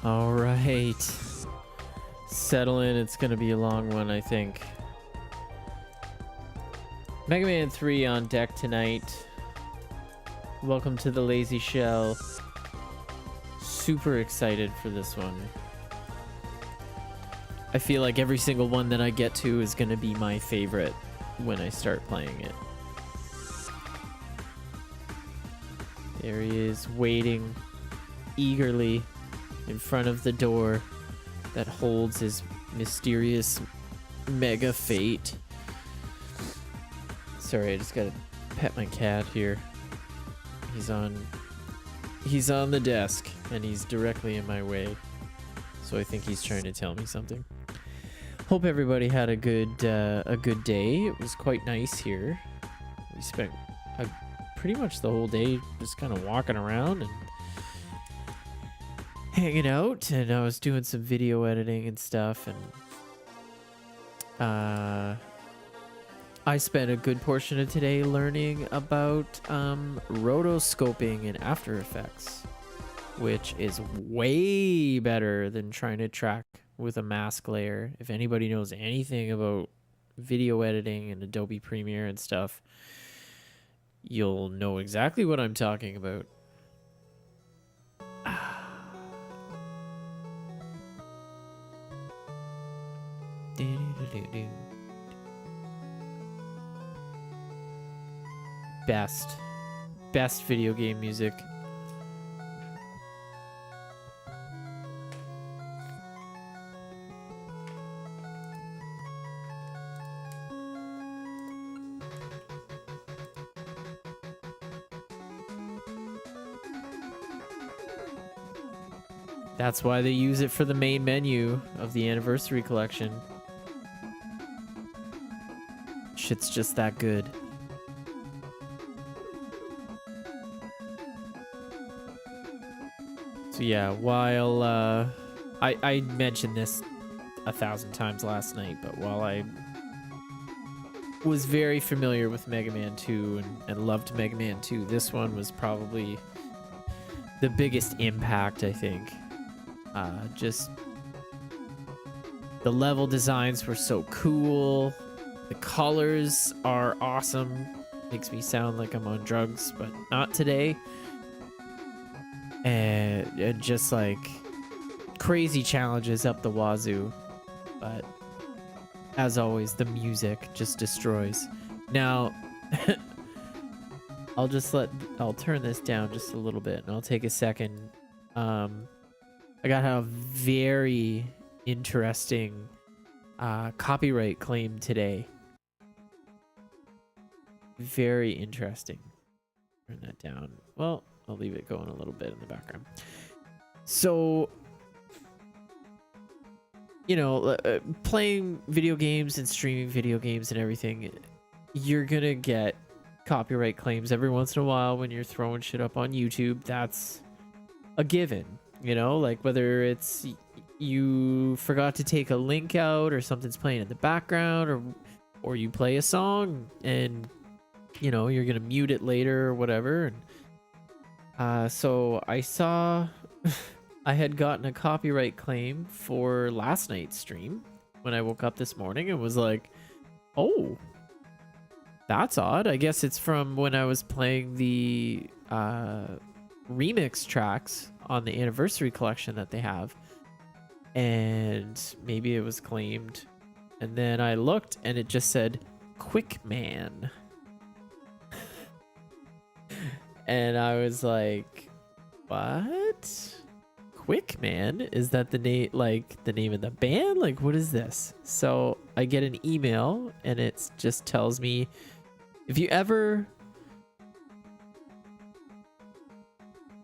All right. Settle in. It's going to be a long one, I think. Mega Man 3 on deck tonight. Welcome to the Lazy Shell. Super excited for this one. I feel like every single one that I get to is going to be my favorite when I start playing it. There he is, waiting eagerly in front of the door that holds his mysterious mega fate. Sorry, I just gotta pet my cat here. He's on the desk and he's directly in my way. So I think he's trying to tell me something. Hope everybody had a good day. It was quite nice here. We spent pretty much the whole day just kind of walking around and hanging out, and I was doing some video editing and stuff, and I spent a good portion of today learning about rotoscoping in After Effects, which is way better than trying to track with a mask layer. If anybody knows anything about video editing and Adobe Premiere and stuff, you'll know exactly what I'm talking about. Best video game music. That's why they use it for the main menu of the Anniversary Collection. Shit's just that good. So yeah, while I mentioned this 1,000 times last night, but while I was very familiar with Mega Man 2 and loved Mega Man 2, this one was probably the biggest impact, I think. Just the level designs were so cool. The colors are awesome. Makes me sound like I'm on drugs, but not today. And just like crazy challenges up the wazoo. But as always, the music just destroys. Now, I'll turn this down just a little bit and I'll take a second. I got a very interesting copyright claim today. Very interesting. Turn that down. Well, I'll leave it going a little bit in the background. So, you know, playing video games and streaming video games and everything, you're gonna get copyright claims every once in a while when you're throwing shit up on YouTube. That's a given. You know, like whether it's you forgot to take a link out or something's playing in the background or you play a song and, you know, you're going to mute it later or whatever. And so I saw I had gotten a copyright claim for last night's stream when I woke up this morning and was like, oh, that's odd. I guess it's from when I was playing the remix tracks on the Anniversary Collection that they have, and maybe it was claimed. And then I looked and it just said Quick Man. And I was like, what? Quick Man? Is that the name, like the name of the band? Like, what is this? So I get an email and it just tells me, if you ever,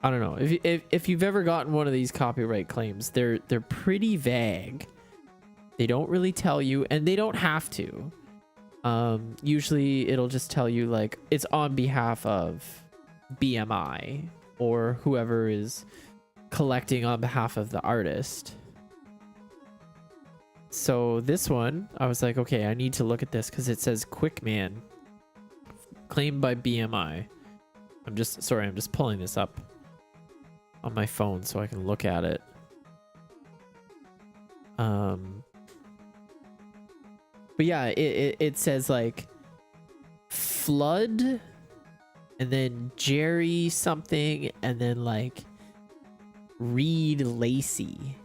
I don't know, if you've ever gotten one of these copyright claims, they're pretty vague. They don't really tell you, and they don't have to. Usually it'll just tell you like it's on behalf of BMI or whoever is collecting on behalf of the artist. So this one, I was like, okay, I need to look at this because it says Quick Man claimed by BMI. I'm just pulling this up on my phone so I can look at it. But yeah, it says like Flood and then Jerry something and then like Reed Lacey.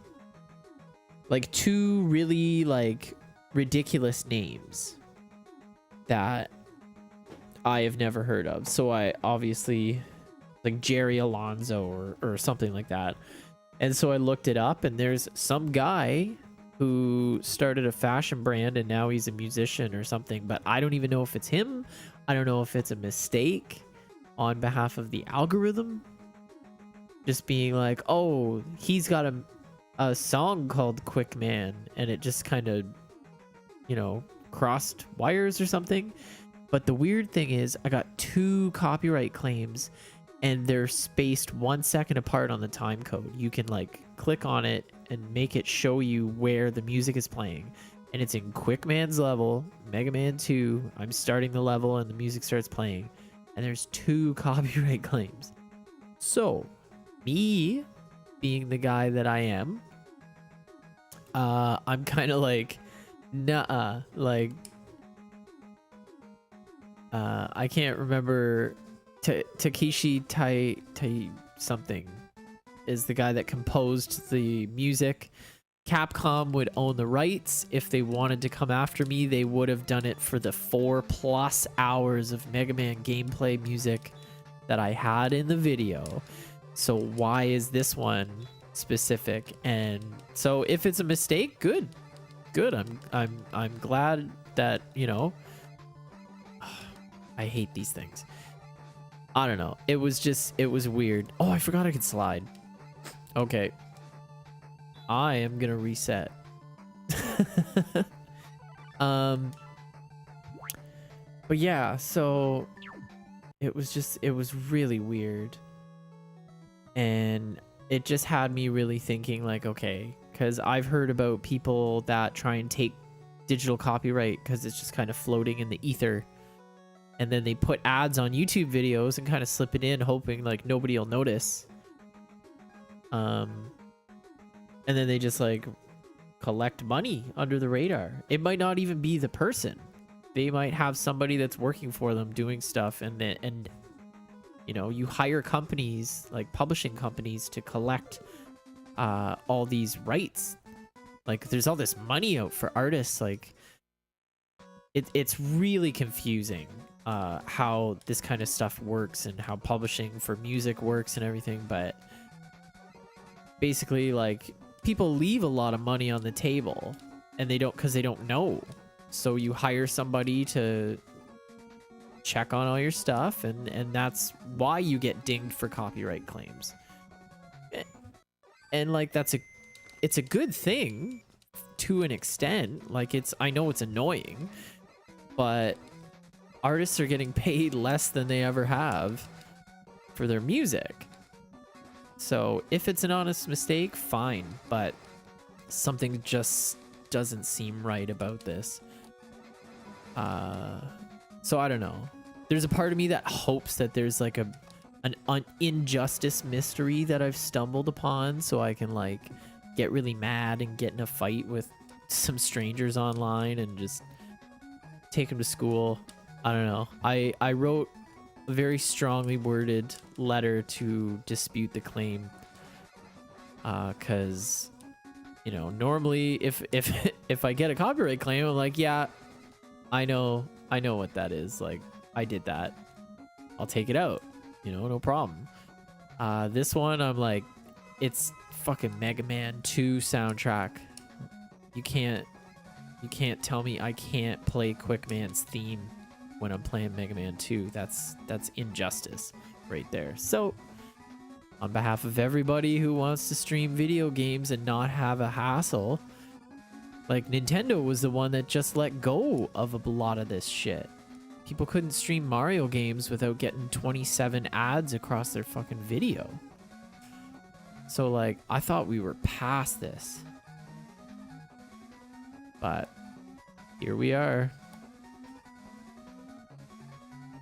Like two really like ridiculous names that I have never heard of. So I obviously like Jerry Alonzo or something like that. And so I looked it up and there's some guy who started a fashion brand and now he's a musician or something, but I don't even know if it's him. I don't know if it's a mistake on behalf of the algorithm. Just being like, oh, he's got a song called Quick Man and it just kind of, you know, crossed wires or something. But the weird thing is I got 2 copyright claims and they're spaced 1 second apart on the time code. You can like click on it and make it show you where the music is playing. And it's in Quick Man's level, Mega Man 2. I'm starting the level and the music starts playing. And there's 2 copyright claims. So, me being the guy that I am, I'm kind of like, nah, like, I can't remember. Takeshi Tai something is the guy that composed the music. Capcom would own the rights. If they wanted to come after me, they would have done it for the 4+ hours of Mega Man gameplay music that I had in the video. So why is this one specific? And so if it's a mistake, good. I'm glad that, you know, I hate these things. I don't know. It was weird. Oh, I forgot I could slide. Okay. I am gonna reset. But yeah, so it was really weird. And it just had me really thinking like, okay, because I've heard about people that try and take digital copyright because it's just kind of floating in the ether. And then they put ads on YouTube videos and kind of slip it in, hoping like nobody will notice. And then they just like collect money under the radar. It might not even be the person. They might have somebody that's working for them doing stuff, and you know, you hire companies like publishing companies to collect all these rights. Like there's all this money out for artists. Like it's really confusing. How this kind of stuff works and how publishing for music works and everything, but basically like people leave a lot of money on the table and they don't, because they don't know. So you hire somebody to check on all your stuff, and that's why you get dinged for copyright claims. And like it's a good thing to an extent. Like I know it's annoying, but artists are getting paid less than they ever have for their music. So if it's an honest mistake, fine, but something just doesn't seem right about this. So I don't know. There's a part of me that hopes that there's like an injustice mystery that I've stumbled upon, so I can like get really mad and get in a fight with some strangers online and just take them to school. I don't know. I wrote a very strongly worded letter to dispute the claim. Cause you know, normally if I get a copyright claim, I'm like, yeah, I know what that is. Like, I did that. I'll take it out. You know, no problem. This one, I'm like, it's fucking Mega Man 2 soundtrack. You can't tell me I can't play Quick Man's theme when I'm playing Mega Man 2. That's injustice right there. So on behalf of everybody who wants to stream video games and not have a hassle, like Nintendo was the one that just let go of a lot of this shit. People couldn't stream Mario games without getting 27 ads across their fucking video. So like, I thought we were past this, but here we are.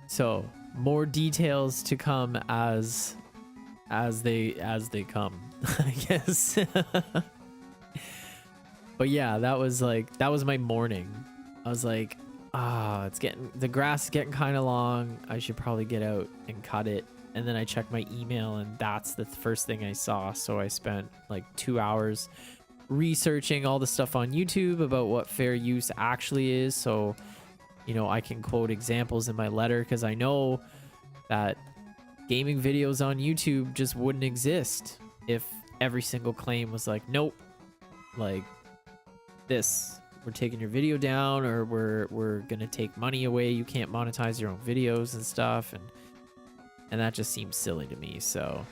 So more details to come as they come, I guess. But yeah, that was my morning. I was like, the grass is getting kind of long. I should probably get out and cut it. And then I checked my email, and that's the first thing I saw. So I spent like 2 hours researching all the stuff on YouTube about what fair use actually is. So, you know, I can quote examples in my letter, because I know that gaming videos on YouTube just wouldn't exist if every single claim was like, nope, like this, we're taking your video down, or we're gonna take money away, you can't monetize your own videos and stuff, and that just seems silly to me. So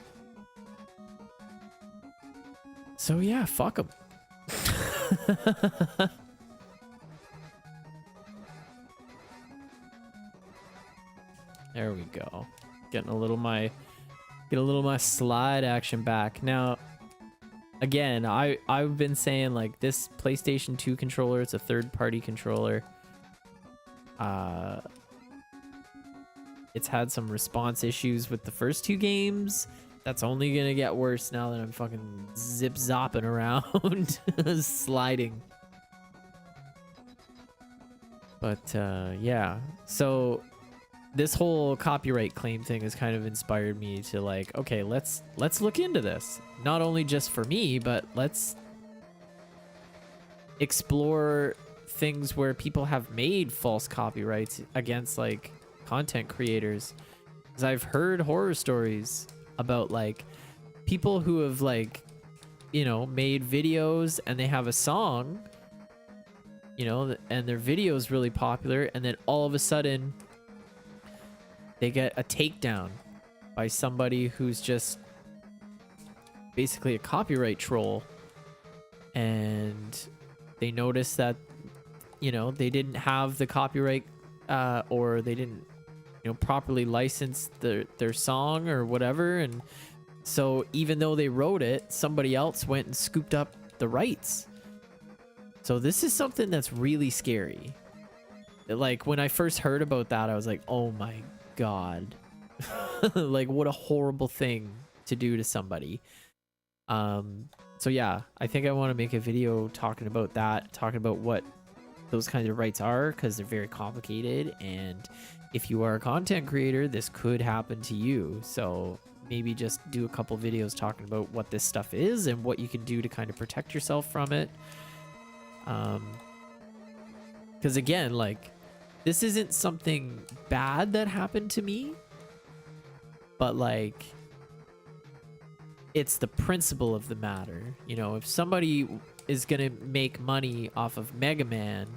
yeah, fuck them. There we go. Get a little my slide action back. Now, again, I've been saying, like, this PlayStation 2 controller, it's a third-party controller. It's had some response issues with the first 2 games. That's only gonna get worse now that I'm fucking zip-zopping around, sliding. But yeah, so this whole copyright claim thing has kind of inspired me to, like, okay, let's look into this. Not only just for me, but let's explore things where people have made false copyrights against, like, content creators. Because I've heard horror stories about, like, people who have, like, you know, made videos and they have a song, you know, and their video is really popular, and then all of a sudden they get a takedown by somebody who's just basically a copyright troll, and they notice that, you know, they didn't have the copyright, or they didn't, you know, properly license their song or whatever, and so even though they wrote it, somebody else went and scooped up the rights. So this is something that's really scary. Like, when I first heard about that, I was like, oh my god. Like, what a horrible thing to do to somebody. So yeah, I think I want to make a video talking about that, talking about what those kinds of rights are, because they're very complicated, and if you are a content creator, this could happen to you. So maybe just do a couple videos talking about what this stuff is and what you can do to kind of protect yourself from it. Because again, like, this isn't something bad that happened to me, but, like, it's the principle of the matter. You know, if somebody is gonna make money off of Mega Man,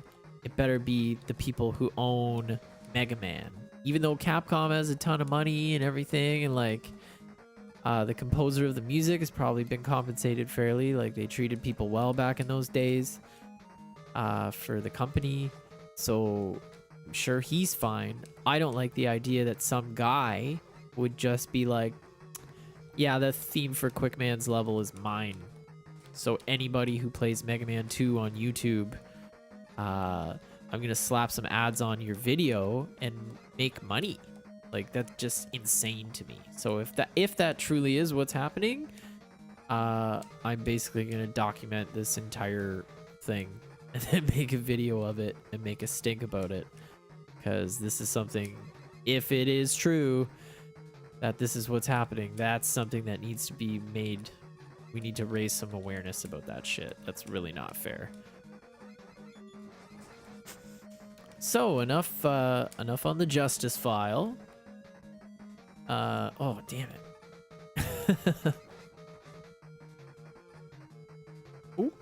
it better be the people who own Mega Man. Even though Capcom has a ton of money and everything, and, like, the composer of the music has probably been compensated fairly. Like, they treated people well back in those days, for the company, so I'm sure he's fine. I don't like the idea that some guy would just be like, yeah, the theme for Quickman's level is mine, so anybody who plays Mega Man 2 on YouTube, I'm gonna slap some ads on your video and make money. Like, that's just insane to me. So if that truly is what's happening, I'm basically gonna document this entire thing and then make a video of it and make a stink about it, because this is something, if it is true that this is what's happening, that's something that needs to be made. We need to raise some awareness about that shit. That's really not fair. So enough on the justice file. Oh, damn it. Ooh.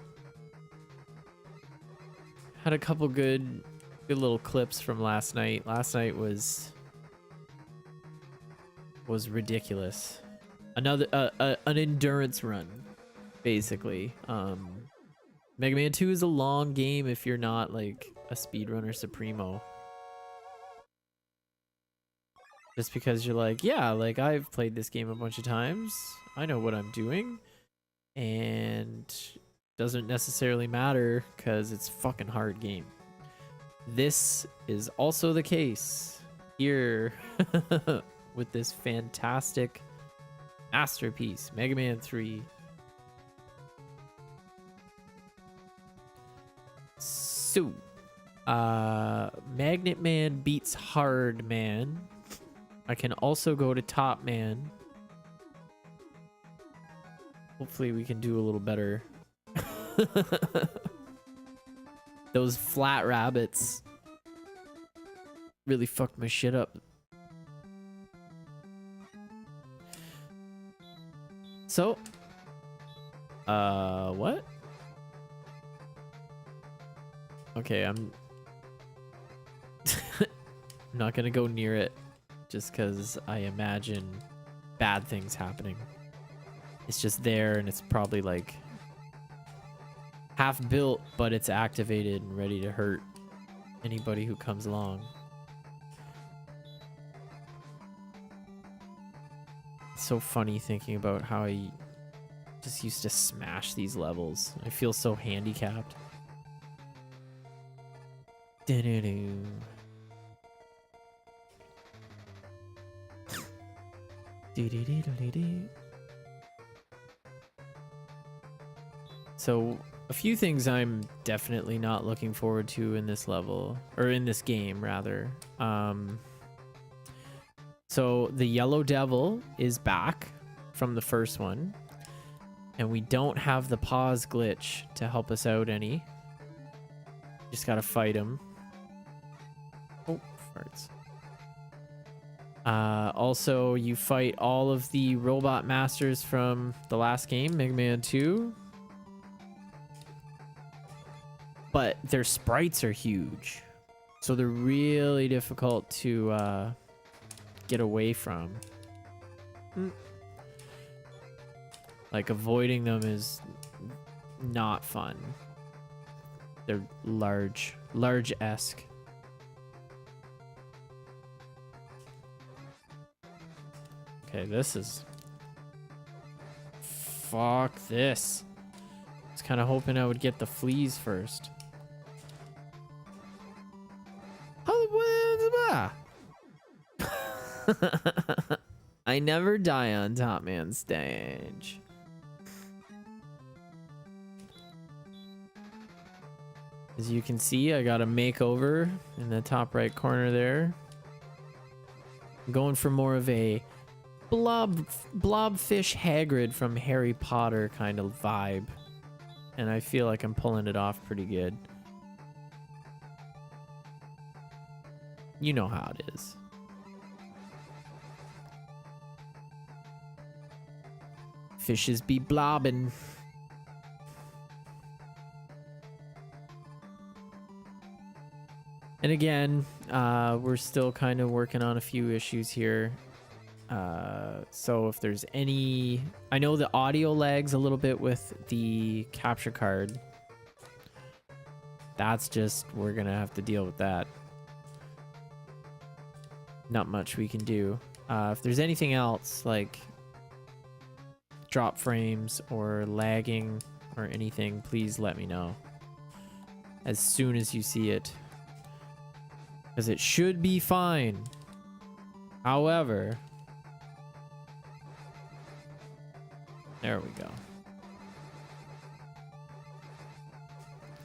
Had a couple good little clips from last night. Last night was ridiculous. Another an endurance run, basically. Mega Man 2 is a long game if you're not, like, a speedrunner supremo. Just because you're like, yeah, like, I've played this game a bunch of times, I know what I'm doing, and doesn't necessarily matter because it's a fucking hard game. This is also the case here with this fantastic masterpiece, Mega Man 3. So, Magnet Man beats Hard Man. I can also go to Top Man. Hopefully we can do a little better. Those flat rabbits really fucked my shit up. So, what? Okay, I'm not gonna go near it just because I imagine bad things happening. It's just there and it's probably like half built, but it's activated and ready to hurt anybody who comes along. It's so funny thinking about how I just used to smash these levels. I feel so handicapped. Do-do-do. Do-do-do-do-do-do. So, a few things I'm definitely not looking forward to in this level, or in this game, rather. So, the Yellow Devil is back from the first one, and we don't have the pause glitch to help us out any. Just gotta fight him. Oh, farts. Also, you fight all of the robot masters from the last game, Mega Man 2. But their sprites are huge. So they're really difficult to get away from. Like, avoiding them is not fun. They're large-esque. Okay, this is... Fuck this. I was kind of hoping I would get the fleas first. I never die on Top Man stage. As you can see, I got a makeover in the top right corner there. I'm going for more of a blobfish Hagrid from Harry Potter kind of vibe. And I feel like I'm pulling it off pretty good. You know how it is. Fishes be blobbing. And again, we're still kind of working on a few issues here. So if there's any... I know the audio lags a little bit with the capture card. That's just... We're gonna have to deal with that. Not much we can do. If there's anything else, like drop frames or lagging or anything, please let me know as soon as you see it, because it should be fine. However, there we go.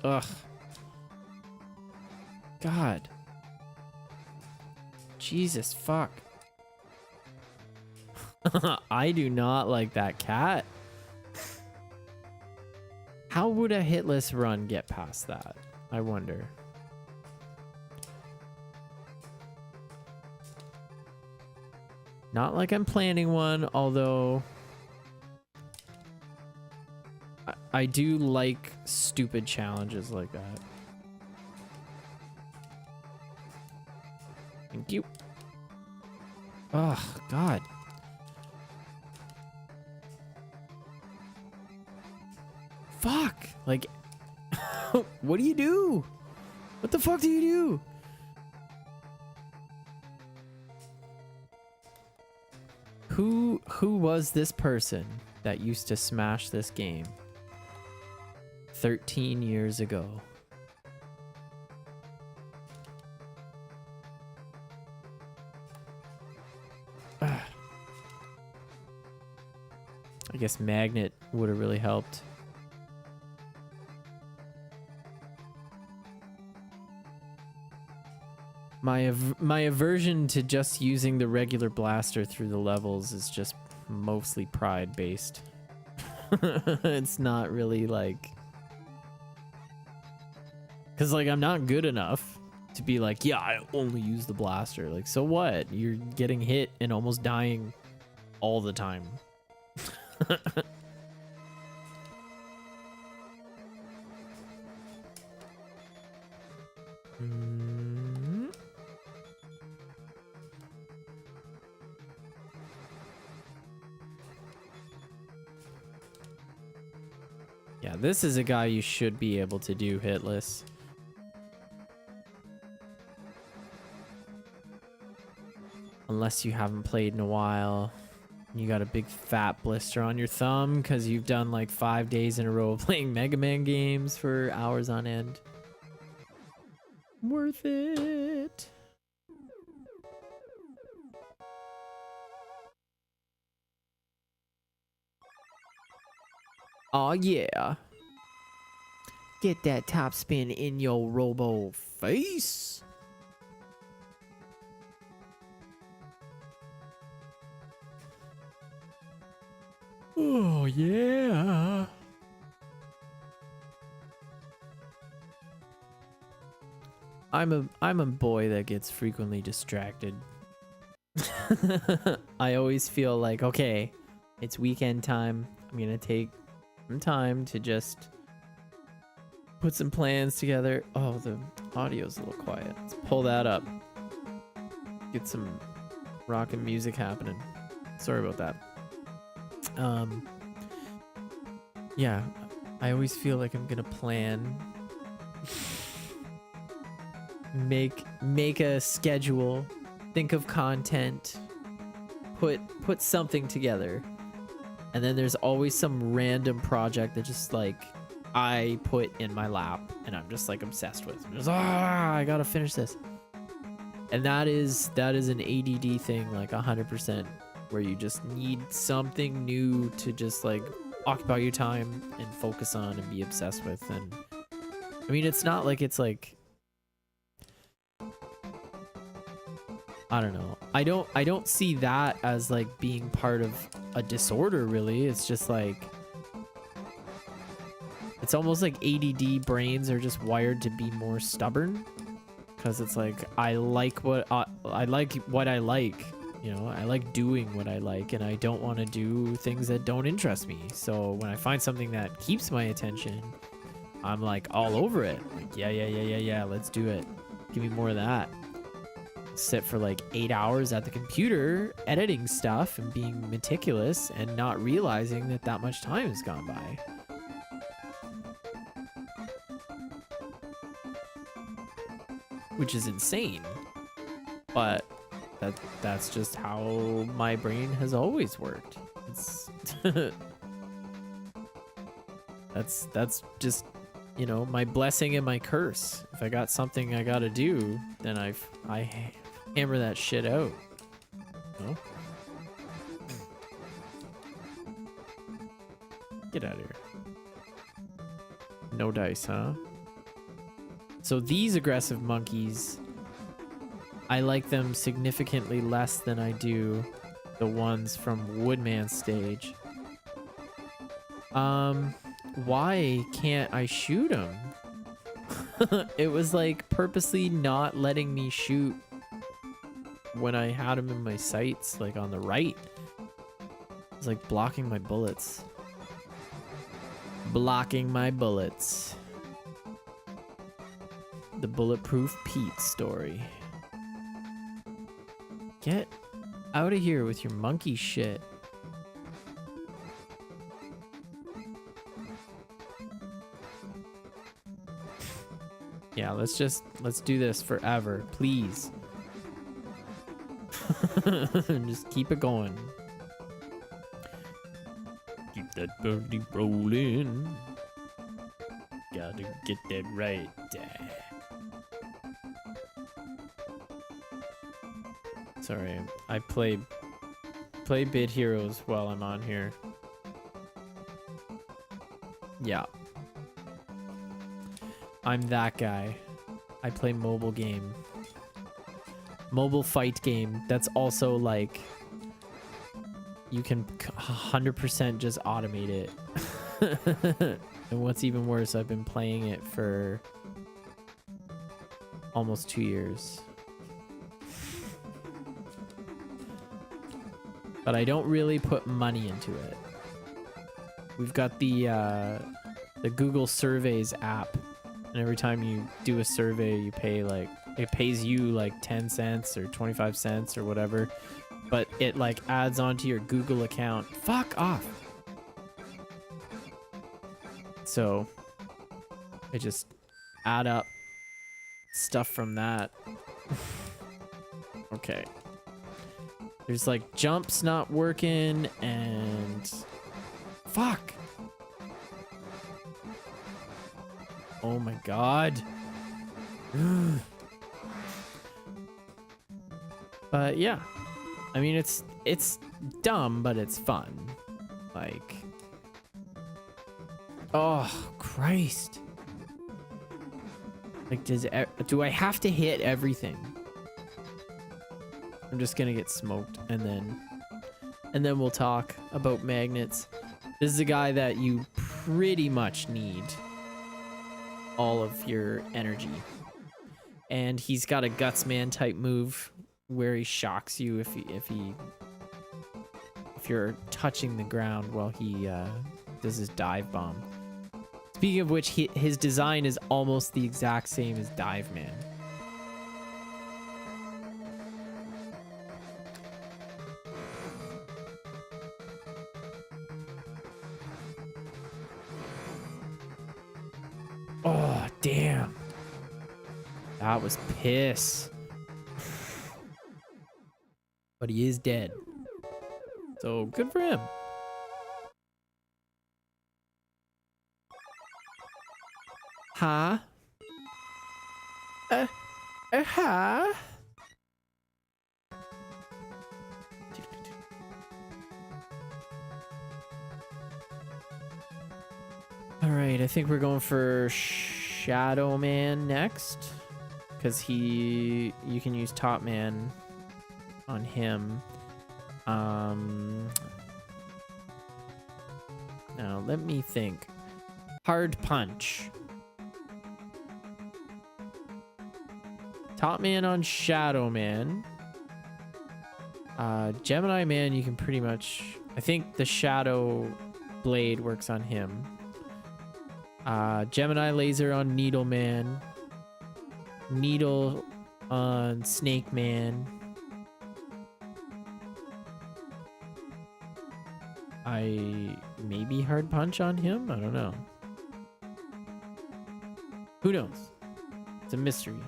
Ugh. God. Jesus fuck. I do not like that cat. How would a hitless run get past that? I wonder. Not like I'm planning one, although I do like stupid challenges like that. Thank you. Oh, God. Fuck. Like, what do you do? What the fuck do you do? Who was this person that used to smash this game 13 years ago? I guess Magnet would have really helped. My aversion to just using the regular blaster through the levels is just mostly pride based. It's not really like, because like I'm not good enough to be like, yeah, I only use the blaster. Like, so what? You're getting hit and almost dying all the time. Yeah, this is a guy you should be able to do hitless. Unless you haven't played in a while. You got a big fat blister on your thumb because you've done like 5 days in a row of playing Mega Man games for hours on end. Worth it. Oh yeah. Get that top spin in your robo face. Oh yeah. I'm a boy that gets frequently distracted. I always feel like, okay, it's weekend time. I'm gonna take some time to just put some plans together. Oh, the audio's a little quiet. Let's pull that up. Get some rockin' music happening. Sorry about that. Yeah, I always feel like I'm gonna plan, make a schedule, think of content, put something together, and then there's always some random project that just like I put in my lap and I'm just like obsessed with. I'm just, I gotta finish this. And that is an ADD thing, like 100%, where you just need something new to just like occupy your time and focus on and be obsessed with. And I mean, it's not like it's like, I don't know. I don't see that as like being part of a disorder, really. It's just like, it's almost like ADD brains are just wired to be more stubborn, because it's like, I like what I like, you know, I like doing what I like, and I don't want to do things that don't interest me. So when I find something that keeps my attention, I'm like all over it. Like, yeah, let's do it. Give me more of that. Sit for like 8 hours at the computer editing stuff and being meticulous and not realizing that that much time has gone by. Which is insane. But that's just how my brain has always worked. It's that's just, you know, my blessing and my curse. If I got something I gotta do, then I hammer that shit out. No? Get out of here. No dice, huh? So these aggressive monkeys, I like them significantly less than I do the ones from Woodman's stage. Why can't I shoot him? It was like purposely not letting me shoot when I had him in my sights, like on the right. It was like blocking my bullets. Blocking my bullets. The Bulletproof Pete story. Get out of here with your monkey shit. Yeah, let's do this forever, please. Just keep it going. Keep that birdie rolling. Gotta get that right. Sorry, I play Bit Heroes while I'm on here. Yeah. I'm that guy. I play mobile game. mobile fight game that's also like you can 100% just automate it. And what's even worse, I've been playing it for almost 2 years. But I don't really put money into it. We've got the Google Surveys app, and every time you do a survey, you pay like, it pays you like 10 cents or 25 cents or whatever, but it like adds onto your Google account. Fuck off. So I just add up stuff from that. Okay. There's like jumps not working and fuck. Oh my god. But yeah. I mean, it's dumb, but it's fun. Like, oh Christ. Like, do I have to hit everything? I'm just gonna get smoked and then we'll talk about magnets. This is a guy that you pretty much need all of your energy. And he's got a Gutsman type move where he shocks you if you're touching the ground while he does his dive bomb. Speaking of which, his design is almost the exact same as Dive Man. Oh, damn. That was piss. But he is dead. So good for him. Huh? Huh? All right, I think we're going for Shadow Man next, because you can use Top Man on him. Now let me think. Hard Punch. Top Man on Shadow Man. Gemini Man, you can pretty much, I think the Shadow Blade works on him. Gemini Laser on Needle Man. Needle on Snake Man. Maybe Hard Punch on him? I don't know. Who knows? It's a mystery.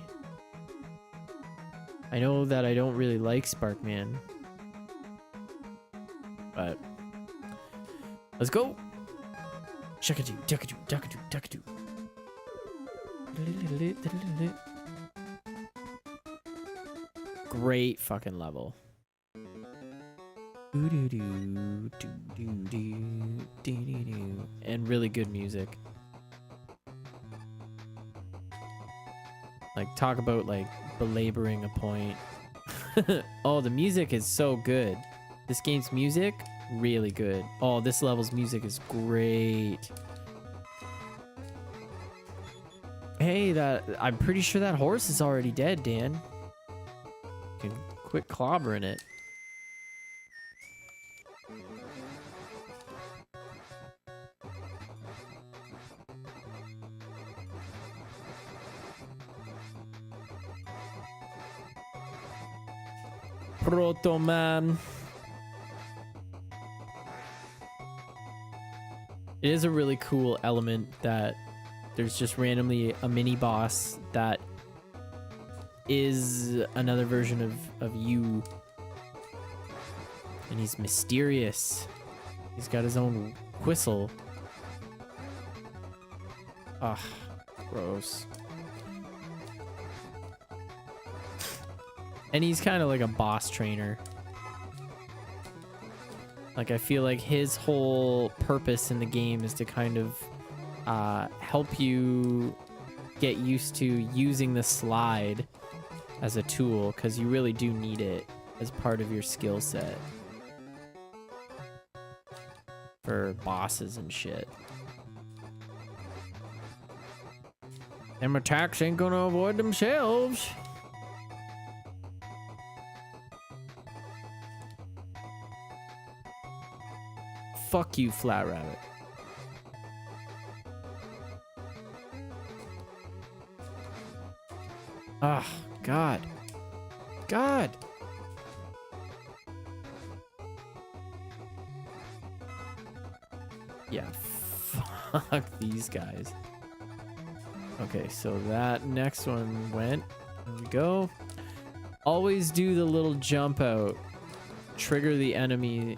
I know that I don't really like Sparkman. But let's go. Shuckadoo, duckadoo, duckadoo, duckadoo. Great fucking level. And really good music. Like, talk about like belaboring a point. Oh, the music is so good. This game's music, really good. Oh, this level's music is great. Hey, I'm pretty sure that horse is already dead, Dan. You can quit clobbering it. Proto Man. It is a really cool element that there's just randomly a mini boss that is another version of you. And he's mysterious. He's got his own whistle. Ugh, gross. And he's kind of like a boss trainer. Like, I feel like his whole purpose in the game is to kind of help you get used to using the slide as a tool, because you really do need it as part of your skill set for bosses and shit. Them attacks ain't gonna avoid themselves. Fuck you, Flat Rabbit. Ah, God. God. Yeah, fuck these guys. Okay, so that next one went. There we go. Always do the little jump out. Trigger the enemy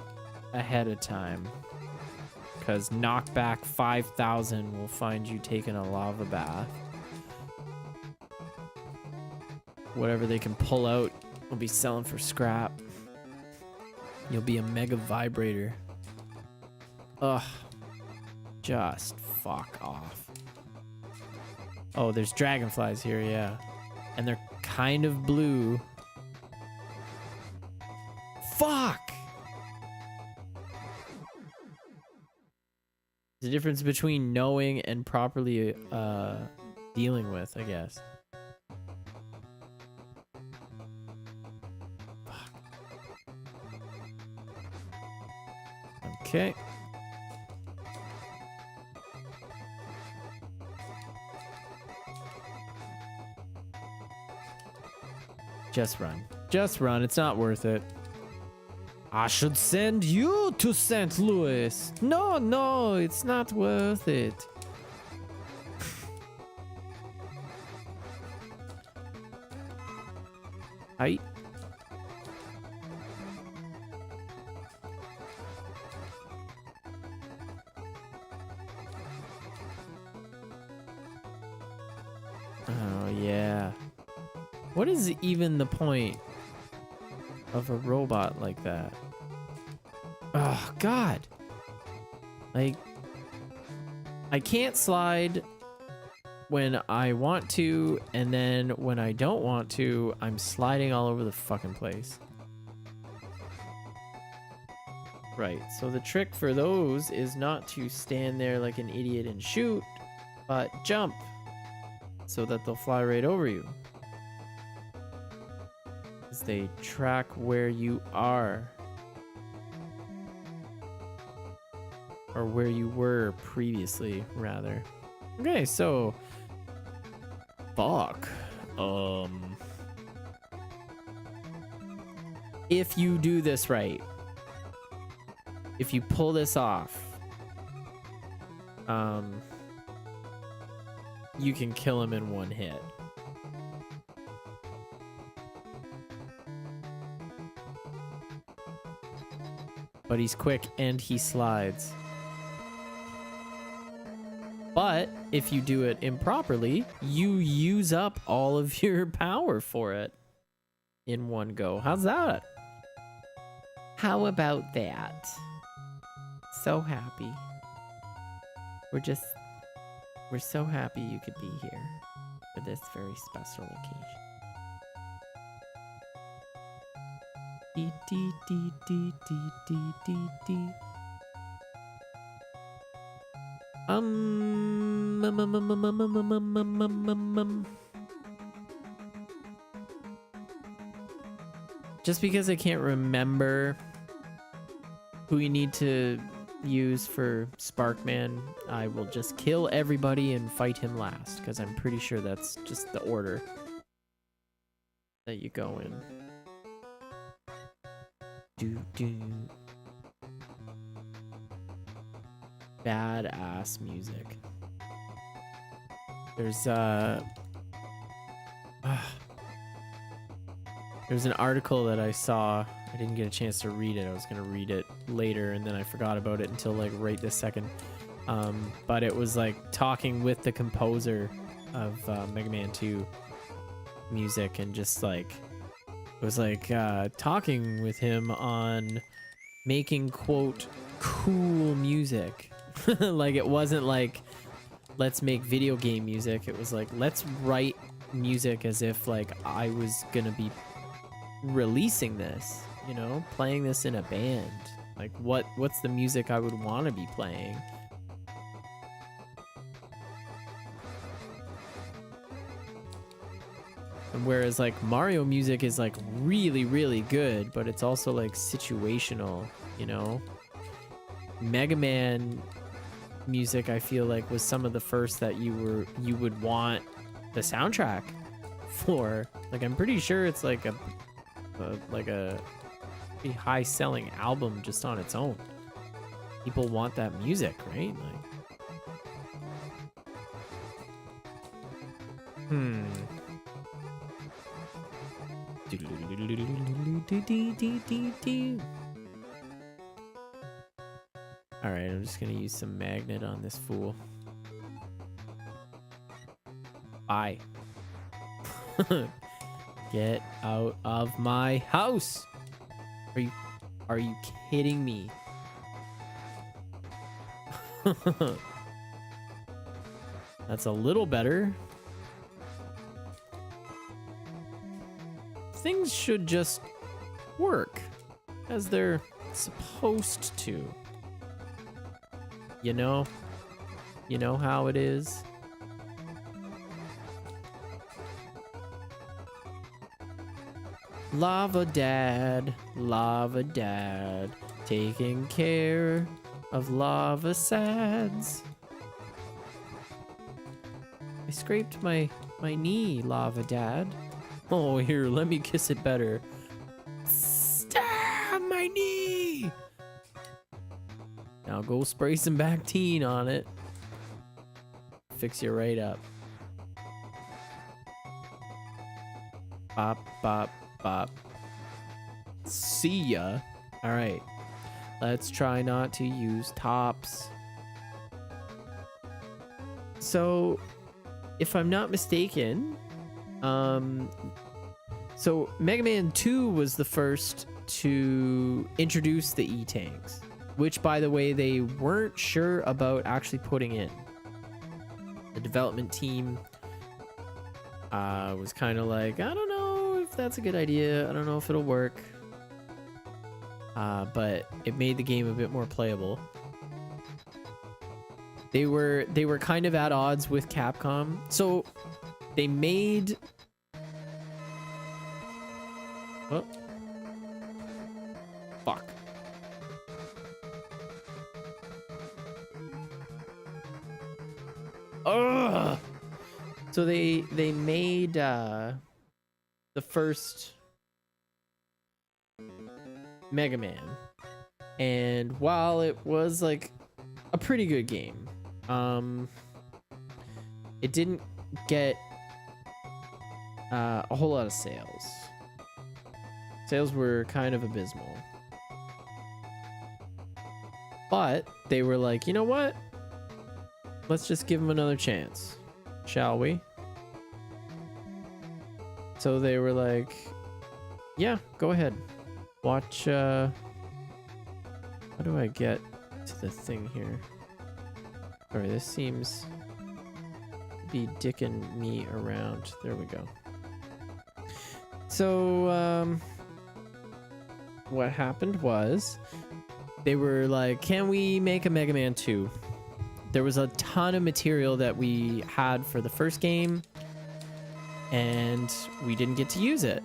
ahead of time. Because knockback 5,000 will find you taking a lava bath. Whatever they can pull out will be selling for scrap. You'll be a mega vibrator. Ugh. Just fuck off. Oh, there's dragonflies here, yeah. And they're kind of blue. Fuck! The difference between knowing and properly dealing with, I guess. Fuck. Okay. Just run. Just run. It's not worth it. I should send you to St. Louis. No, no, it's not worth it. Hi. Oh, yeah. What is even the point of a robot like that? Oh, God. Like, I can't slide when I want to, and then when I don't want to, I'm sliding all over the fucking place. Right, so the trick for those is not to stand there like an idiot and shoot, but jump so that they'll fly right over you. They track where you are, or where you were previously, rather. Okay, so fuck. If you do this right, if you pull this off, you can kill him in one hit. But he's quick and he slides. But if you do it improperly, you use up all of your power for it in one go. How's that? How about that? So happy. We're so happy you could be here for this very special occasion. Dee, dee, dee, dee, dee, dee, dee, dee. Just because I can't remember who you need to use for Sparkman, I will just kill everybody and fight him last, because I'm pretty sure that's just the order that you go in. Badass music. There's an article that I saw. I didn't get a chance to read it. I was gonna read it later, and then I forgot about it until like right this second. But it was like talking with the composer of Mega Man 2 music, and just like it was like talking with him on making, quote, cool music. Like, it wasn't like, let's make video game music. It was like, let's write music as if like I was gonna be releasing this, you know, playing this in a band. Like what's the music I would want to be playing? And whereas like Mario music is like really, really good, but it's also like situational, you know? Mega Man music, I feel like, was some of the first that you would want the soundtrack for. Like I'm pretty sure it's like a pretty high selling album just on its own. People want that music, right? Like, all right, I'm just gonna use some magnet on this fool. Bye. Get out of my house. Are you kidding me? That's a little better. Things should just work as they're supposed to. You know how it is. Lava Dad, taking care of lava sads. I scraped my knee, Lava Dad. Oh, here, let me kiss it better. Stab my knee! Now go spray some Bactine on it. Fix you right up. Bop, bop, bop. See ya. All right. Let's try not to use tops. So, if I'm not mistaken, so Mega Man 2 was the first to introduce the E-Tanks, which, by the way, they weren't sure about actually putting in. The development team was kind of like, I don't know if that's a good idea. I don't know if it'll work. But it made the game a bit more playable. They were kind of at odds with Capcom. So they made... Oh. Fuck. Ugh! So they made the first Mega Man, and while it was like a pretty good game, it didn't get a whole lot of sales. Sales were kind of abysmal, but they were like, you know what, let's just give them another chance, shall we? So they were like, yeah, go ahead. Watch, how do I get to the thing here? Sorry, this seems to be dicking me around. There we go. So, what happened was, they were like, can we make a Mega Man 2? There was a ton of material that we had for the first game, and we didn't get to use it.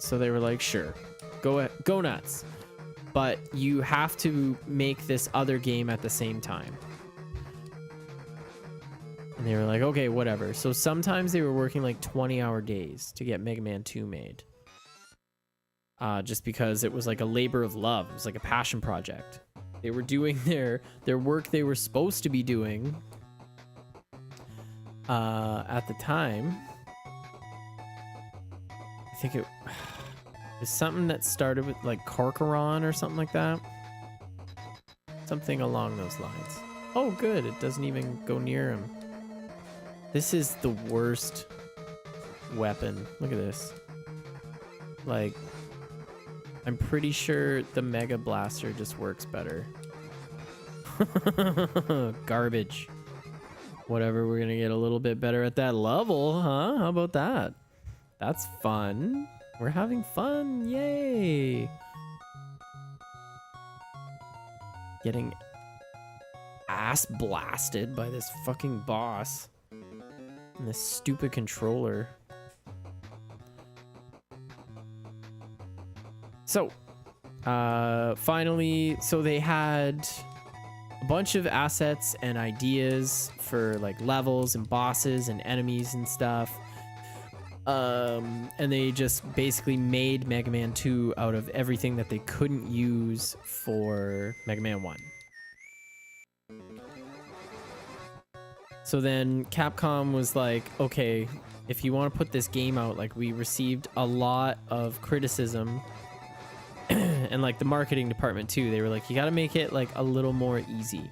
So they were like, sure, go nuts. But you have to make this other game at the same time. And they were like, okay, whatever. So sometimes they were working like 20-hour days to get Mega Man 2 made. Just because it was like a labor of love. It was like a passion project. They were doing their work they were supposed to be doing at the time. I think it was something that started with like Corcoran or something like that. Something along those lines. Oh, good. It doesn't even go near him. This is the worst weapon. Look at this. Like, I'm pretty sure the Mega Blaster just works better. Garbage. whatever, we're gonna get a little bit better at that level, huh? How about that? That's fun. We're having fun. Yay. Getting ass blasted by this fucking boss and this stupid controller. So, finally, so they had a bunch of assets and ideas for like levels and bosses and enemies and stuff. And they just basically made Mega Man 2 out of everything that they couldn't use for Mega Man 1. So then Capcom was like, okay, if you want to put this game out, like we received a lot of criticism and like the marketing department too. They were like, you got to make it like a little more easy.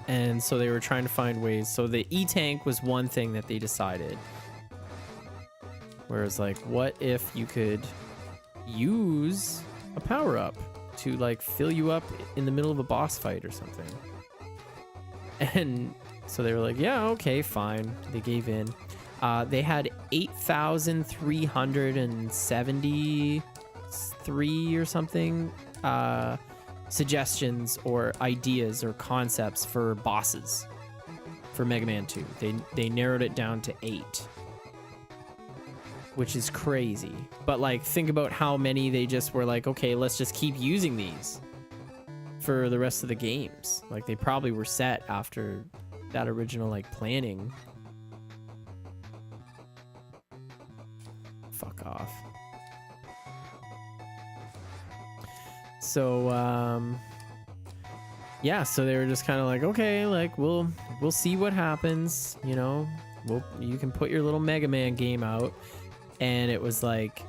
And so they were trying to find ways. So the E-Tank was one thing that they decided. Whereas like, what if you could use a power-up to like fill you up in the middle of a boss fight or something? And so they were like, yeah, okay, fine. They gave in. They had 8,373 or something suggestions or ideas or concepts for bosses for Mega Man 2. They narrowed it down to 8. Which is crazy. But like, think about how many they just were like, okay, let's just keep using these for the rest of the games. Like, they probably were set after that original like planning. Fuck off. So yeah, so they were just kind of like, okay, like we'll see what happens, you know. You can put your little Mega Man game out. And it was like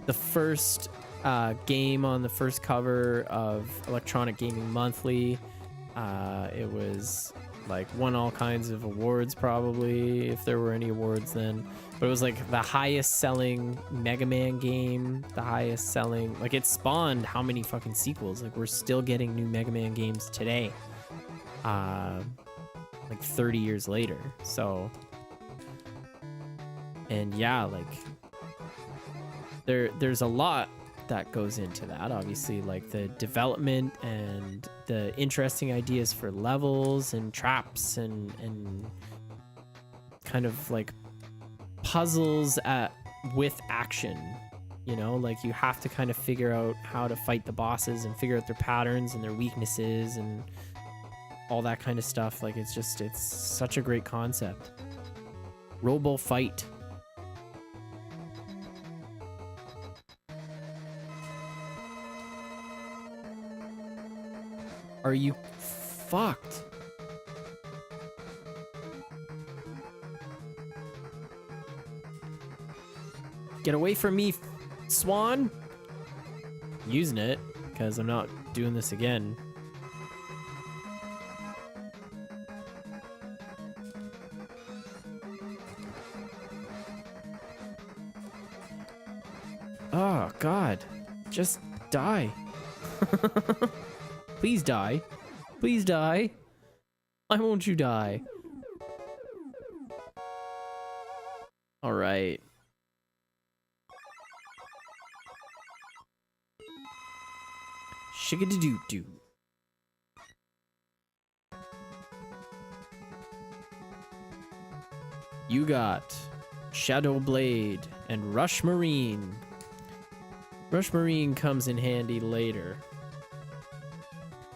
the first game on the first cover of Electronic Gaming Monthly. It was like won all kinds of awards, probably, if there were any awards then. But it was like the highest selling Mega Man game, the highest selling, like it spawned how many fucking sequels? Like we're still getting new Mega Man games today, like 30 years later. So, and yeah, like there's a lot that goes into that, obviously, like the development and the interesting ideas for levels and traps and kind of like puzzles with action, you know, like you have to kind of figure out how to fight the bosses and figure out their patterns and their weaknesses and all that kind of stuff. Like it's such a great concept. Robo Fight. Are you fucked? Get away from me, Swan! I'm using it, because I'm not doing this again. Oh, God. Just die. Please die. Please die. Why won't you die? All right. Shigadoo-doo. You got Shadow Blade and Rush Marine. Rush Marine comes in handy later.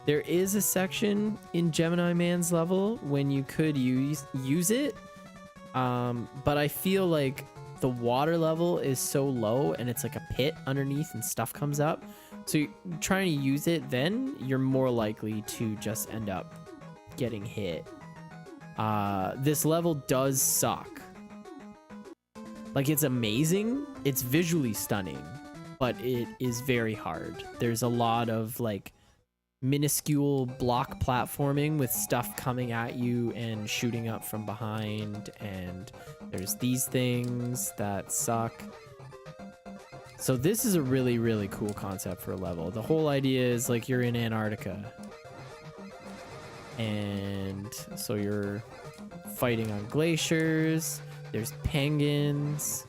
There is a section in Gemini Man's level when you could use it, but I feel like the water level is so low and it's like a pit underneath and stuff comes up. So you're trying to use it, then you're more likely to just end up getting hit. This level does suck. Like, it's amazing. It's visually stunning, but it is very hard. There's a lot of like minuscule block platforming with stuff coming at you and shooting up from behind, and there's these things that suck. So this is a really, really cool concept for a level. The whole idea is like you're in Antarctica And so you're fighting on glaciers. There's penguins.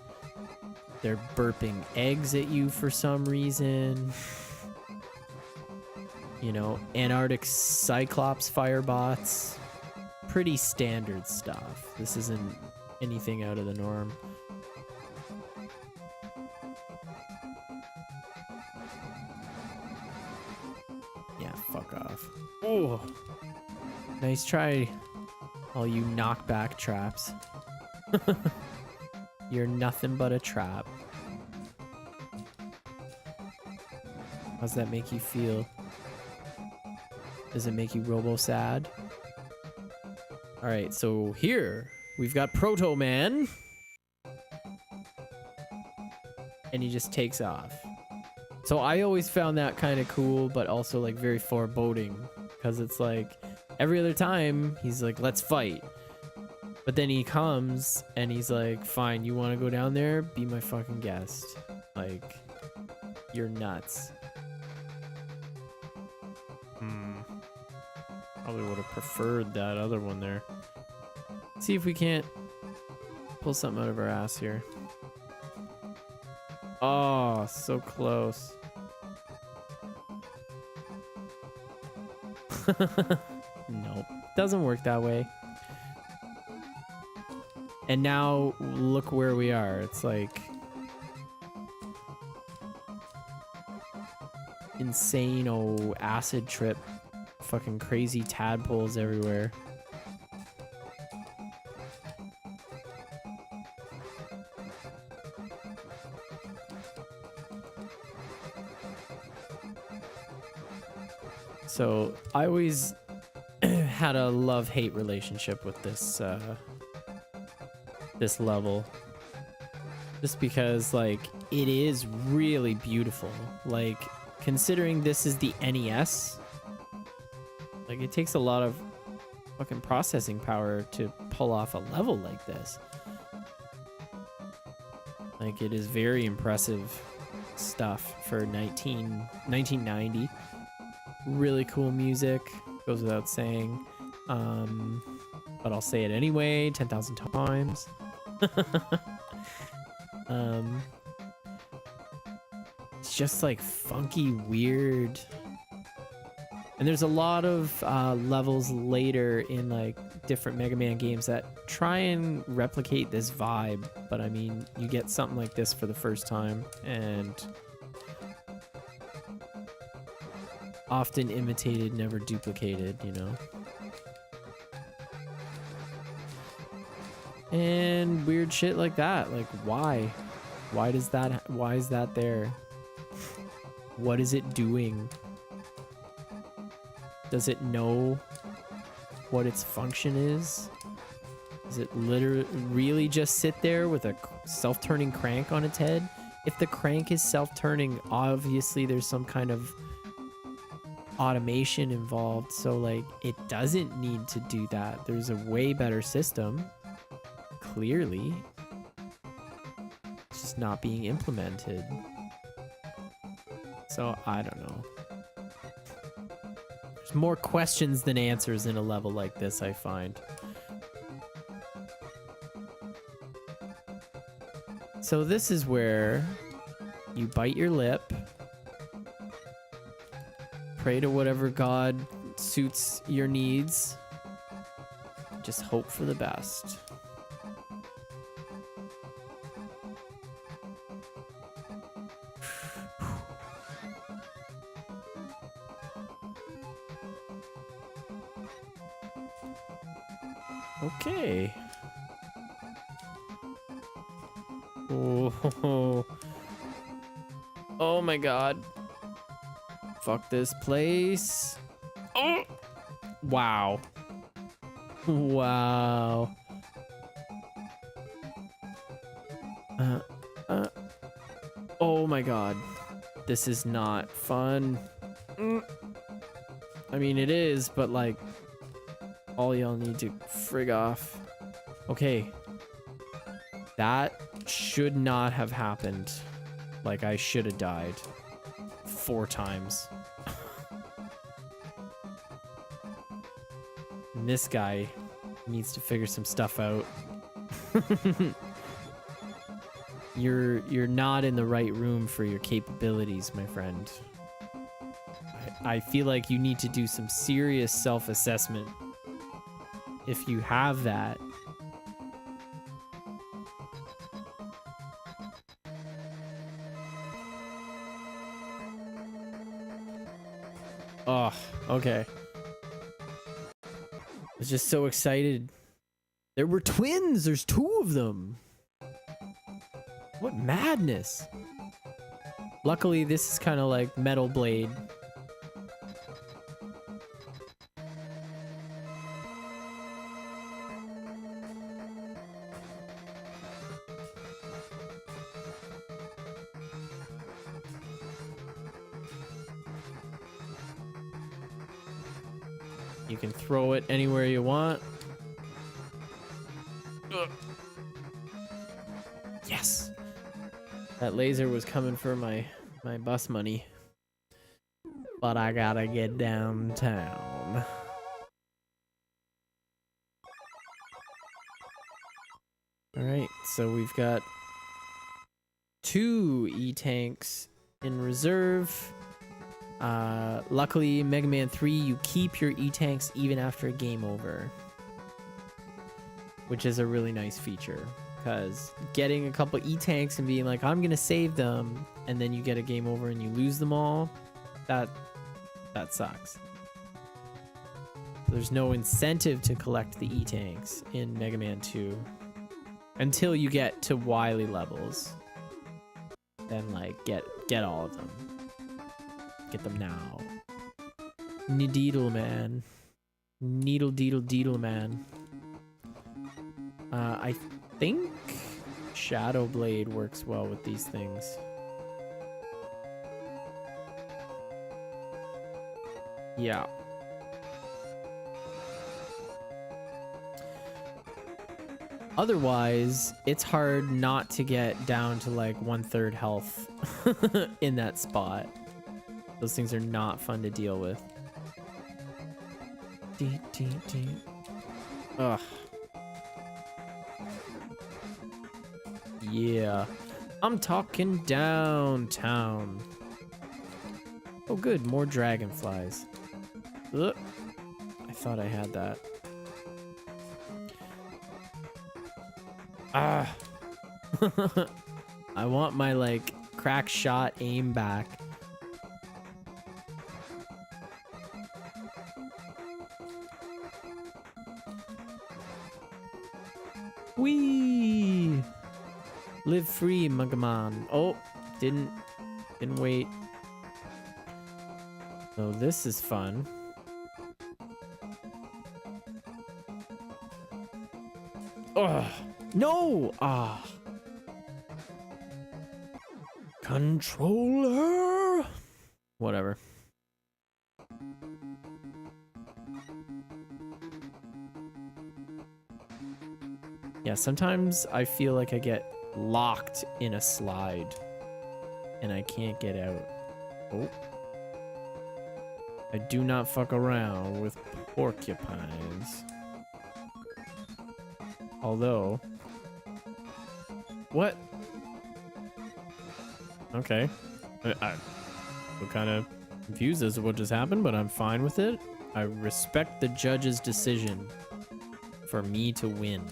They're burping eggs at you for some reason. You know, Antarctic Cyclops firebots. Pretty standard stuff. This isn't anything out of the norm. Yeah, fuck off. Oh, nice try, all you knockback traps. You're nothing but a trap. How's that make you feel? Does it make you robo-sad? Alright, so here we've got Proto Man. And he just takes off. So I always found that kind of cool, but also like very foreboding. Because it's like every other time he's like, let's fight. But then he comes and he's like, fine, you want to go down there? Be my fucking guest. Like, you're nuts. Probably would have preferred that other one there. See if we can't pull something out of our ass here. Oh, so close. Nope, doesn't work that way. And now look where we are. It's like insane acid trip. Fucking crazy tadpoles everywhere. So I always had a love-hate relationship with this this level, just because like it is really beautiful. Like considering this is the NES, like it takes a lot of fucking processing power to pull off a level like this. Like it is very impressive stuff for 1990. Really cool music, goes without saying. But I'll say it anyway 10,000 times. It's just like funky, weird. And there's a lot of levels later in like different Mega Man games that try and replicate this vibe. But I mean, you get something like this for the first time and often imitated, never duplicated, you know? And weird shit like that. Like, why? Why is that there? What is it doing? Does it know what its function is? Does it literally really just sit there with a self-turning crank on its head? If the crank is self-turning, obviously there's some kind of automation involved, so like it doesn't need to do that. There's a way better system, clearly. It's just not being implemented. So I don't know. There's more questions than answers in a level like this, I find. So this is where you bite your lip, pray to whatever god suits your needs, just hope for the best. Okay. Oh, oh my god. Fuck this place. Oh! Wow. Wow. Oh my god. This is not fun. I mean, it is, but like, all y'all need to frig off. Okay. That should not have happened. Like, I should have died 4 times. And this guy needs to figure some stuff out. You're not in the right room for your capabilities, my friend. I feel like you need to do some serious self-assessment. If you have that. Oh, okay. I was just so excited. There were twins! There's 2 of them! What madness! Luckily, this is kind of like Metal Blade. You can throw it anywhere you want. Ugh. Yes! That laser was coming for my bus money. But I gotta get downtown. Alright, so we've got 2 E-tanks in reserve. Luckily, Mega Man 3, you keep your E-tanks even after a game over. Which is a really nice feature. Because getting a couple E-tanks and being like, I'm gonna save them, and then you get a game over and you lose them all, that sucks. There's no incentive to collect the E-tanks in Mega Man 2 until you get to Wily levels. Then like get all of them. Get them now. Needle man. Needle deedle deedle man. I think Shadow Blade works well with these things. Yeah. Otherwise, it's hard not to get down to like 1/3 health in that spot. Those things are not fun to deal with. Ugh. Yeah. I'm talking downtown. Oh good, more dragonflies. Ugh. I thought I had that. Ah. I want my like crack shot aim back. Whee! Live free, Muggaman. Oh, didn't wait. So this is fun. Ugh. No! Ah. Controller! Whatever. Yeah, sometimes I feel like I get locked in a slide and I can't get out. Oh. I do not fuck around with porcupines. Although... What? Okay. I'm kind of confused as to what just happened, but I'm fine with it. I respect the judge's decision for me to win.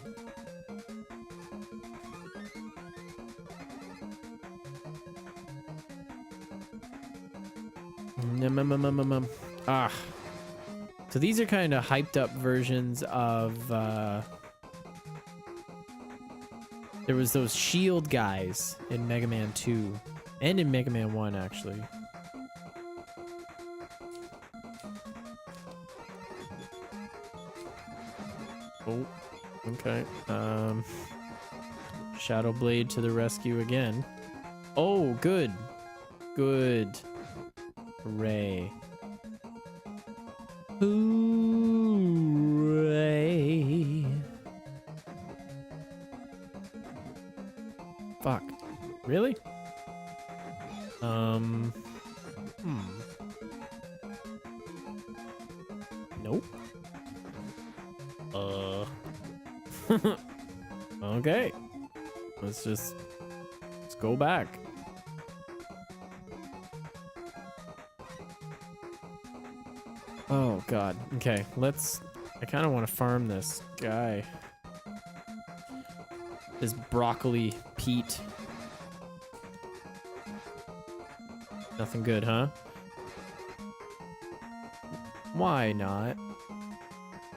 Ah. So these are kind of hyped up versions of there was those shield guys in Mega Man 2 and in Mega Man 1 actually. Oh, okay. Shadow Blade to the rescue again. Oh, good. Good. Hooray. Hooray. Fuck. Really? Nope. Okay. Let's go back. Oh god. Okay, I kind of want to farm this guy. This broccoli Pete. Nothing good, huh? Why not?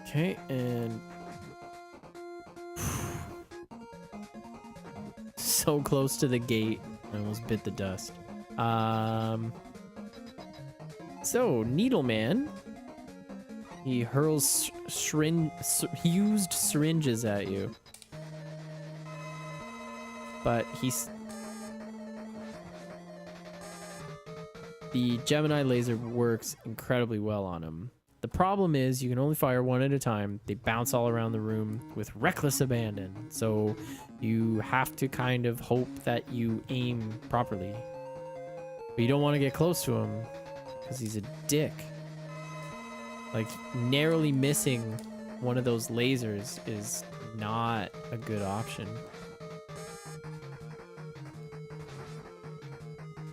Okay, and so close to the gate. I almost bit the dust. So Needleman, he hurls used syringes at you, but the Gemini laser works incredibly well on him. The problem is you can only fire one at a time. They bounce all around the room with reckless abandon. So you have to kind of hope that you aim properly. But you don't want to get close to him because he's a dick. Like, narrowly missing one of those lasers is not a good option.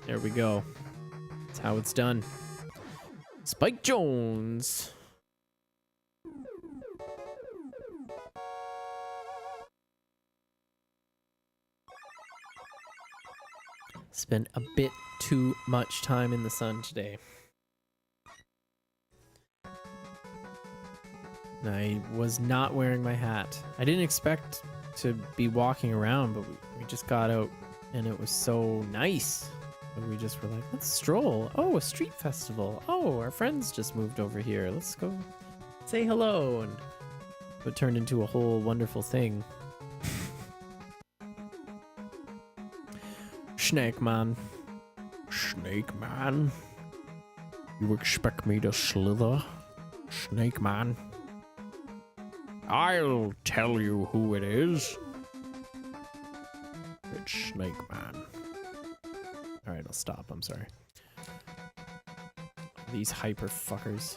There we go. That's how it's done. Spike Jones. Spent a bit too much time in the sun today. I was not wearing my hat. I didn't expect to be walking around, but we just got out and it was so nice. And we just were like, let's stroll. Oh, a street festival. Oh, our friends just moved over here. Let's go say hello. And it turned into a whole wonderful thing. Snake man. Snake man. You expect me to slither? Snake man. I'll tell you who it is. It's Snake man. Alright, I'll stop. I'm sorry. These hyper fuckers.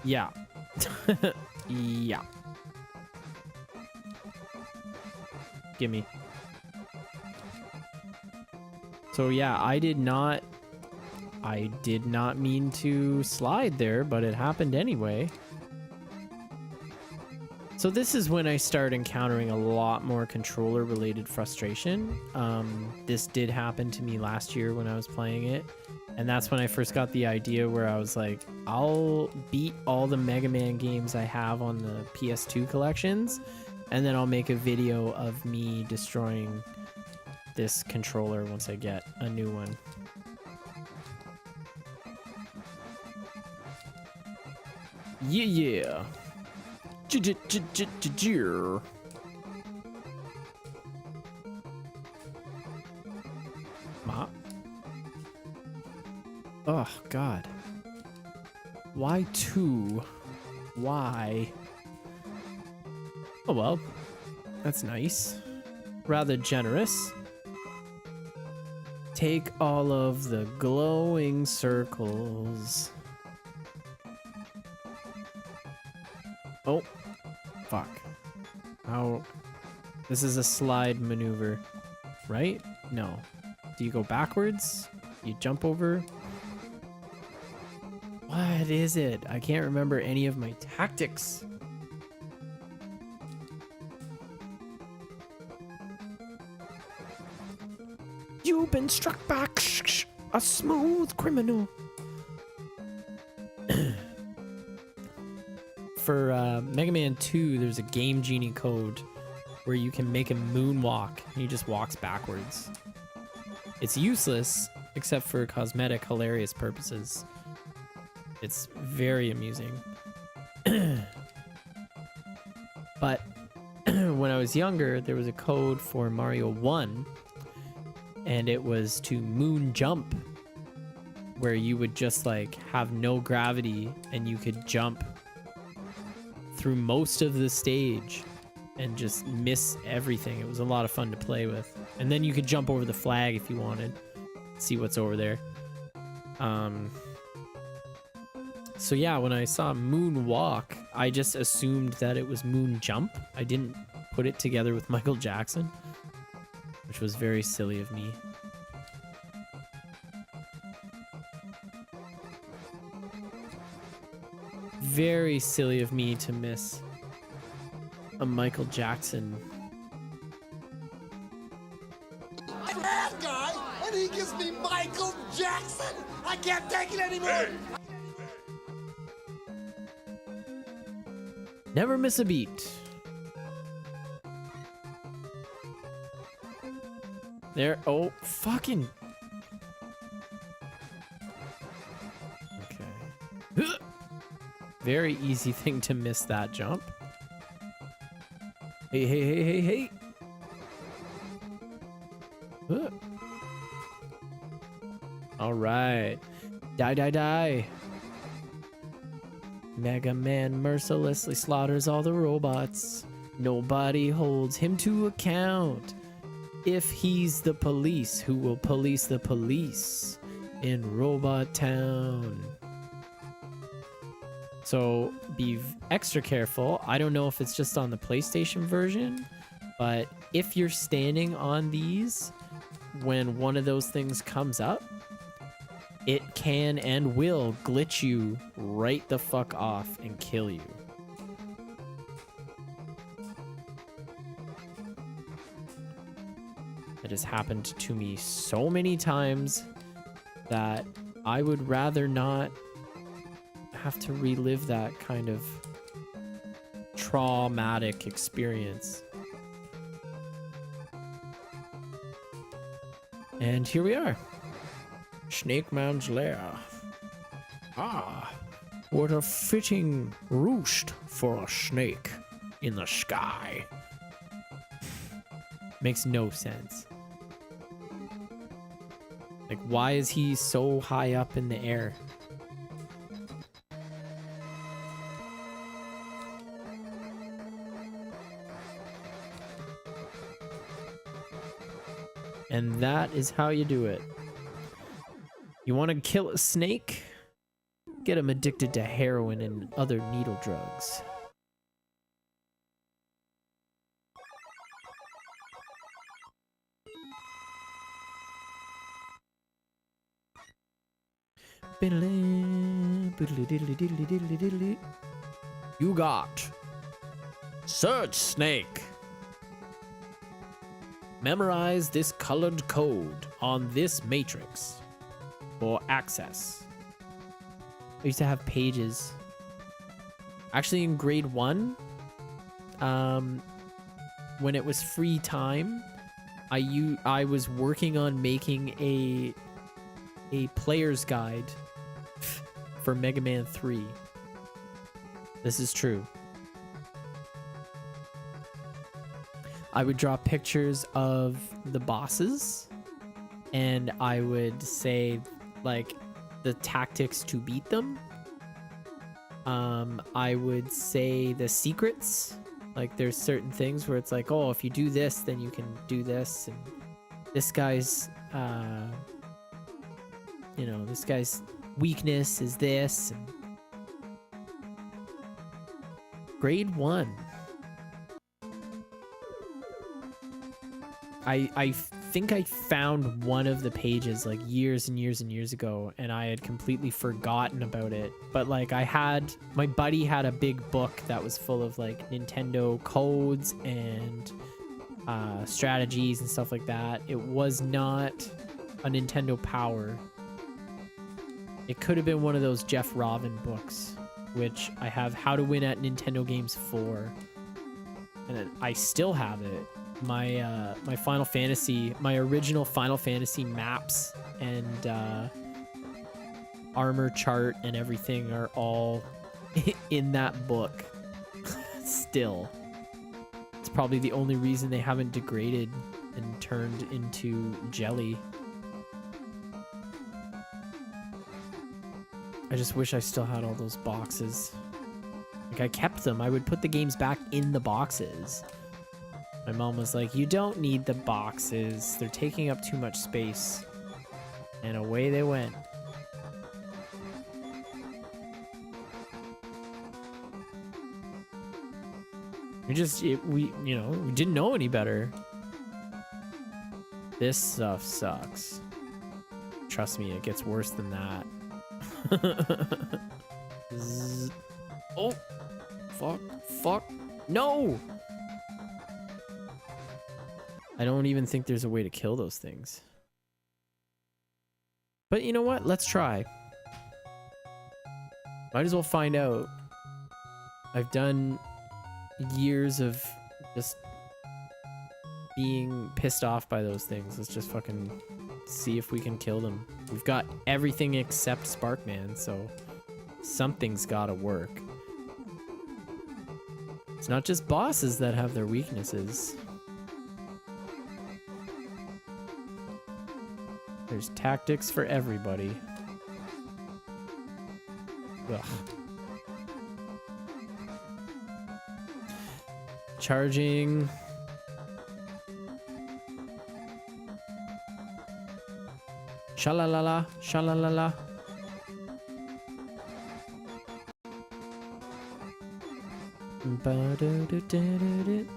Yeah. Yeah. Gimme. So yeah, I did not mean to slide there, but it happened anyway. So this is when I start encountering a lot more controller related frustration. This did happen to me last year when I was playing it. And that's when I first got the idea where I was like, I'll beat all the Mega Man games I have on the PS2 collections. And then I'll make a video of me destroying this controller once I get a new one. Yeah. Ma? Oh, God. Why two? Why? Oh, well. That's nice. Rather generous. Take all of the glowing circles. Oh, fuck. How? This is a slide maneuver, right? No. Do you go backwards? You jump over? What is it? I can't remember any of my tactics. You've been struck by a smooth criminal. For Mega Man 2, there's a Game Genie code where you can make him moonwalk, and he just walks backwards. It's useless, except for cosmetic, hilarious purposes. It's very amusing. But when I was younger, there was a code for Mario 1, and it was to moon jump, where you would just like have no gravity and you could jump through most of the stage and just miss everything. It was a lot of fun to play with. And then you could jump over the flag if you wanted. See what's over there. So yeah, when I saw Moon Walk, I just assumed that it was Moon Jump. I didn't put it together with Michael Jackson, which was very silly of me. Very silly of me to miss a Michael Jackson. I'm a bad guy, and he gives me Michael Jackson. I can't take it anymore. Never miss a beat. There. Oh, fucking. Okay. Very easy thing to miss that jump. Hey, hey, hey, hey, hey. All right. Die, die, die. Mega Man mercilessly slaughters all the robots. Nobody holds him to account. If he's the police, who will police the police in Robot Town? So be extra careful. I don't know if it's just on the PlayStation version, but if you're standing on these when one of those things comes up, it can and will glitch you right the fuck off and kill you. It has happened to me so many times that I would rather not have to relive that kind of traumatic experience. And here we are. Snake Man's lair. Ah, what a fitting roost for a snake in the sky. Makes no sense. Like, why is he so high up in the air? And that is how you do it. You want to kill a snake? Get him addicted to heroin and other needle drugs. You got Search Snake. Memorize this colored code on this matrix for access. I used to have pages. Actually, in grade 1, when it was free time, I was working on making a player's guide for Mega Man 3. This is true. I would draw pictures of the bosses, and I would say, like, the tactics to beat them. I would say the secrets. Like, there's certain things where it's like, oh, if you do this, then you can do this, and this guy's, you know, this guy's weakness is this. And grade 1. I think I found one of the pages like years and years and years ago, and I had completely forgotten about it. But like, my buddy had a big book that was full of like Nintendo codes and strategies and stuff like that. It was not a Nintendo Power. It could have been one of those Jeff Robin books, which I have How to Win at Nintendo Games 4, and I still have it. My Final Fantasy, my original Final Fantasy maps and armor chart and everything are all in that book still. It's probably the only reason they haven't degraded and turned into jelly. I just wish I still had all those boxes. Like, I kept them. I would put the games back in the boxes. My mom was like, you don't need the boxes. They're taking up too much space. And away they went. We didn't know any better. This stuff sucks. Trust me, it gets worse than that. Oh, fuck, no! I don't even think there's a way to kill those things. But you know what? Let's try. Might as well find out. I've done years of just being pissed off by those things. Let's just fucking see if we can kill them. We've got everything except Sparkman, so something's gotta work. It's not just bosses that have their weaknesses. There's tactics for everybody. Ugh. Charging. Shalalala, shalalala. Ba-do-do-do-do-do.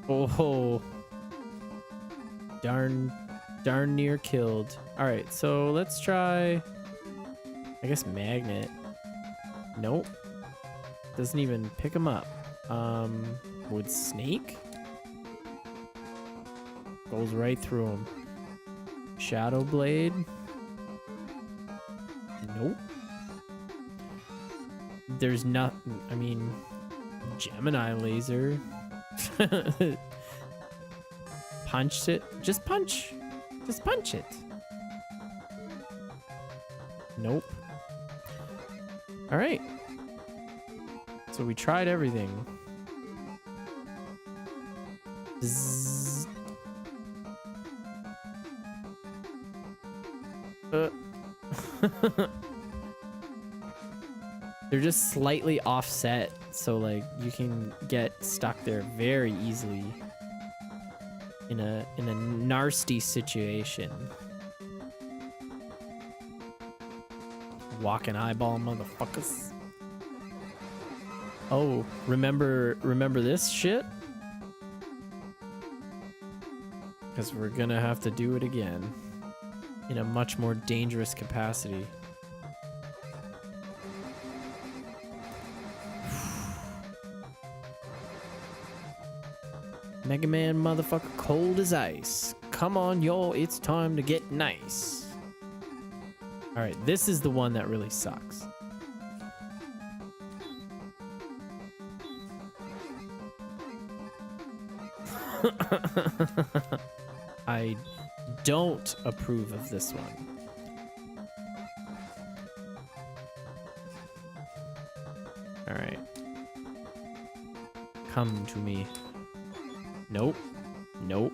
Oh, darn near killed. All right, so let's try, I guess, magnet. Nope, doesn't even pick him up. Would snake? Goes right through him. Shadow blade. Nope. There's nothing. I mean, Gemini laser. Punched it. Just punch. Just punch it. Nope. All right. So we tried everything. Zzz. They're just slightly offset, so like you can get stuck there very easily in a nasty situation. Walking eyeball motherfuckers. Oh, remember this shit? Because we're gonna have to do it again in a much more dangerous capacity. Mega Man motherfucker cold as ice. Come on, y'all, it's time to get nice. Alright, this is the one that really sucks. I don't approve of this one. Alright. Come to me. Nope. Nope.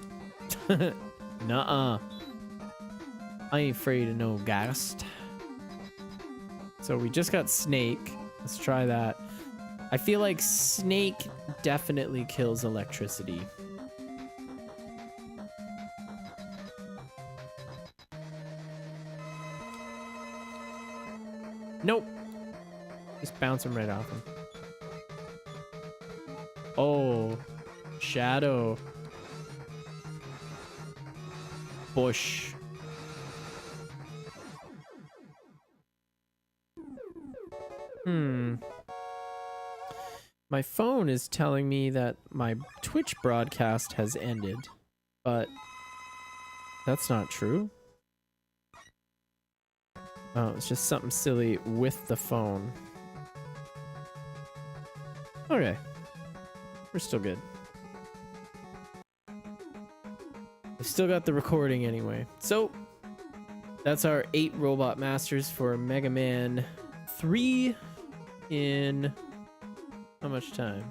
Nuh-uh. I ain't afraid of no ghost. So we just got Snake. Let's try that. I feel like Snake definitely kills electricity. Nope. Just bounce him right off him. Oh. Shadow. Bush. My phone is telling me that my Twitch broadcast has ended, but that's not true. Oh, it's just something silly with the phone. Okay. We're still good. I've still got the recording anyway. So, that's our 8 Robot Masters for Mega Man 3 in... how much time?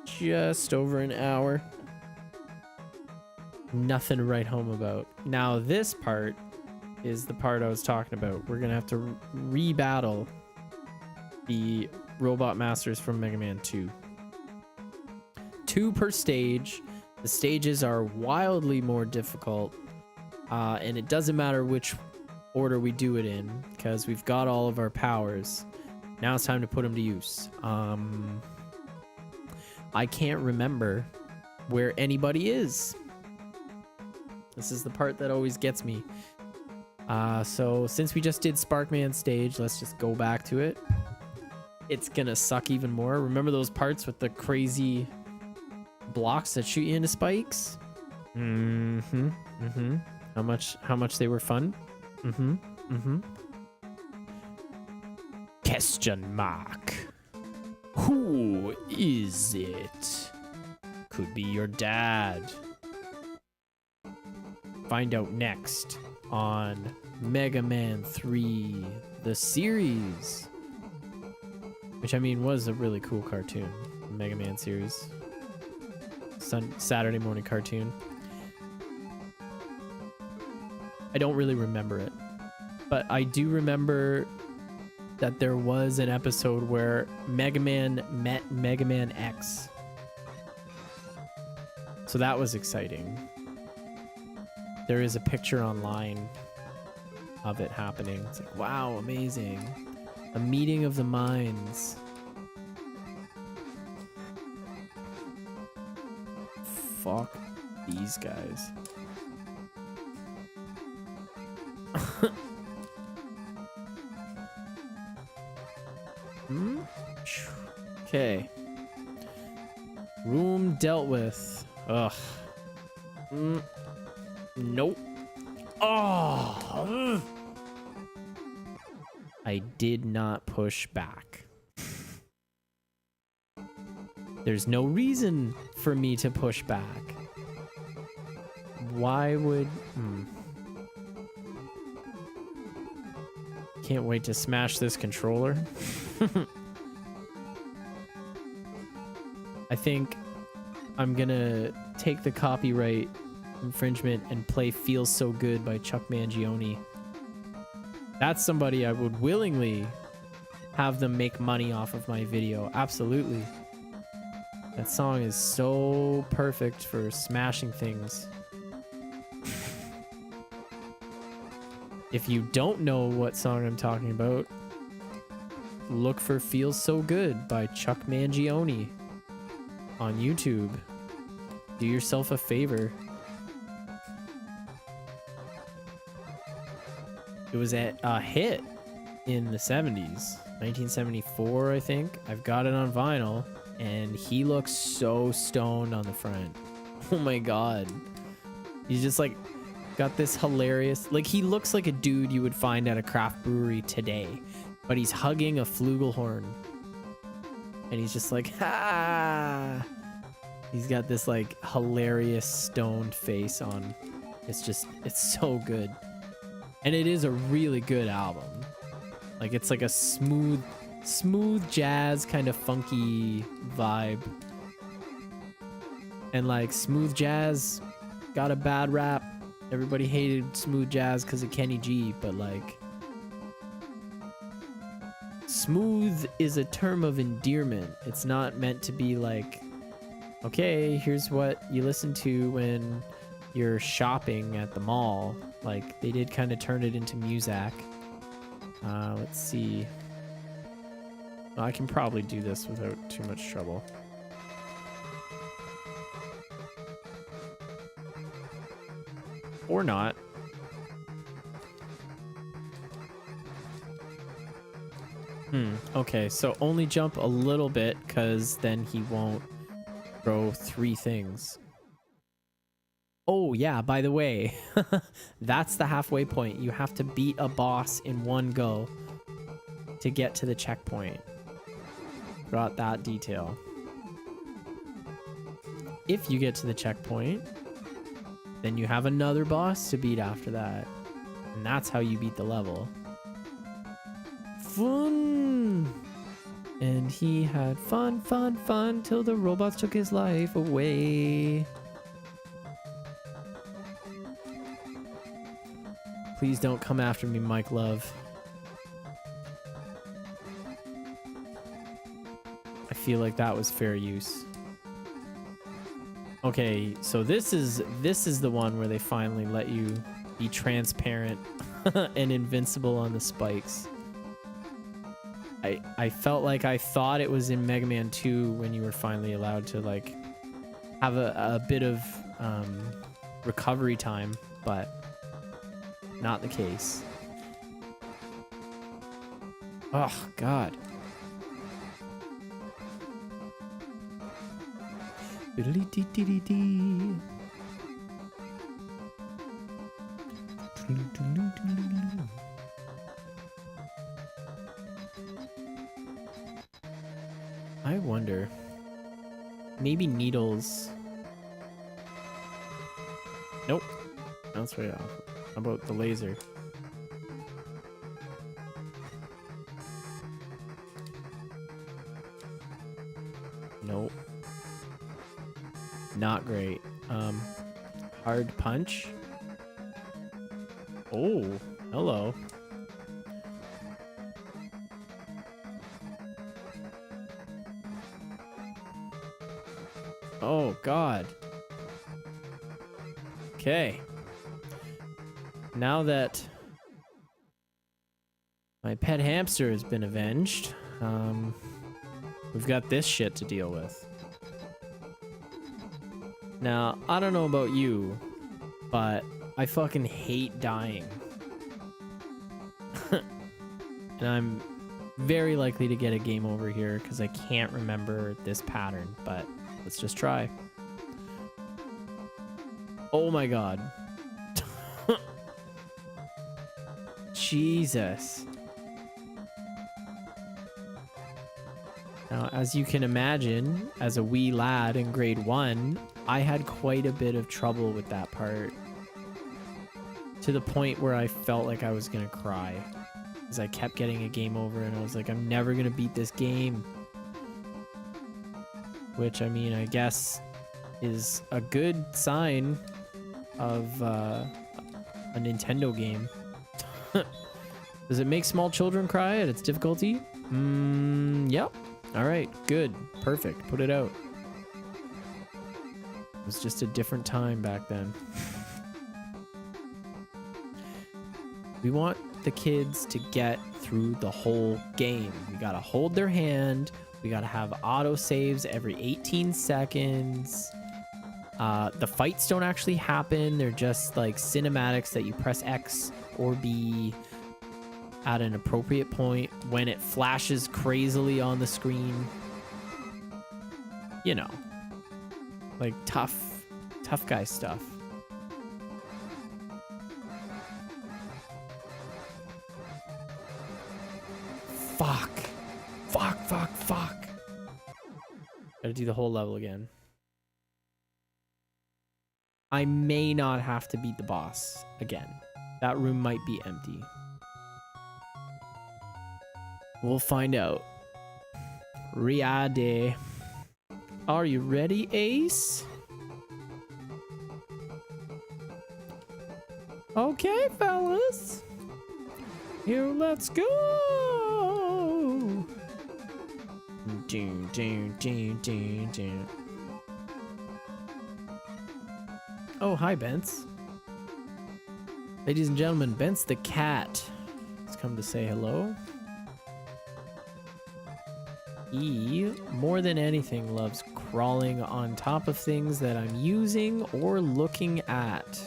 Just over an hour. Nothing to write home about. Now this part is the part I was talking about. We're gonna have to re-battle the Robot Masters from Mega Man 2. 2 per stage. The stages are wildly more difficult, and it doesn't matter which order we do it in, because we've got all of our powers. Now it's time to put them to use. I can't remember where anybody is. This is the part that always gets me. So since we just did Sparkman stage, let's just go back to it. It's gonna suck even more. Remember those parts with the crazy blocks that shoot you into spikes? How much they were fun? Question mark. Who is it? Could be your dad. Find out next on Mega Man 3, the series. Which, I mean, was a really cool cartoon. The Mega Man series. Saturday morning cartoon. I don't really remember it. But I do remember that there was an episode where Mega Man met Mega Man X. So that was exciting. There is a picture online of it happening. It's like, wow, amazing. A meeting of the minds. Fuck these guys. Okay. Room dealt with. Ugh. Nope. Oh. I did not push back. There's no reason for me to push back. Why would... Can't wait to smash this controller. I think I'm gonna take the copyright infringement and play Feels So Good by Chuck Mangione. That's somebody I would willingly have them make money off of my video. Absolutely. That song is so perfect for smashing things. If you don't know what song I'm talking about, look for Feels So Good by Chuck Mangione on YouTube. Do yourself a favor. It was a hit in the 70s, 1974, I think. I've got it on vinyl, and he looks so stoned on the front. Oh my god. He's just like got this hilarious, like he looks like a dude you would find at a craft brewery today, but he's hugging a flugelhorn. And he's just like, ha! He's got this like hilarious stoned face on. It's so good. And it is a really good album. Like it's like a smooth jazz kind of funky vibe. And like smooth jazz got a bad rap. Everybody hated smooth jazz because of Kenny G, but like smooth is a term of endearment. It's not meant to be like, okay, here's what you listen to when you're shopping at the mall. Like they did kind of turn it into Muzak. Let's see. I can probably do this without too much trouble. Or not. Okay, so only jump a little bit, because then he won't throw 3 things. Oh yeah, by the way, that's the halfway point. You have to beat a boss in one go to get to the checkpoint. Got that detail. If you get to the checkpoint, then you have another boss to beat after that. And that's how you beat the level. Fun! And he had fun till the robots took his life away. Please don't come after me, Mike Love. I feel like that was fair use. Okay, so this is the one where they finally let you be transparent and invincible on the spikes. I felt like I thought it was in Mega Man 2 when you were finally allowed to like have a bit of recovery time, but not the case. Oh God. I wonder, maybe needles. Nope, that's right off. How about the laser? Nope. Not great. Hard punch. Oh, hello. Oh, God. Okay. Now that my pet hamster has been avenged, we've got this shit to deal with. Now, I don't know about you, but I fucking hate dying. And I'm very likely to get a game over here because I can't remember this pattern, but let's just try. Oh my God. Jesus. Now, as you can imagine, as a wee lad in grade 1, I had quite a bit of trouble with that part. To the point where I felt like I was gonna cry. Because I kept getting a game over and I was like, I'm never gonna beat this game. Which, I mean, I guess is a good sign of a Nintendo game. Does it make small children cry at its difficulty? Yep. All right, good, perfect. Put it out. It was just a different time back then. We want the kids to get through the whole game. We gotta hold their hand. We gotta have auto saves every 18 seconds. The fights don't actually happen. They're just like cinematics that you press X or B at an appropriate point when it flashes crazily on the screen. You know, like tough guy stuff. Fuck. Gotta do the whole level again. I may not have to beat the boss again. That room might be empty. We'll find out. Riade. Are you ready, Ace? Okay, fellas. Here, let's go. Oh, hi, Bence. Ladies and gentlemen, Bence the cat has come to say hello. He, more than anything, loves crawling on top of things that I'm using or looking at.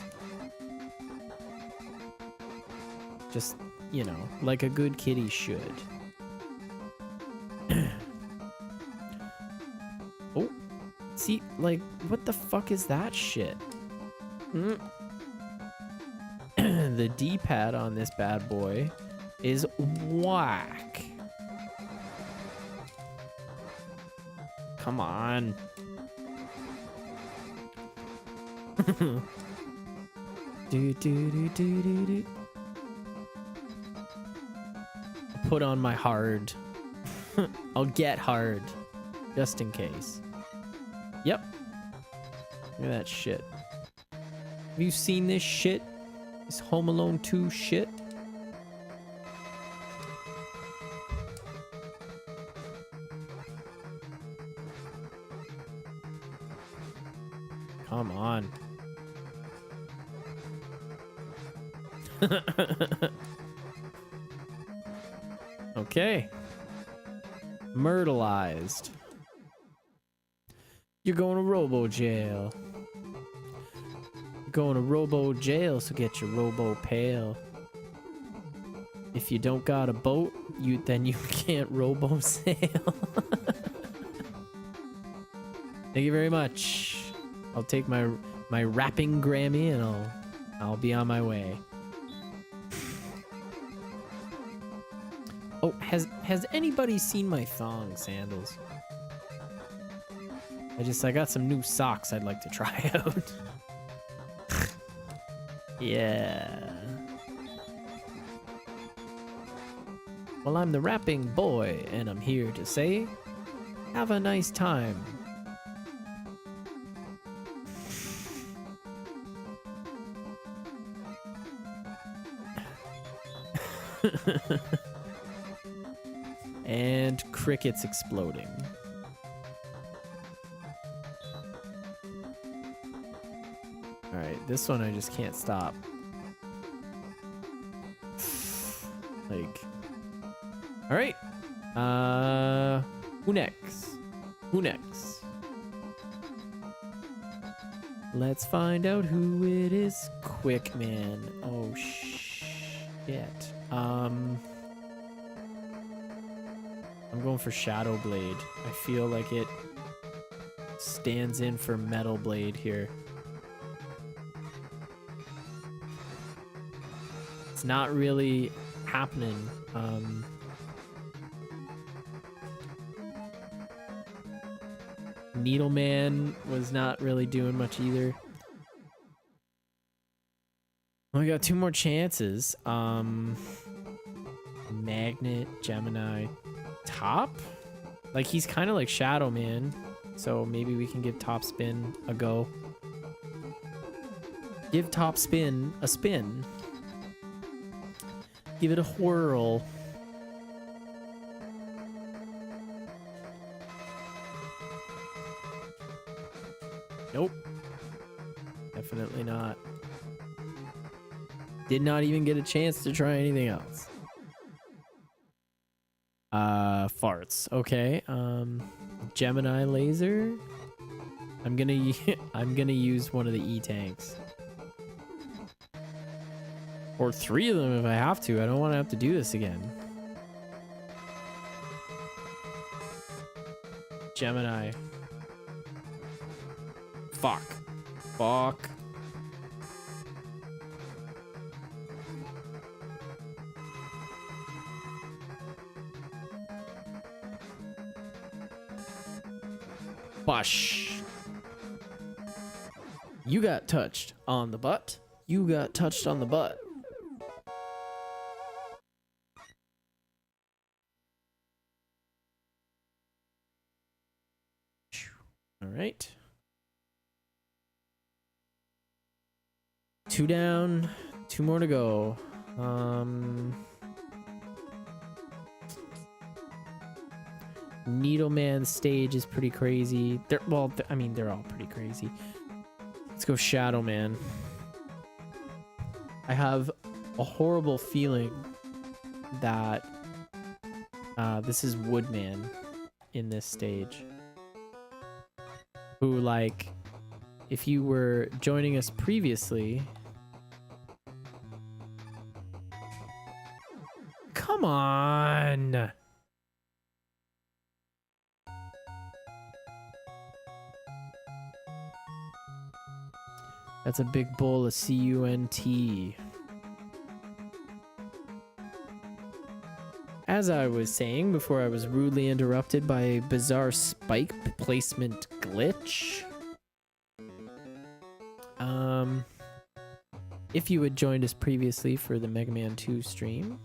Just, you know, like a good kitty should. Oh, see, like, what the fuck is that shit? The D-pad on this bad boy is whack. Come on. do. Put on my hard. I'll get hard. Just in case. Yep. Look at that shit. Have you seen this shit? This Home Alone 2 shit? Come on. Okay. Myrtleized. You're going to robo jail. You're going to robo jail, so get your robo pail. If you don't got a boat, then you can't robo sail. Thank you very much. I'll take my rapping Grammy and I'll be on my way. Oh, has anybody seen my thong sandals? I got some new socks I'd like to try out. Yeah. Well, I'm the rapping boy, and I'm here to say, have a nice time. And crickets exploding. Alright, this one I just can't stop. Like... Alright. Who next? Who next? Let's find out who it is. Quick, man. Oh, shit. I'm going for Shadow Blade. I feel like it stands in for Metal Blade here. It's not really happening. Needleman was not really doing much either. We got 2 more chances. Magnet, Gemini, Top? Like, he's kind of like Shadow Man, so maybe we can give Top Spin a go. Give Top Spin a spin. Give it a whirl. Nope. Definitely not. Did not even get a chance to try anything else. Farts. Okay. Gemini laser. I'm gonna use one of the E-tanks. Or 3 of them if I have to. I don't want to have to do this again. Gemini. Fuck. Fuck. Bush. You got touched on the butt. You got touched on the butt. All right. 2 down, 2 more to go. Needleman stage is pretty crazy. They're all pretty crazy. Let's go Shadow Man. I have a horrible feeling that this is Woodman in this stage. Who, like, if you were joining us previously... Come on! That's a big bowl of CUNT. As I was saying before I was rudely interrupted by a bizarre spike placement glitch. If you had joined us previously for the Mega Man 2 stream,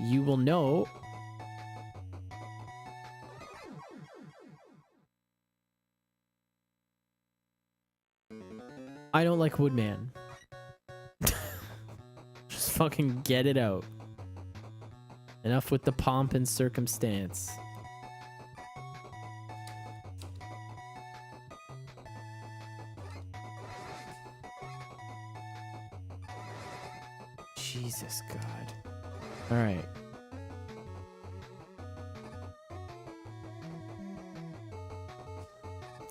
you will know I don't like Woodman. Just fucking get it out. Enough with the pomp and circumstance. Jesus God. All right.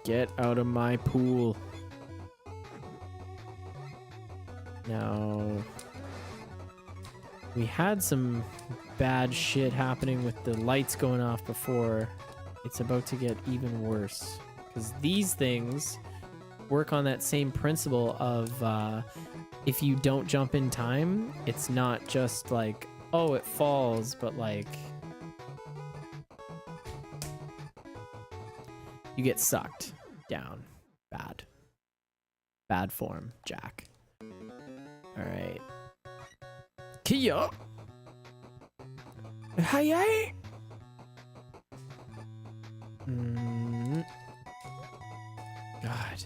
Get out of my pool. Now, we had some bad shit happening with the lights going off before. It's about to get even worse. Because these things work on that same principle of if you don't jump in time, it's not just like, oh, it falls, but like you get sucked down. Bad form, Jack. All right. Kia. Hi. God.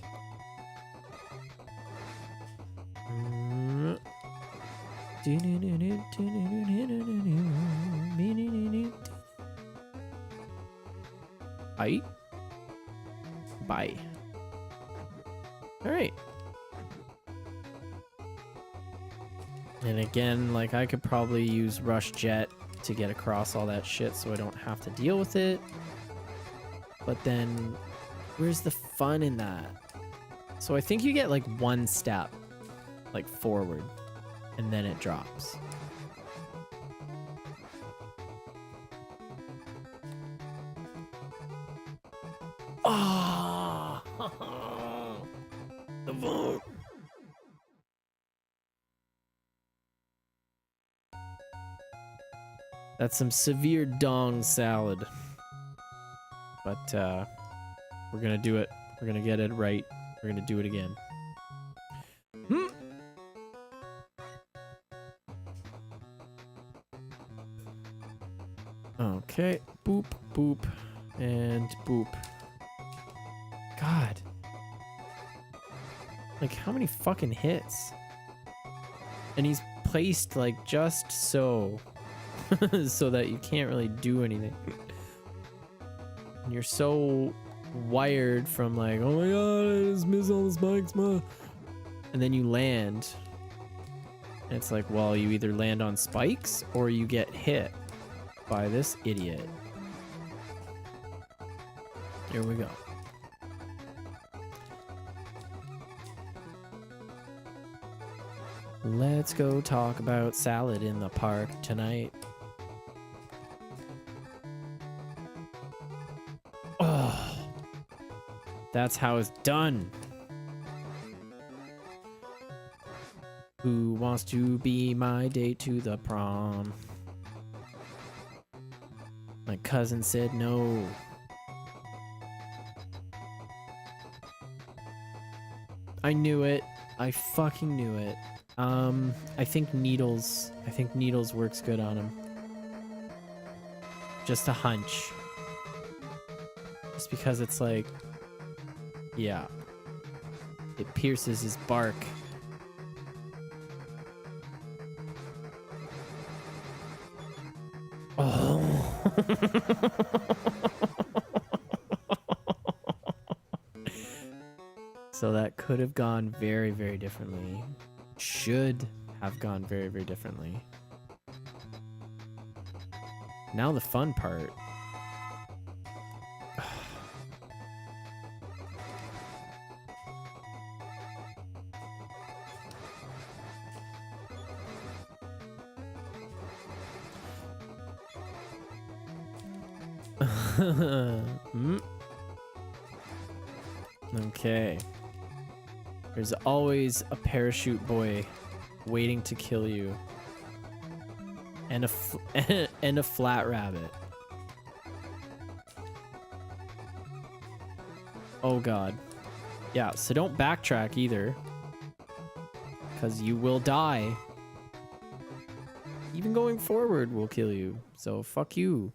Bye. All right. And again, like I could probably use Rush Jet to get across all that shit so I don't have to deal with it. But then where's the fun in that? So I think you get like one step like forward and then it drops. Oh, the vote. That's some severe dong salad. But we're gonna do it. We're gonna get it right. We're gonna do it again. Okay. Boop, boop, and boop. God. Like, how many fucking hits? And he's placed, like, just so. So that you can't really do anything. And you're so wired from, like, oh my god, I just missed all the spikes, ma. And then you land. And it's like, well, you either land on spikes or you get hit by this idiot. Here we go. Let's go talk about salad in the park tonight. Oh, that's how it's done. Who wants to be my date to the prom? My cousin said no. I knew it. I fucking knew it. I think Needles works good on him. Just a hunch. Just because it's like, yeah. It pierces his bark. Oh. So that could have gone very, very differently. Should have gone very, very differently. Now the fun part. Okay. There's always a parachute boy waiting to kill you. And a flat rabbit. Oh god. Yeah, so don't backtrack either. Because you will die. Even going forward will kill you. So fuck you.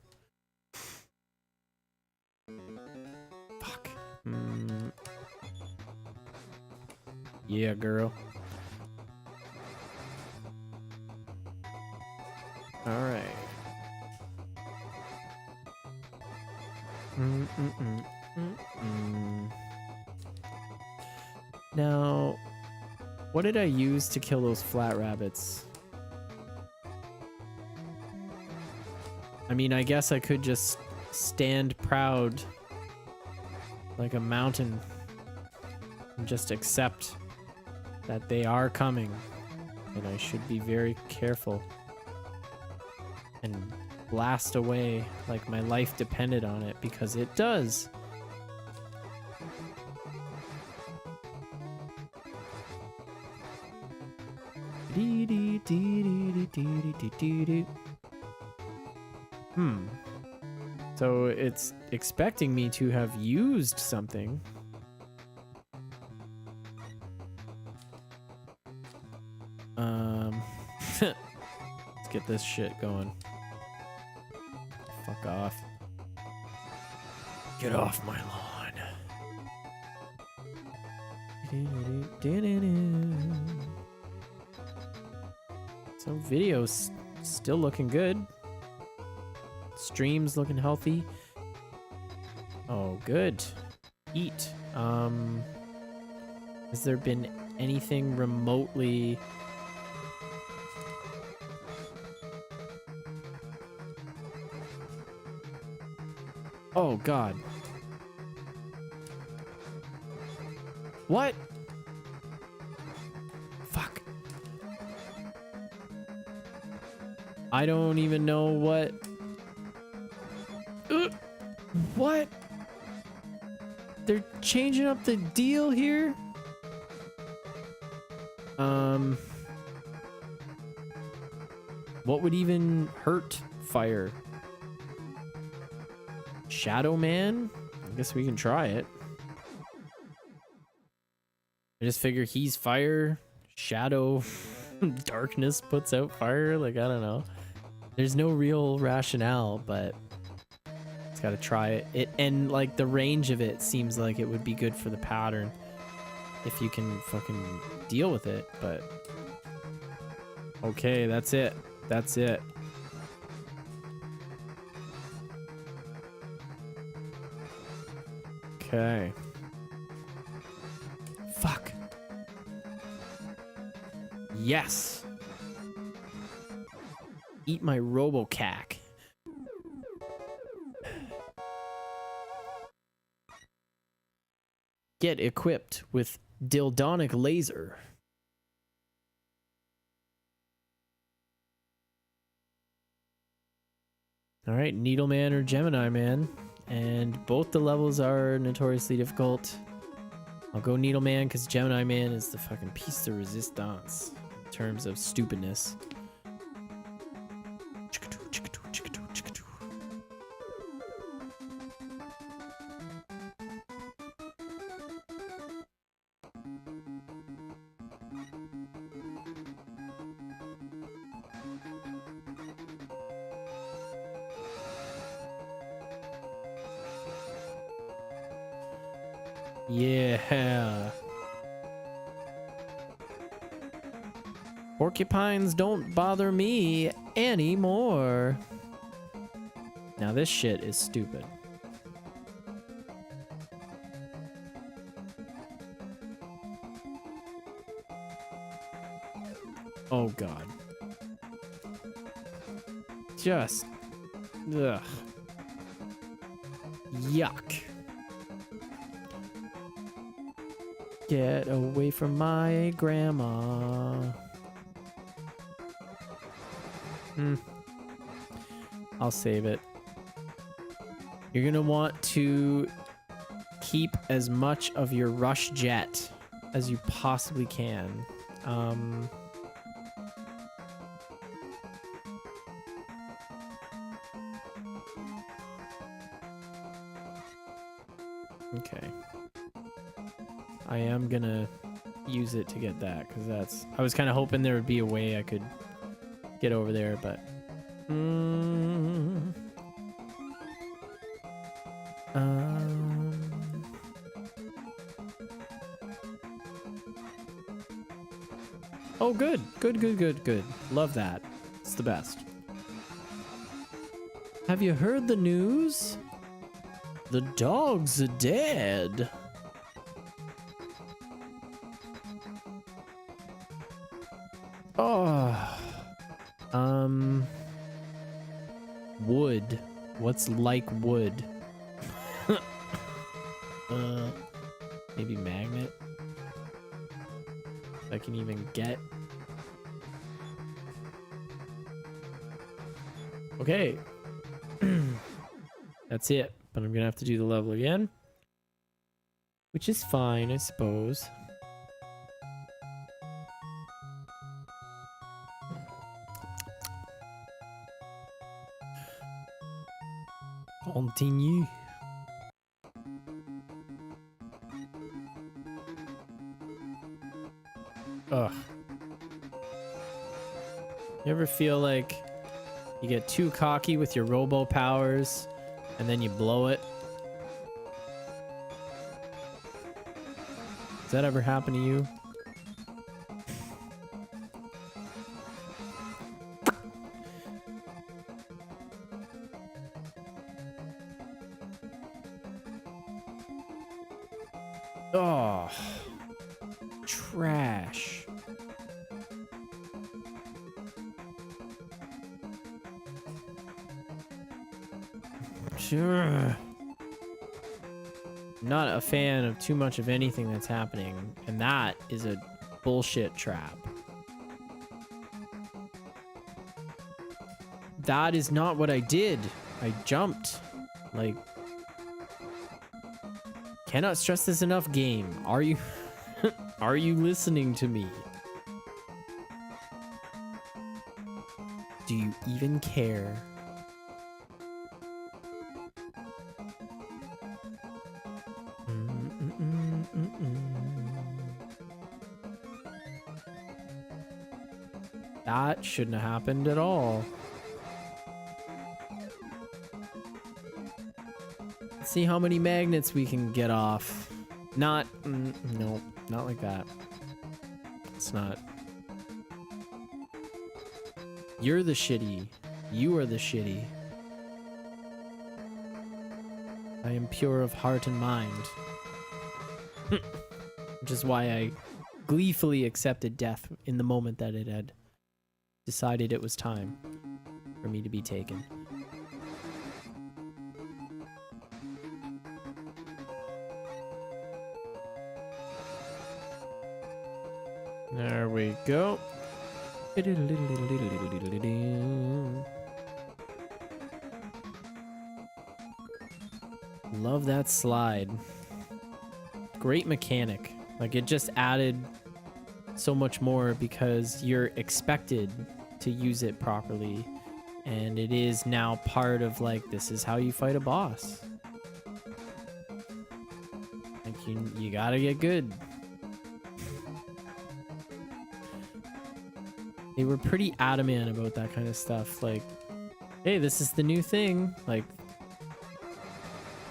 Fuck. Yeah, girl. All right. Now, what did I use to kill those flat rabbits? I mean, I guess I could just stand proud like a mountain and just accept that they are coming, and I should be very careful and blast away like my life depended on it, because it does. So it's expecting me to have used something. Let's get this shit going. Fuck off. Get off my lawn. So video's still looking good. Stream's looking healthy. Oh, good. Eat. Has there been anything remotely... Oh, God. What? Fuck. I don't even know what... What? They're changing up the deal here? What would even hurt fire? Shadow Man? I guess we can try it. I just figure he's fire. Shadow darkness puts out fire. Like, I don't know. There's no real rationale, but it's gotta try it. And like the range of it seems like it would be good for the pattern if you can fucking deal with it, but okay, that's it. That's it. Okay. Fuck. Yes. Eat my robocac. Get equipped with Dildonic laser. All right, Needle Man or Gemini Man, and both the levels are notoriously difficult. I'll go Needle Man because Gemini Man is the fucking piece de resistance in terms of stupidness. Yeah. Porcupines don't bother me anymore. Now this shit is stupid. Oh God. Just... ugh. Yuck. Get away from my grandma. I'll save it. You're gonna want to keep as much of your rush jet as you possibly can. Okay. I am gonna use it to get that, because that's... I was kind of hoping there would be a way I could get over there, but... Oh, good. Good, good, good, good. Love that. It's the best. Have you heard the news? The dogs are dead. Oh. Wood. What's like wood? Maybe magnet. If I can even get. Okay. That's it. But I'm gonna have to do the level again. Which is fine, I suppose. Continue. Ugh. You ever feel like you get too cocky with your robo powers and then you blow it? Does that ever happen to you? Oh, trash. Sure. Not a fan of too much of anything that's happening, and that is a bullshit trap. That is not what I did. I jumped. Like, cannot stress this enough, game. Are you are you listening to me? Do you even care? That shouldn't have happened at all. Let's see how many magnets we can get off. Not, no, not like that. It's not. You're the shitty. You are the shitty. I am pure of heart and mind. Which is why I gleefully accepted death in the moment that it had decided it was time for me to be taken. There we go. Love that slide. Great mechanic. Like, it just added so much more because you're expected to use it properly, and it is now part of, like, this is how you fight a boss. Like, you gotta get good. They were pretty adamant about that kind of stuff. Like, hey, this is the new thing. Like,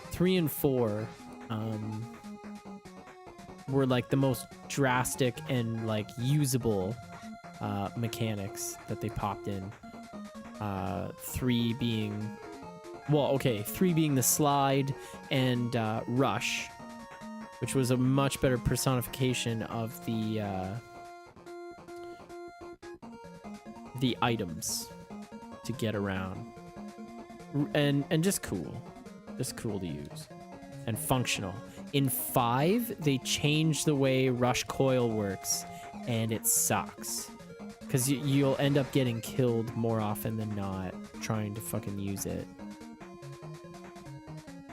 3 and 4 were like the most drastic and like usable mechanics that they popped in. 3 being, well, okay, 3 being the slide and rush, which was a much better personification of the items to get around, and just cool to use and functional. In 5, they changed the way rush coil works, and it sucks because you'll end up getting killed more often than not trying to fucking use it.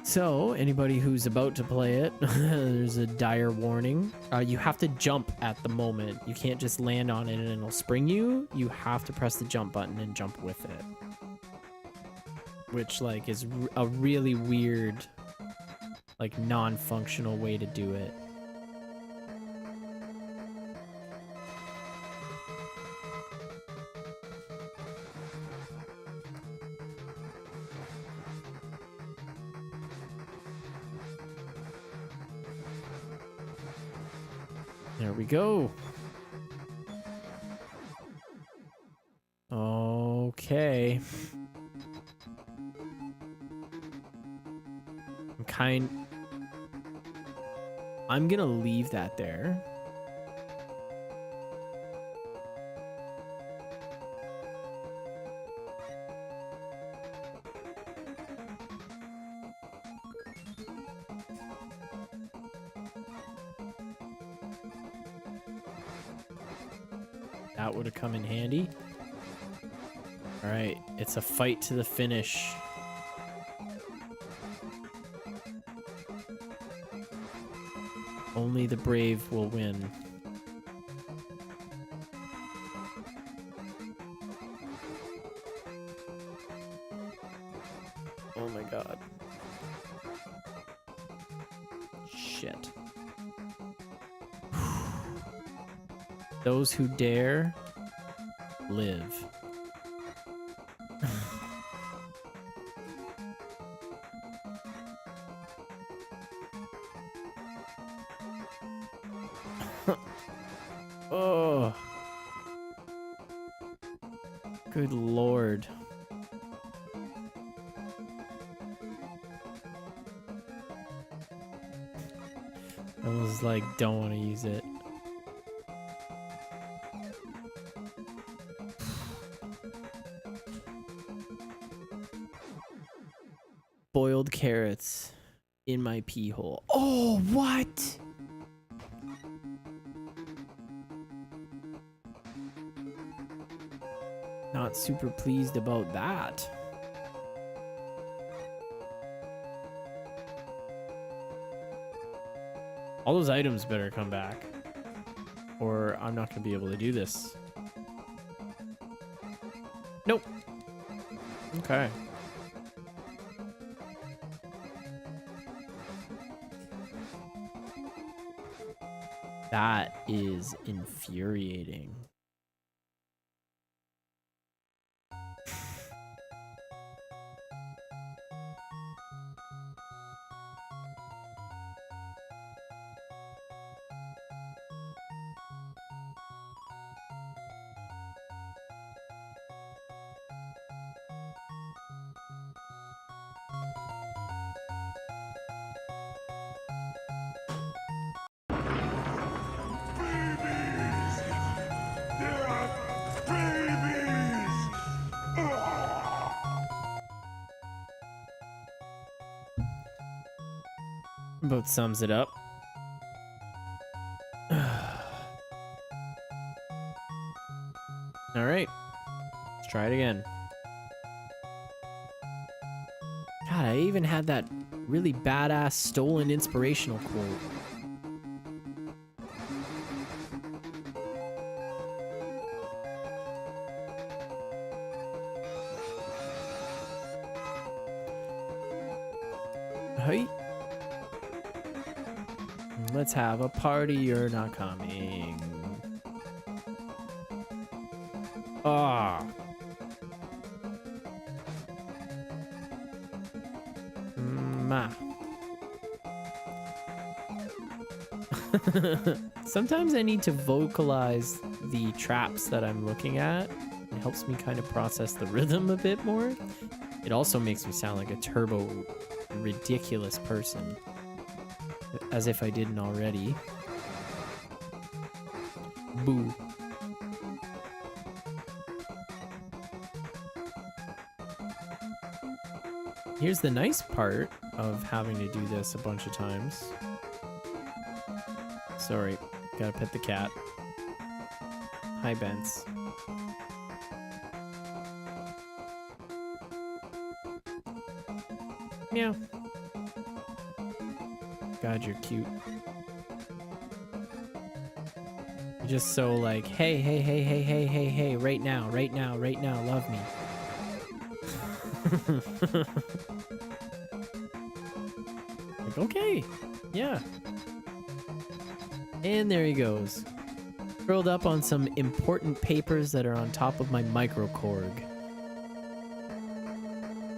So anybody who's about to play it, there's a dire warning. You have to jump at the moment. You can't just land on it and it'll spring you. You have to press the jump button and jump with it, which like is a really weird, like, non-functional way to do it. There we go. Okay. I'm gonna leave that there. That would have come in handy. All right, it's a fight to the finish. Only the brave will win. Oh my god. Shit. Those who dare live. Oh. Good lord. I was like, don't want to use it. Boiled carrots in my pee hole. Oh, what? Not super pleased about that. All those items better come back, or I'm not going to be able to do this. Nope. Okay. That is infuriating. About sums it up. All right, let's try it again. God, I even had that really badass stolen inspirational quote. Hey. Let's have a party, you're not coming. Ah. Ma. Sometimes I need to vocalize the traps that I'm looking at. It helps me kind of process the rhythm a bit more. It also makes me sound like a turbo ridiculous person. As if I didn't already. Boo. Here's the nice part of having to do this a bunch of times. Sorry, gotta pet the cat. Hi, Bence. Meow. God, you're cute. You're just so like, hey, hey, hey, hey, hey, hey, hey, right now, right now, right now, love me. Like, okay, yeah. And there he goes. Curled up on some important papers that are on top of my microcorg.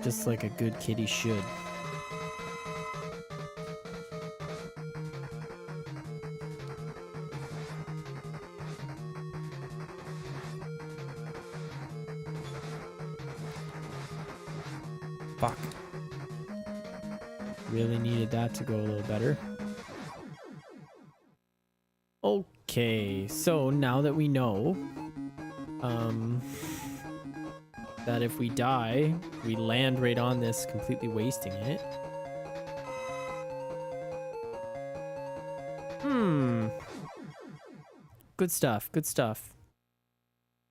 Just like a good kitty should. Fuck. Really needed that to go a little better. Okay, so now that we know that if we die, we land right on this, completely wasting it. Good stuff, good stuff.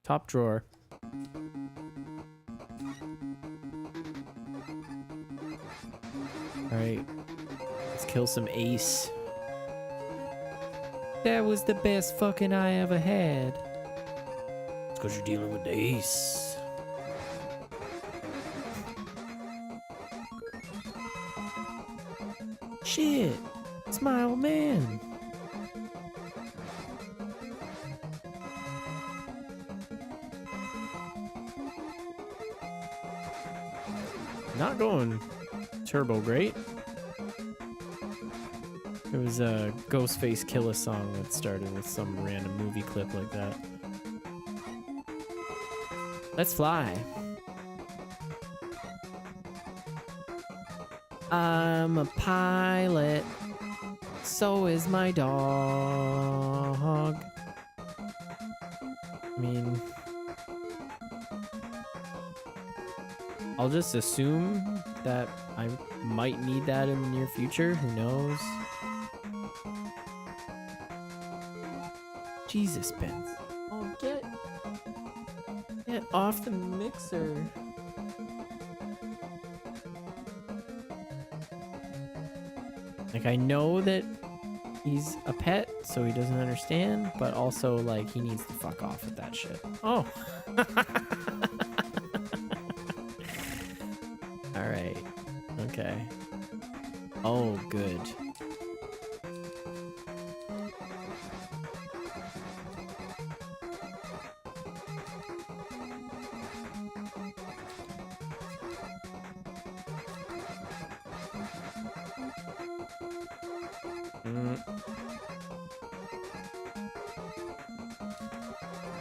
Top drawer. Alright. Let's kill some ace. That was the best fucking I ever had. It's because you're dealing with the ace. Shit. It's my old man. Not going turbo great. It was a Ghostface Killer song that started with some random movie clip like that. Let's fly. I'm a pilot. So is my dog. I mean, I'll just assume that I might need that in the near future. Who knows? Jesus, Benz. Oh, get off the mixer. Like, I know that he's a pet, so he doesn't understand, but also, like, he needs to fuck off with that shit. Oh. Alright. Okay. Oh, good.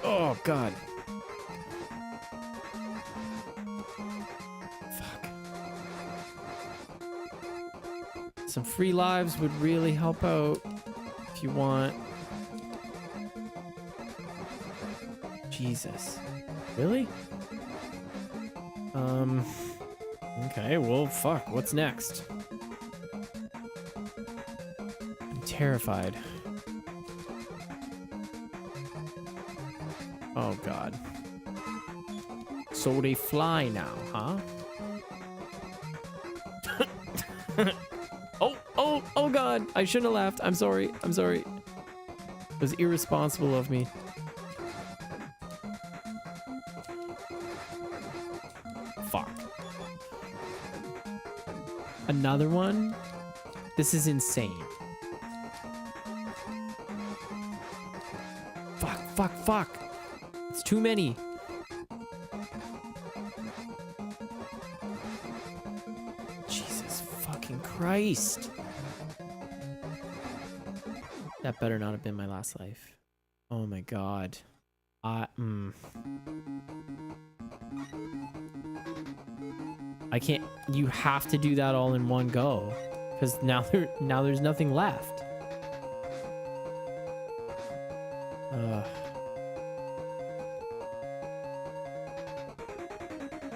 Oh, God. Fuck. Some free lives would really help out if you want. Jesus. Really? Okay, well, fuck. What's next? I'm terrified. Oh, God. So they fly now, huh? Oh, God. I shouldn't have laughed. I'm sorry. I'm sorry. It was irresponsible of me. Fuck. Another one? This is insane. Fuck. It's too many. Jesus fucking Christ. That better not have been my last life. Oh my God. I can't. You have to do that all in one go, because now there's nothing left.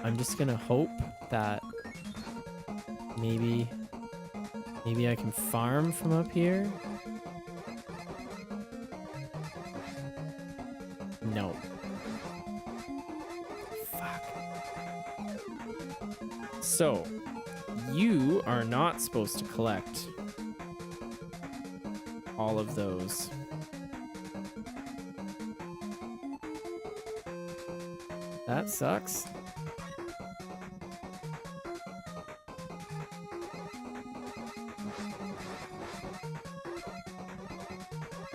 I'm just gonna hope that maybe I can farm from up here. No. Fuck. So, you are not supposed to collect all of those. That sucks.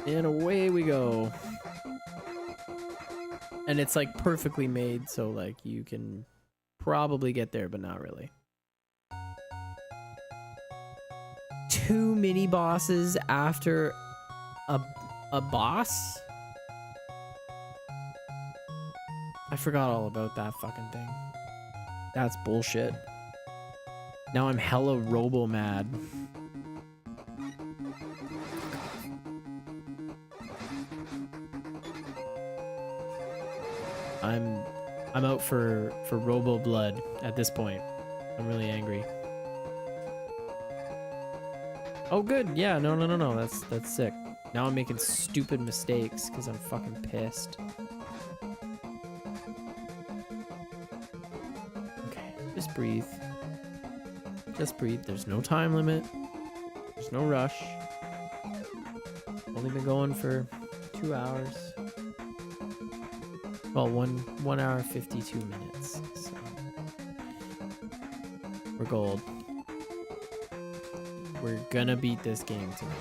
And away we go. And it's like perfectly made, so like you can probably get there, but not really. 2 mini bosses after a boss? I forgot all about that fucking thing. That's bullshit. Now I'm hella robo mad. I'm out for robo blood at this point. I'm really angry. Oh good, yeah, no, that's sick. Now I'm making stupid mistakes because I'm fucking pissed. Just breathe. Just breathe. There's no time limit. There's no rush. Only been going for 2 hours. Well, 1 hour 52 minutes. So we're gold. We're gonna beat this game tonight.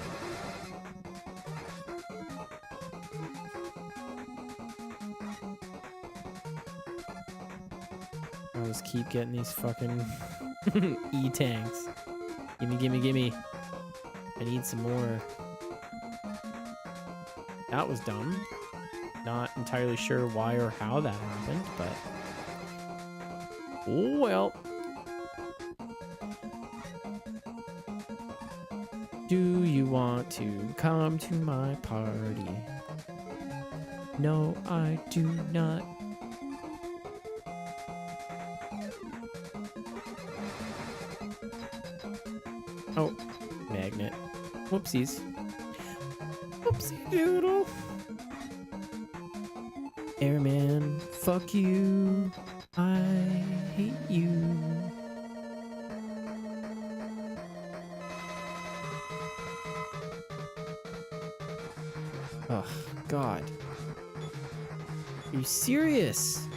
I just keep getting these fucking E-tanks. Gimme, gimme, gimme. I need some more. That was dumb. Not entirely sure why or how that happened, but... oh, well. Do you want to come to my party? No, I do not. Oh, magnet. Whoopsies. Whoopsie doodle. Airman, fuck you. I hate you. Oh, God. Are you serious?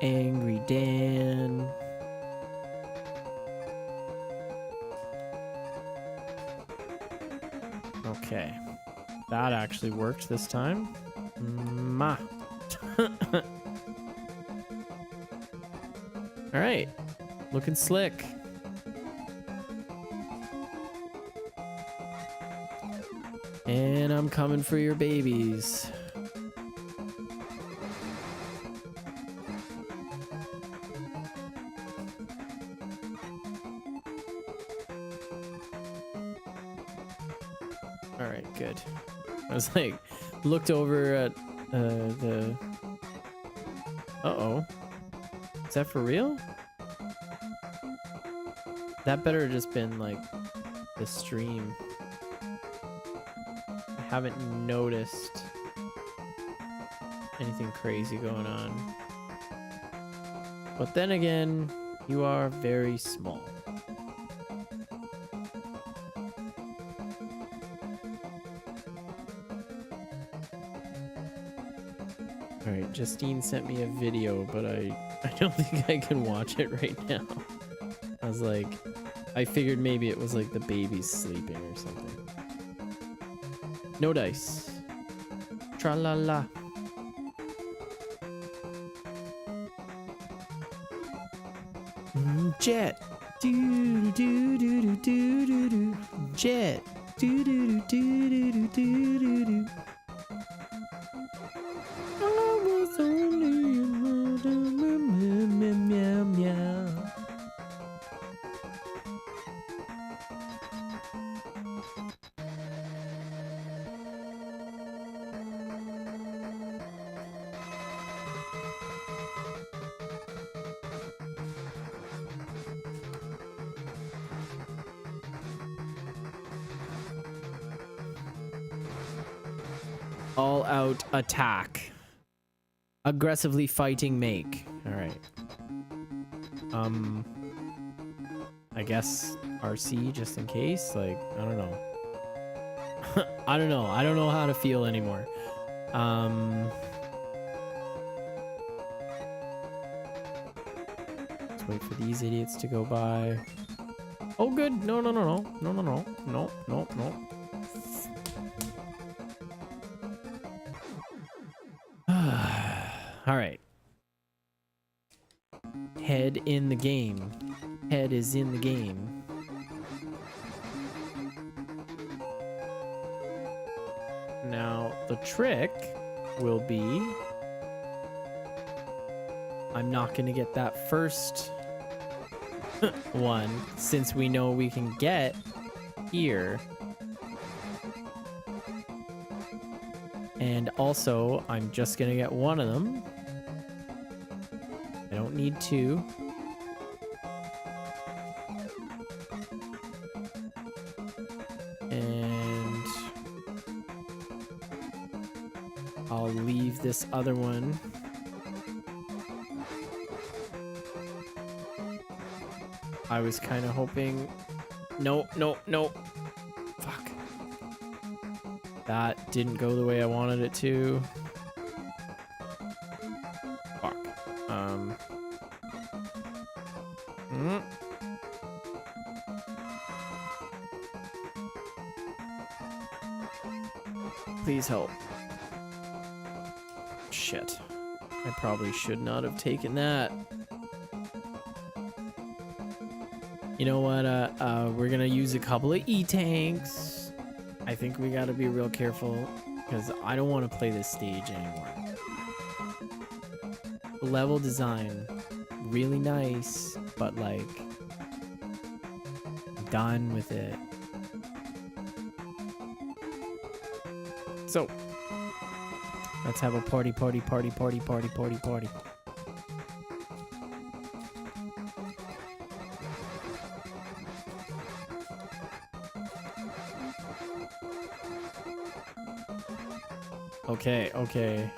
Angry Dan. Okay. That actually worked this time. Ma. All right. Looking slick. And I'm coming for your babies. All right, good. I was like, looked over at the... Uh-oh. Is that for real? That better have just been like the stream. I haven't noticed anything crazy going on. But then again, you are very small. Alright, Justine sent me a video, but I don't think I can watch it right now. I was like, I figured maybe it was like the baby's sleeping or something. No dice. Tra-la-la. Jet. Do do do do do do do. Jet. Do do do do do do do do. I was only a meow meow. All out attack. Aggressively fighting make. Alright. I guess RC just in case. Like, I don't know. I don't know. I don't know how to feel anymore. Let's wait for these idiots to go by. Oh good. No no no no. No no no. No no no. All right. Head in the game. Head is in the game. Now, the trick will be... I'm not going to get that first one, since we know we can get here. And also, I'm just going to get one of them. I don't need two. I'll leave this other one. I was kind of hoping... No, no, no. Fuck. That didn't go the way I wanted it to. Fuck. Please help. Shit. I probably should not have taken that. You know what? We're gonna use a couple of E-tanks. I think we gotta be real careful because I don't want to play this stage anymore. Level design, really nice, but like, done with it. So, let's have a party. Okay.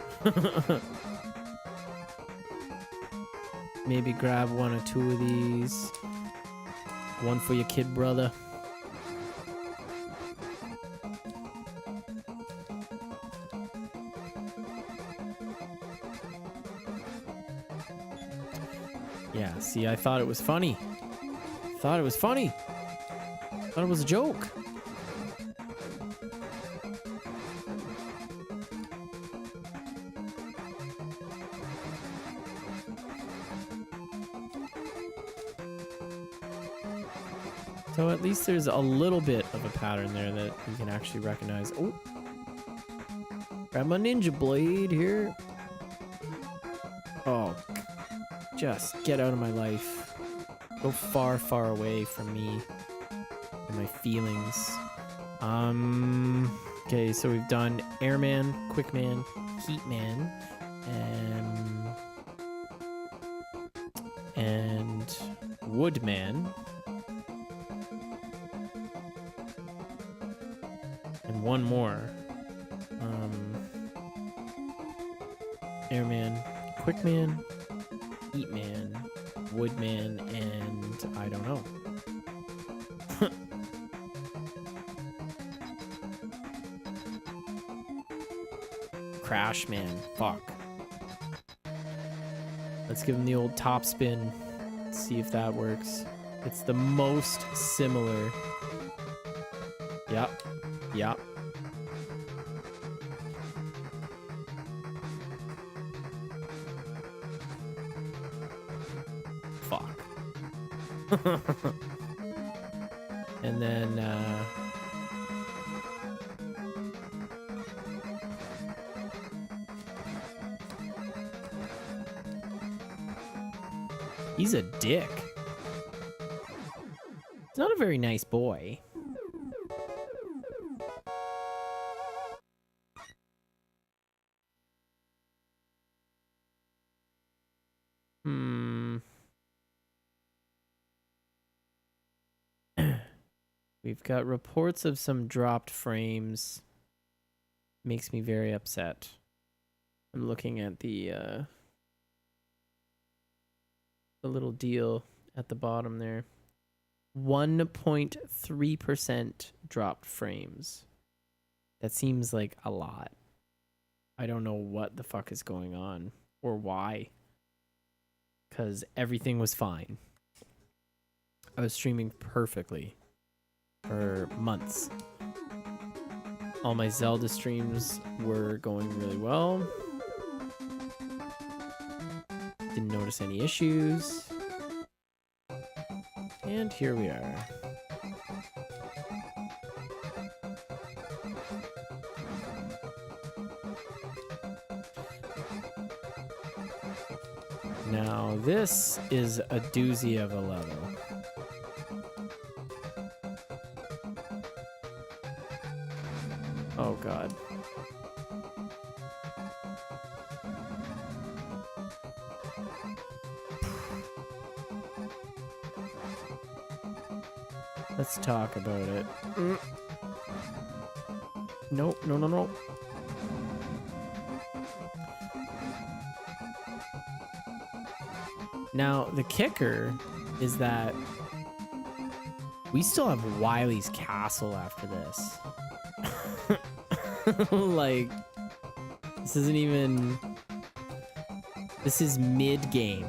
Maybe grab one or two of these. One for your kid brother. Yeah, see, I thought it was funny. Thought it was a joke. So at least there's a little bit of a pattern there that you can actually recognize. Oh, grab my ninja blade here. Oh, just get out of my life. Go far, far away from me and my feelings. Okay, so we've done Airman, Quickman, Heatman, and Woodman. And one more. Airman, Quickman, Heatman, Woodman, and I don't know. Crash Man. Fuck. Let's give him the old top spin. See if that works. It's the most similar. Yep. Fuck. And then he's a dick. He's not a very nice boy. We've got reports of some dropped frames. Makes me very upset. I'm looking at the little deal at the bottom there. 1.3% dropped frames. That seems like a lot. I don't know what the fuck is going on or why. Because everything was fine. I was streaming perfectly for months. All my Zelda streams were going really well. Didn't notice any issues. And here we are. Now this is a doozy of a level. Oh god. Let's talk about it. Nope, no. Now, the kicker is that we still have Wily's Castle after this. Like, this isn't even... This is mid-game.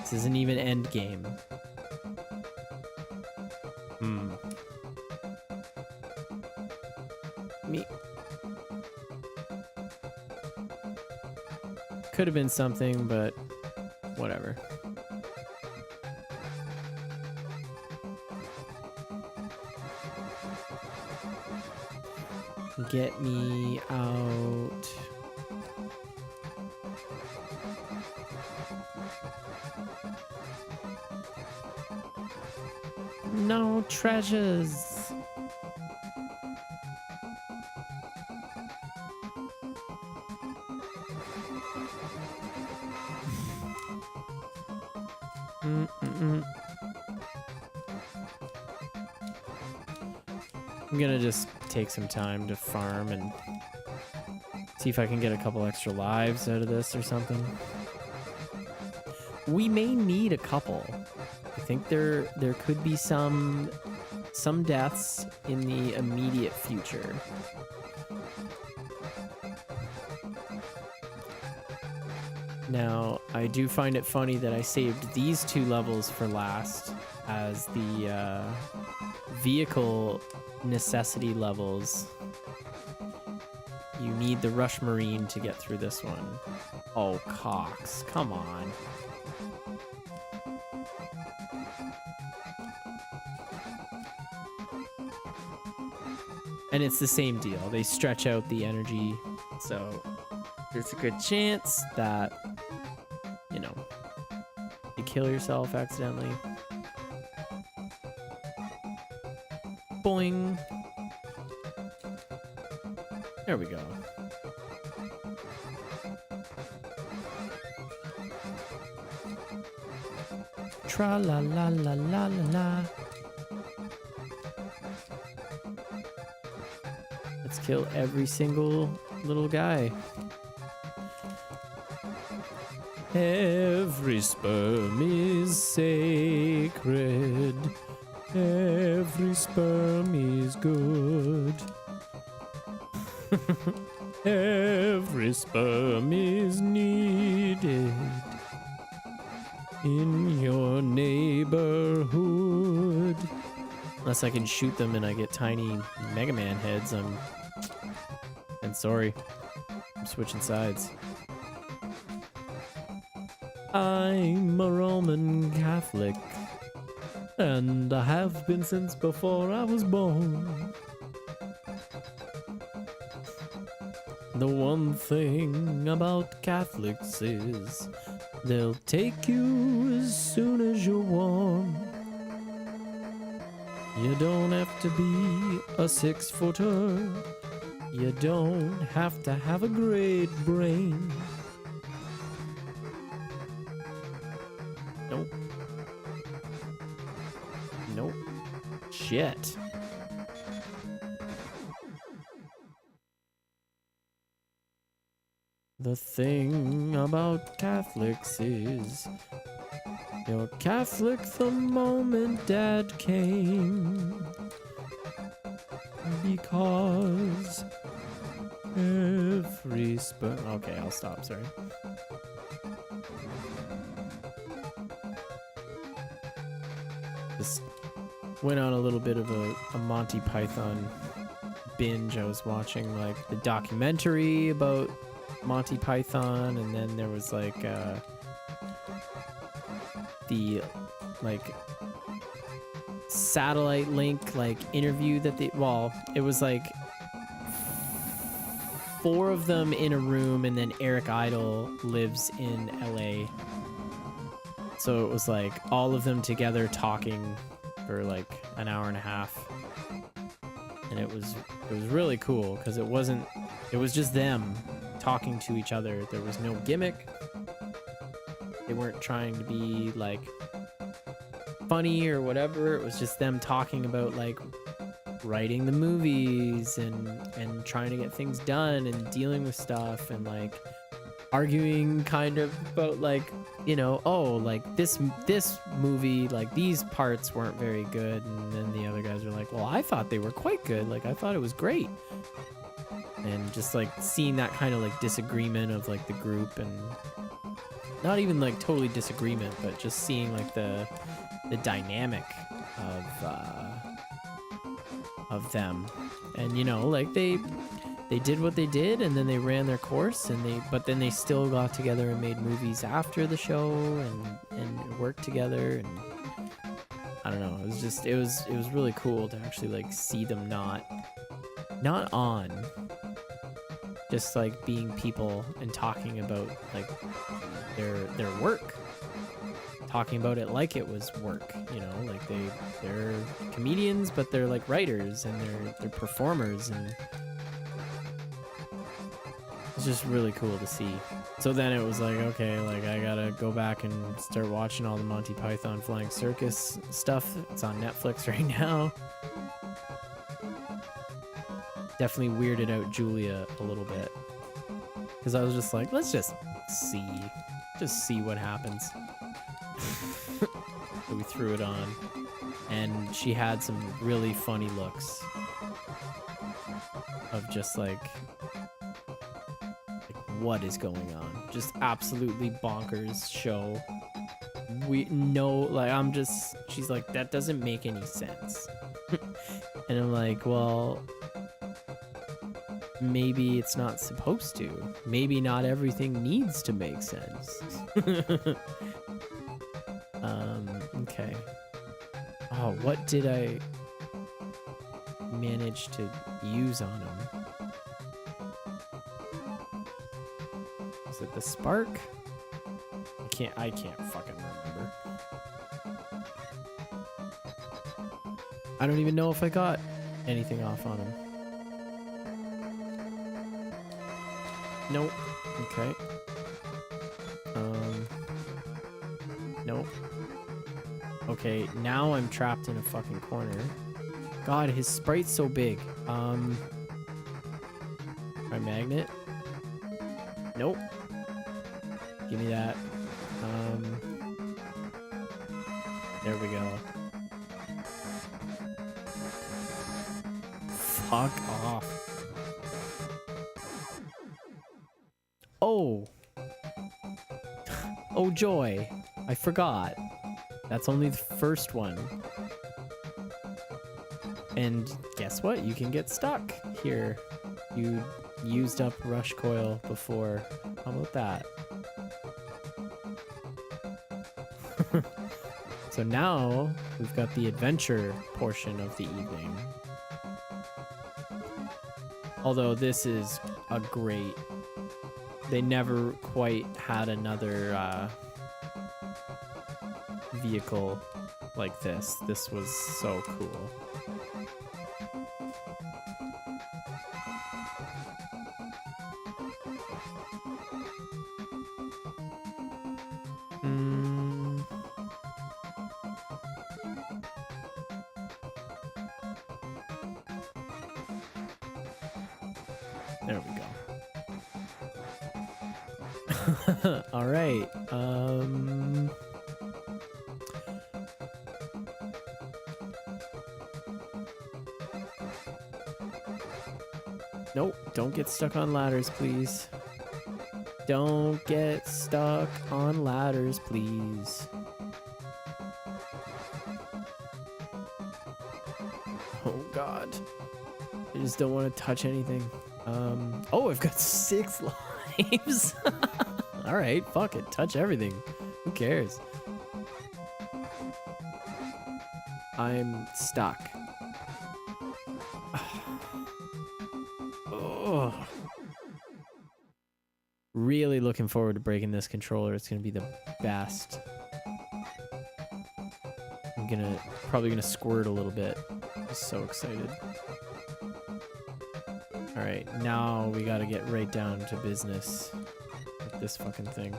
This isn't even end-game. Me... Could have been something, but whatever. Get me out. No treasures. I'm gonna just take some time to farm and see if I can get a couple extra lives out of this or something. We may need a couple. I think there could be some deaths in the immediate future. Now, I do find it funny that I saved these 2 levels for last as the vehicle necessity levels. You need the Rush Marine to get through this one. Oh, Cox, come on. And it's the same deal. They stretch out the energy, so there's a good chance that, you know, you kill yourself accidentally. Boing. There we go. Tra la la la la la la. Let's kill every single little guy. Every sperm is sacred. Every sperm is good. Every sperm is needed in your neighborhood. Unless I can shoot them and I get tiny Mega Man heads, I'm sorry. I'm switching sides. I'm a Roman Catholic, and I have been since before I was born. The one thing about Catholics is they'll take you as soon as you're warm. You don't have to be a 6-footer. You don't have to have a great brain. Nope. Nope. Shit. The thing about Catholics is you're Catholic the moment Dad came, because every sperm... Okay, I'll stop, sorry. Just went on a little bit of a Monty Python binge. I was watching like the documentary about Monty Python, and then there was like the like satellite link like interview that they, well, it was like 4 of them in a room, and then Eric Idle lives in LA, so it was like all of them together talking for like an hour and a half, and it was really cool because it was just them talking to each other. There was no gimmick. They weren't trying to be like funny or whatever. It was just them talking about like writing the movies and trying to get things done and dealing with stuff and like arguing kind of about like, you know, oh, like this movie, like these parts weren't very good, and then the other guys are like, well, I thought they were quite good, like I thought it was great. And just like seeing that kind of like disagreement of like the group, and not even like totally disagreement, but just seeing like the dynamic of them. And you know, like they did what they did, and then they ran their course, and but then they still got together and made movies after the show and worked together. And I don't know, it was really cool to actually like see them not on, just like being people and talking about like their work, talking about it like it was work, you know, like they're comedians, but they're like writers, and they're performers, and it's just really cool to see. So then it was like, okay, like I gotta go back and start watching all the Monty Python Flying Circus stuff. It's on Netflix right now. Definitely weirded out Julia a little bit, because I was just like, let's just see what happens. So we threw it on, and she had some really funny looks of just like what is going on. Just absolutely bonkers show. We know, like, she's like, that doesn't make any sense. And I'm like, well, maybe it's not supposed to. Maybe not everything needs to make sense. Okay. Oh, what did I manage to use on him? Is it the spark? I can't fucking remember. I don't even know if I got anything off on him. Nope. Okay. Nope. Okay, now I'm trapped in a fucking corner. God, his sprite's so big. My magnet? Nope. Give me that. There we go. Fuck off. Oh. Oh joy. I forgot. That's only the first one. And guess what? You can get stuck here. You used up rush coil before. How about that? So now we've got the adventure portion of the evening. Although this is a great... They never quite had another vehicle like this. This was so cool. There we go. All right. Nope, don't get stuck on ladders, please. Don't get stuck on ladders, please. Oh God. I just don't want to touch anything. Oh, I've got 6 lives. All right, fuck it. Touch everything. Who cares? I'm stuck. Oh. Really looking forward to breaking this controller. It's gonna be the best. I'm probably gonna squirt a little bit. I'm so excited. All right, now we gotta get right down to business with this fucking thing.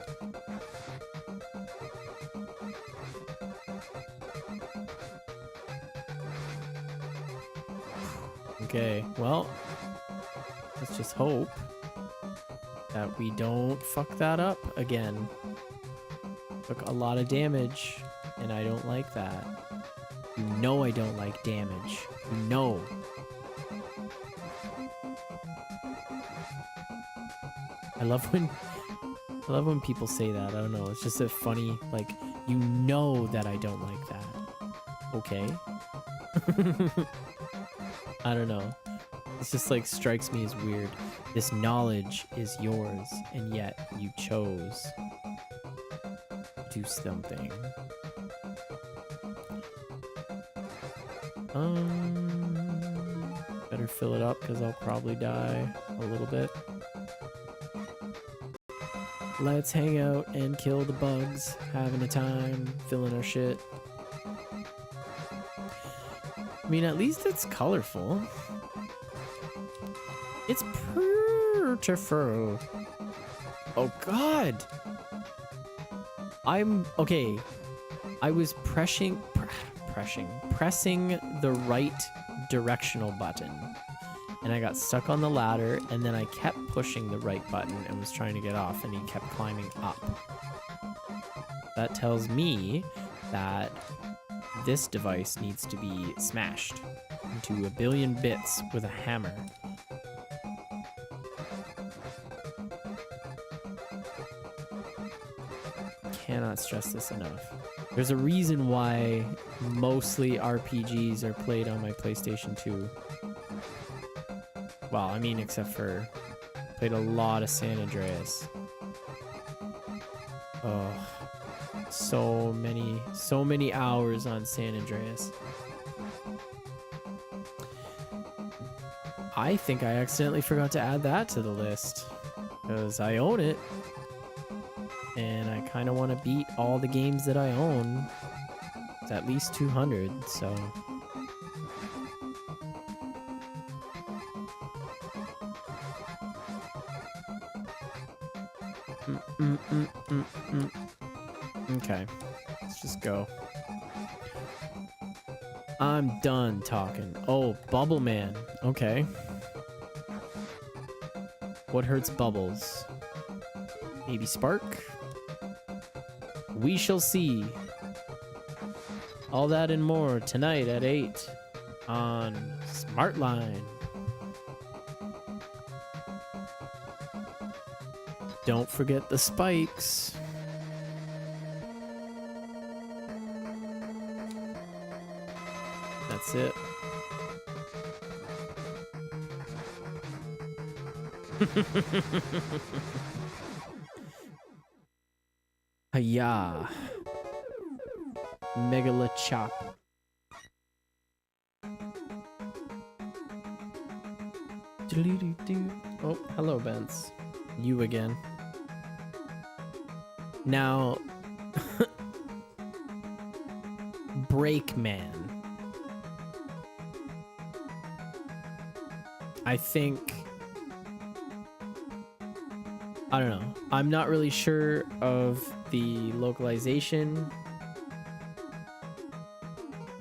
Okay, well, let's just hope that we don't fuck that up again. Took a lot of damage, and I don't like that. You know I don't like damage. You know. I love when people say that. I don't know. It's just a funny, like, you know that I don't like that. Okay. I don't know. It's just like strikes me as weird. This knowledge is yours, and yet you chose to do something. Better fill it up because I'll probably die a little bit. Let's hang out and kill the bugs, having a time, filling our shit. I mean, at least it's colorful. It's beautiful. Oh God. Okay. I was pressing the right directional button, and I got stuck on the ladder, and then I kept pushing the right button and was trying to get off, and he kept climbing up. That tells me that this device needs to be smashed into a billion bits with a hammer. Cannot stress this enough. There's a reason why mostly RPGs are played on my PlayStation 2. Well, I mean, except for played a lot of San Andreas. Oh, so many hours on San Andreas. I think I accidentally forgot to add that to the list because I own it. And I kind of want to beat all the games that I own. It's at least 200, so... Okay, let's just go. I'm done talking. Oh, Bubble Man. Okay. What hurts bubbles? Maybe Spark? We shall see. All that and more tonight at 8 on Smartline. Don't forget the spikes. That's it. Hiya. Megala Chop. Oh, hello, Bence. You again. Now, Breakman. I think... I don't know. I'm not really sure of the localization.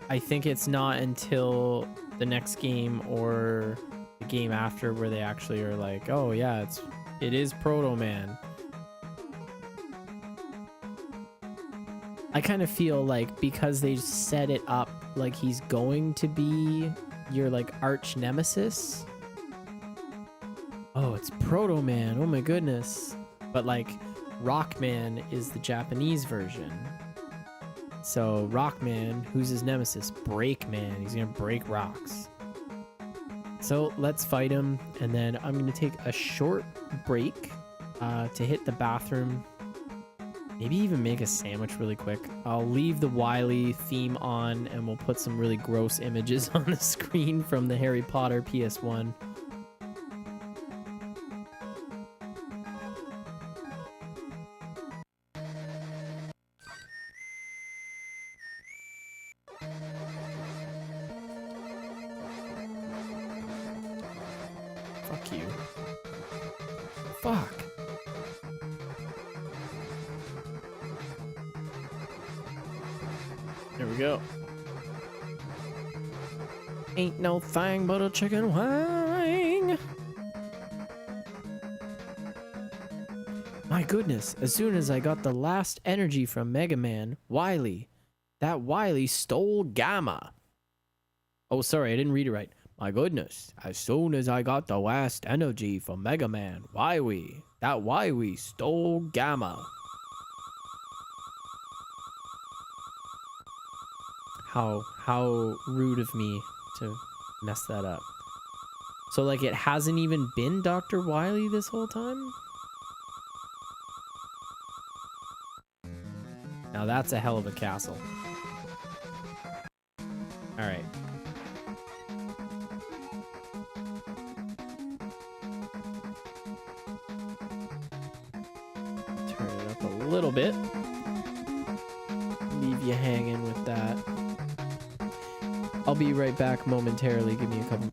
I think it's not until the next game or the game after where they actually are like, oh yeah, it is Proto Man. I kind of feel like because they set it up like he's going to be your like arch nemesis. Oh, it's Proto Man. Oh my goodness. But like Rockman is the Japanese version. So Rockman, who's his nemesis? Breakman. He's gonna break rocks. So let's fight him, and then I'm gonna take a short break to hit the bathroom. Maybe even make a sandwich really quick. I'll leave the Wily theme on, and we'll put some really gross images on the screen from the Harry Potter PS1. Fuck you. Fuck. There we go. Ain't no thing but a chicken wing. My goodness, as soon as I got the last energy from Mega Man, that Wily stole Gamma. Oh, sorry, I didn't read it right. My goodness, as soon as I got the last energy from Mega Man, that Wily stole Gamma. How rude of me to mess that up. So like it hasn't even been Dr. Wily this whole time? Now that's a hell of a castle. All right. Turn it up a little bit. Leave you hanging with that. I'll be right back momentarily. Give me a couple.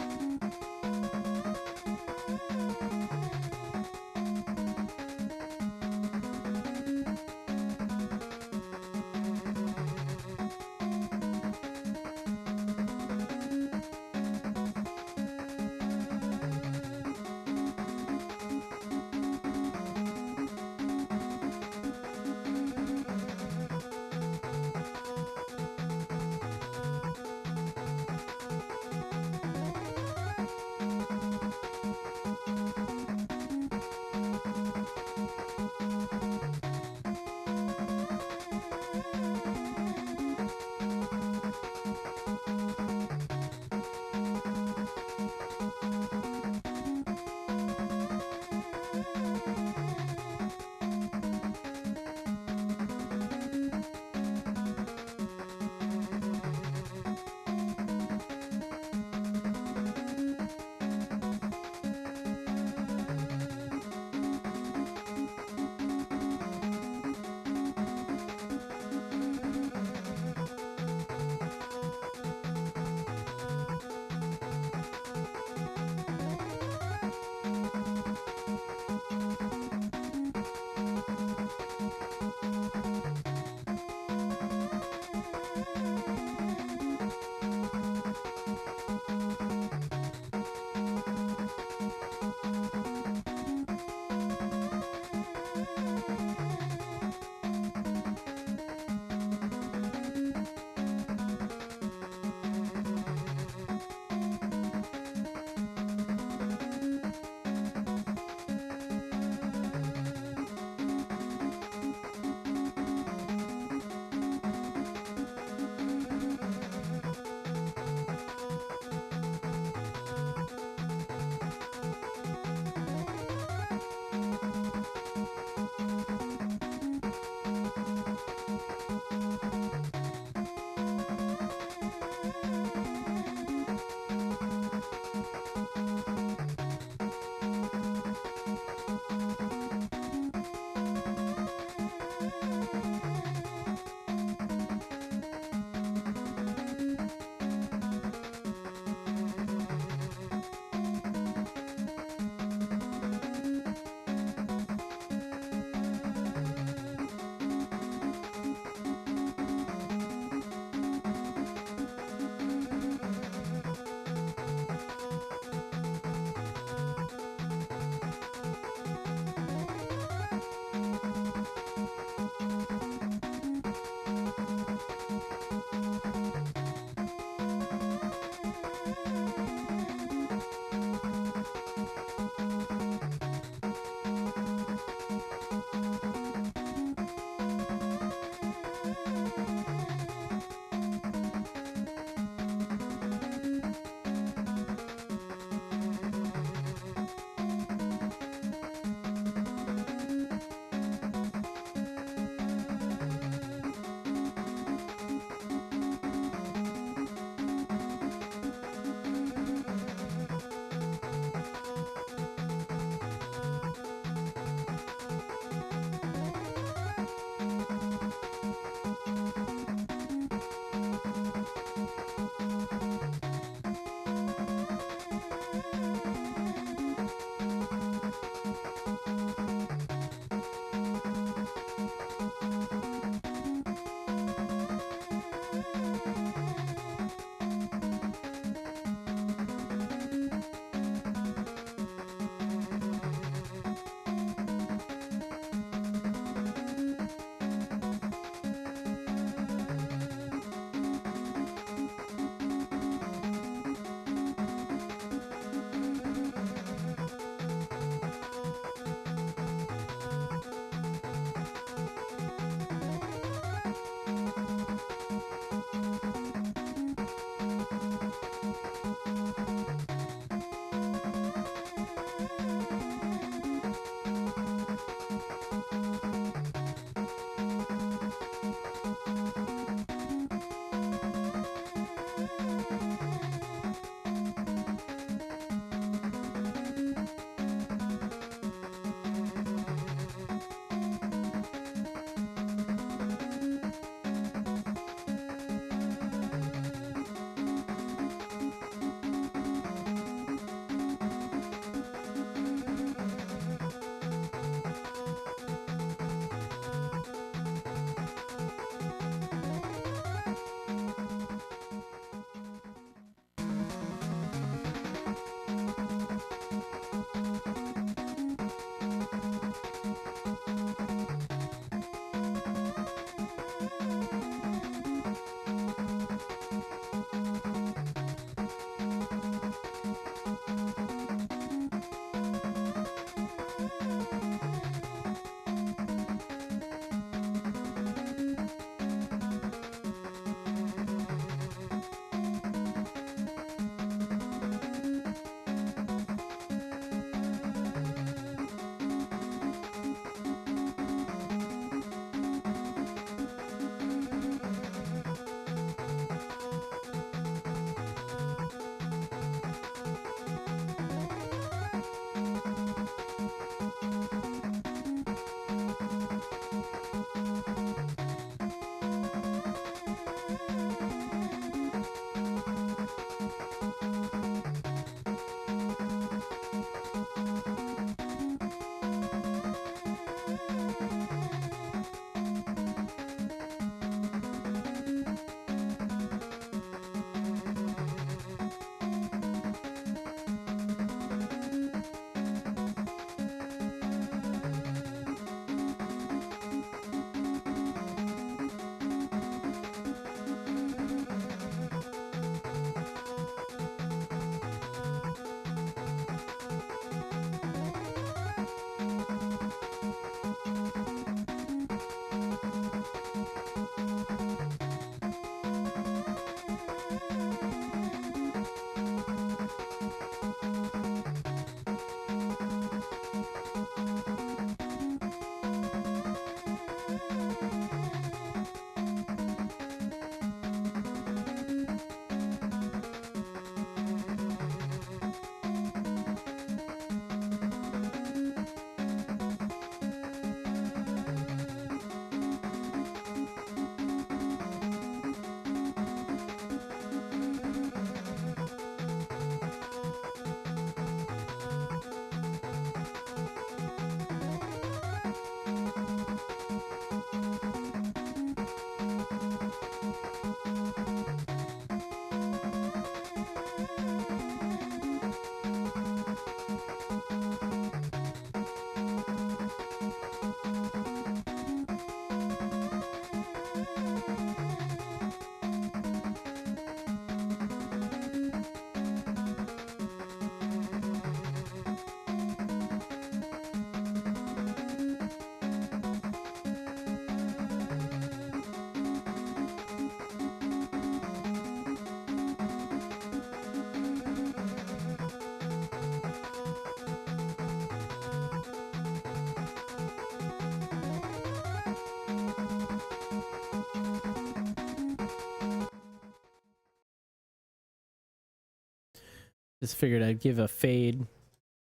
Just figured I'd give a fade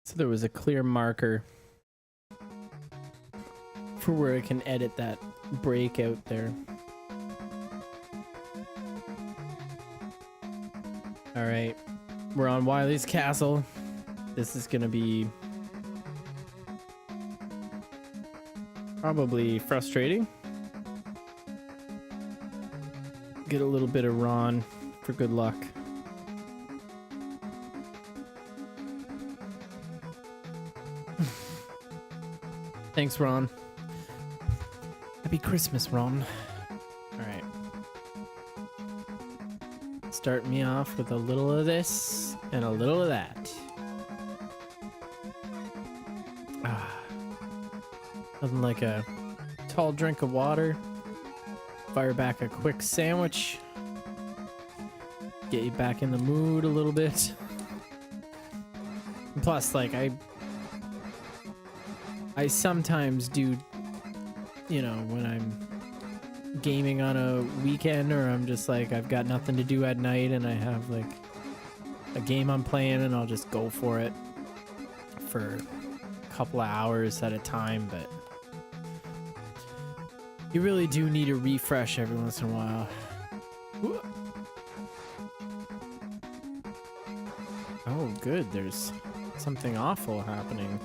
so there was a clear marker for where I can edit that break out there. All right, we're on Wily's Castle. This is gonna be probably frustrating. Get a little bit of Ron for good luck. Thanks, Ron. Happy Christmas, Ron. All right. Start me off with a little of this and a little of that. Nothing like a tall drink of water. Fire back a quick sandwich. Get you back in the mood a little bit. And plus, like, I sometimes do, you know, when I'm gaming on a weekend or I'm just like, I've got nothing to do at night and I have like a game I'm playing and I'll just go for it for a couple of hours at a time. But you really do need a refresh every once in a while. Oh, good. There's something awful happening.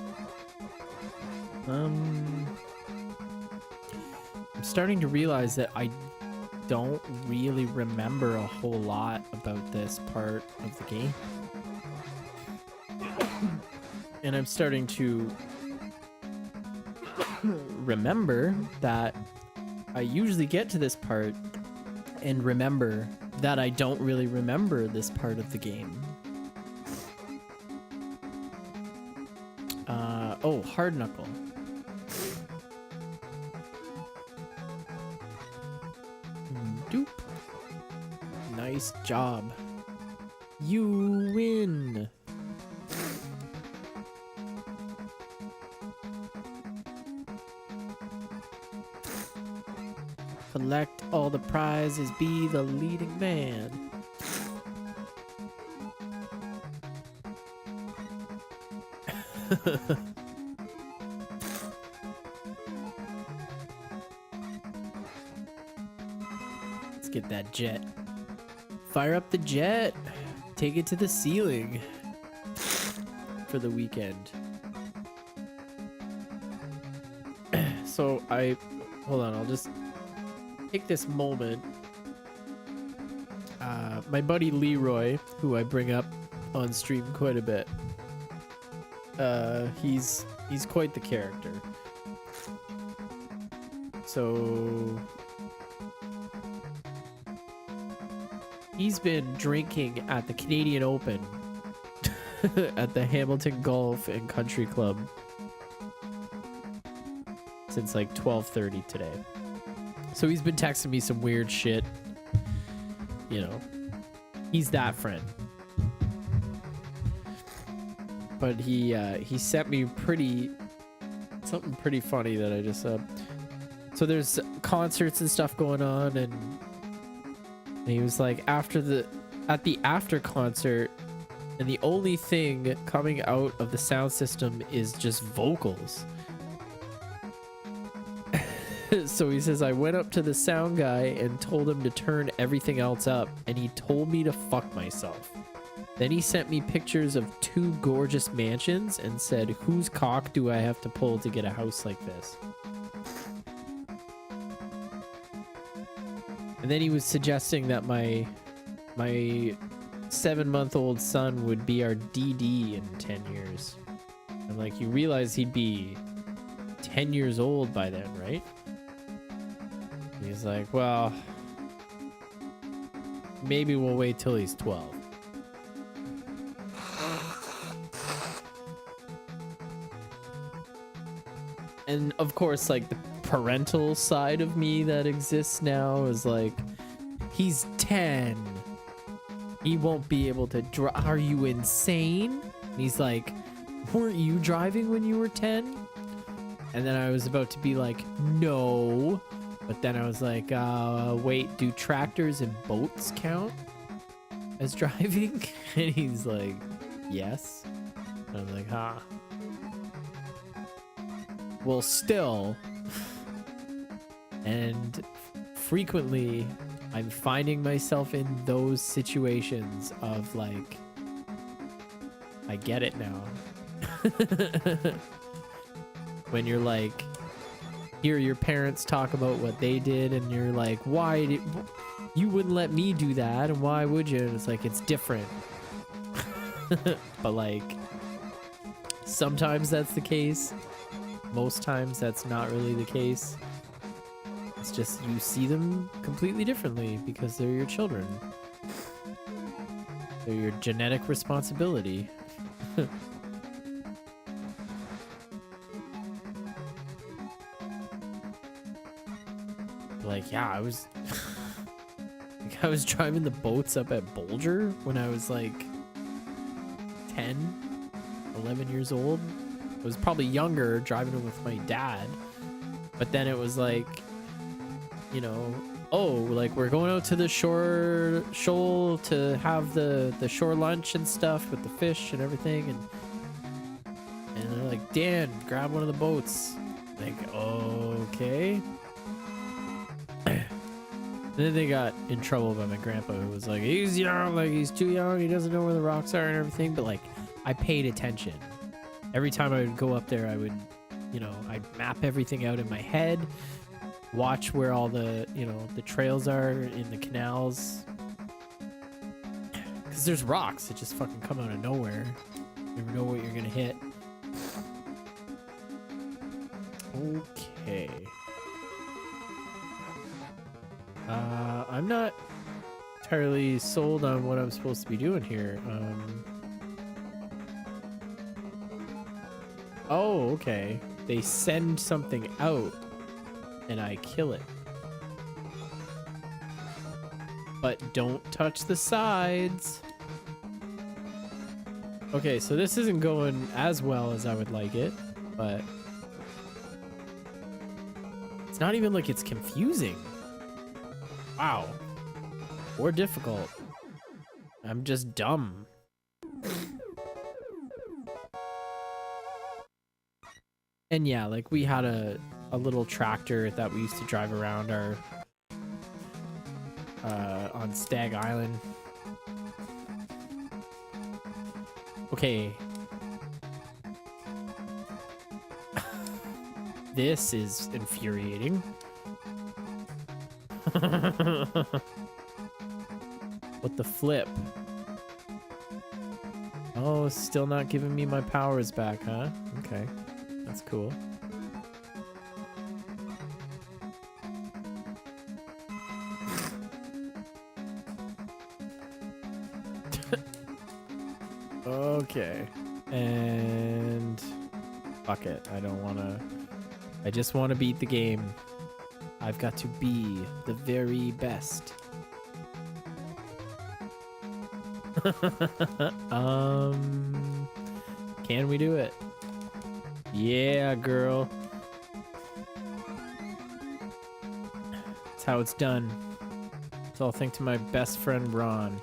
I'm starting to realize that I don't really remember a whole lot about this part of the game. And I'm starting to remember that I usually get to this part and remember that I don't really remember this part of the game. Oh, hard knuckle. Doop. Nice job. You win. Collect all the prizes, be the leading man. Let's get that jet. Fire up the jet. Take it to the ceiling for the weekend. So hold on, I'll just take this moment. My buddy Leroy, who I bring up on stream quite a bit, he's quite the character. So he's been drinking at the Canadian Open at the Hamilton Golf and Country Club since like 12:30 today. So he's been texting me some weird shit. You know, he's that friend. But he sent me something pretty funny that I just so there's concerts and stuff going on, and he was like, at the after concert, and the only thing coming out of the sound system is just vocals. So he says, I went up to the sound guy and told him to turn everything else up, and he told me to fuck myself. Then he sent me pictures of 2 gorgeous mansions and said, whose cock do I have to pull to get a house like this? And then he was suggesting that my 7-month-old son would be our DD in 10 years. And like, you realize he'd be 10 years old by then, right? He's like, well, maybe we'll wait till he's 12. And of course, like, the parental side of me that exists now is like, he's 10. He won't be able to drive. Are you insane? And he's like, weren't you driving when you were 10? And then I was about to be like, no. But then I was like, wait, do tractors and boats count as driving? And he's like, yes. And I was like, huh. Well, still, and frequently I'm finding myself in those situations of like, I get it now. When you're like, hear your parents talk about what they did and you're like, why did you wouldn't let me do that, and why would you? And it's like, it's different. But like, sometimes that's the case. Most times that's not really the case. It's just you see them completely differently because they're your children. They're your genetic responsibility. Like, yeah, I was like, I was driving the boats up at Bolger when I was like 10, 11 years old. I was probably younger, driving them with my dad. But then it was like, you know, oh, like we're going out to the shoal to have the shore lunch and stuff with the fish and everything, and they're like, Dan, grab one of the boats. Like, okay. And then they got in trouble by my grandpa, who was like, he's young, like he's too young, he doesn't know where the rocks are and everything. But like, I paid attention. Every time I would go up there, I would, you know, I'd map everything out in my head, watch where all the, you know, the trails are in the canals. Because there's rocks that just fucking come out of nowhere. You never know what you're gonna hit. Okay. I'm not entirely sold on what I'm supposed to be doing here. Oh, okay. They send something out and I kill it. But don't touch the sides. Okay, so this isn't going as well as I would like it, but it's not even like it's confusing. Wow. Or difficult. I'm just dumb. And yeah, like we had a little tractor that we used to drive around our on Stag Island. Okay. This is infuriating. What the flip? Oh, still not giving me my powers back, huh? Okay. That's cool. Okay. And fuck it. I don't want to. I just want to beat the game. I've got to be the very best. Can we do it? Yeah, girl. That's how it's done. So I'll thank to my best friend Ron.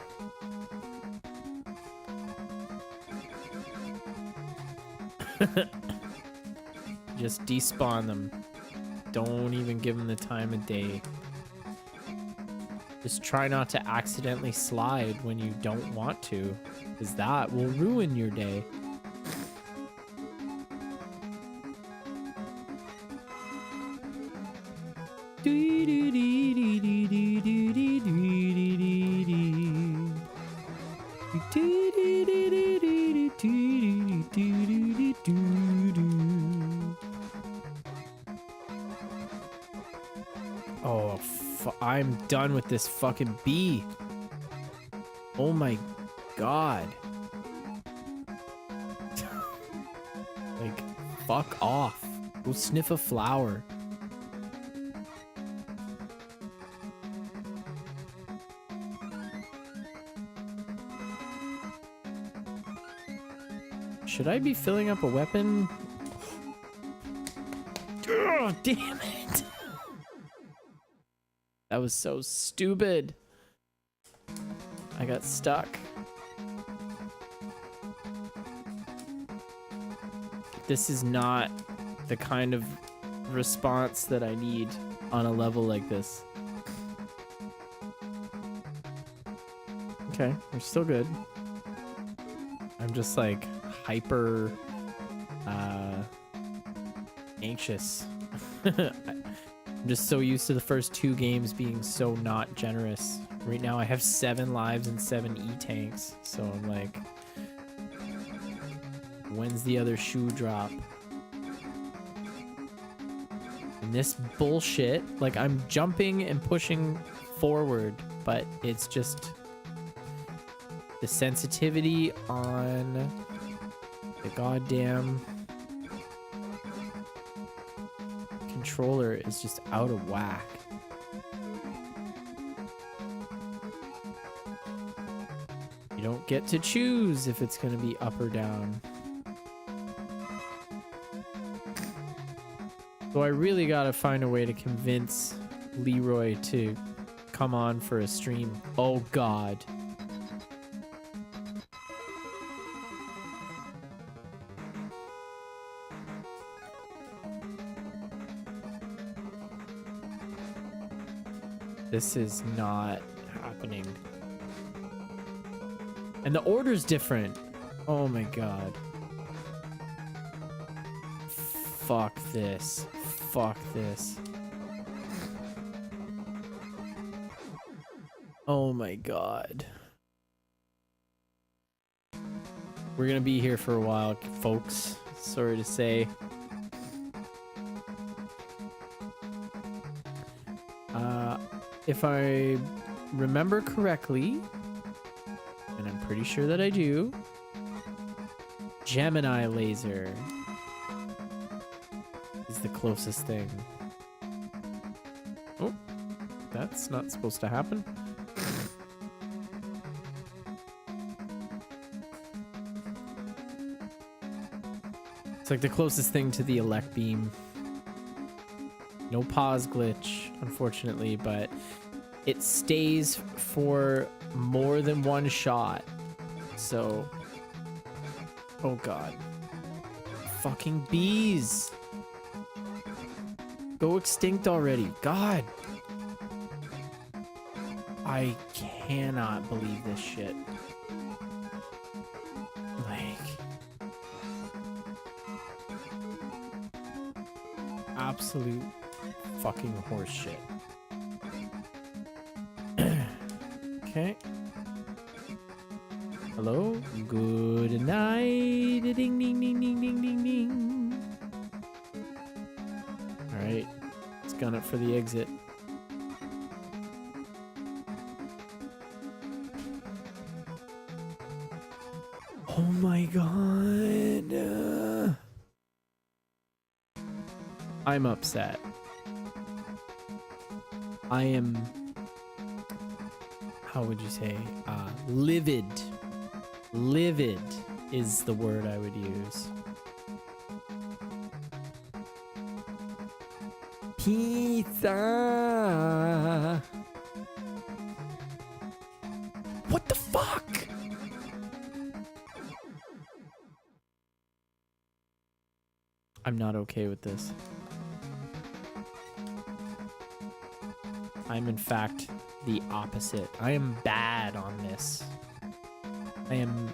Just despawn them. Don't even give them the time of day. Just try not to accidentally slide when you don't want to, because that will ruin your day. Oh, I'm done with this fucking bee. Oh my god. Like, fuck off. Go sniff a flower. Should I be filling up a weapon? Oh, damn it. That was so stupid. I got stuck. this is not the kind of response that I need on a level like this. Okay, we're still good. I'm just like hyper anxious. I'm just so used to the first 2 games being so not generous. Right now I have 7 lives and 7 E-tanks, so I'm like, when's the other shoe drop? And this bullshit, like I'm jumping and pushing forward, but it's just the sensitivity on the goddamn controller is just out of whack. You don't get to choose if it's going to be up or down. So I really got to find a way to convince Leroy to come on for a stream. Oh God. This is not happening. And the order's different. Oh my God. Fuck this. Fuck this. Oh my God. We're gonna be here for a while, folks. Sorry to say. If I remember correctly, and I'm pretty sure that I do, Gemini laser is the closest thing. Oh, that's not supposed to happen. It's like the closest thing to the elect beam. No pause glitch, unfortunately, but it stays for more than one shot. So, oh God. Fucking bees. Go extinct already. God. I cannot believe this shit. Like, absolute fucking horse shit. Okay. Hello. Good night. Ding ding ding ding ding ding ding. All right. Let's gun it for the exit. Oh my God. I'm upset. I am, how would you say, livid. Livid is the word I would use. Pizza. What the fuck? I'm not okay with this. I'm in fact the opposite. I am bad on this. I am...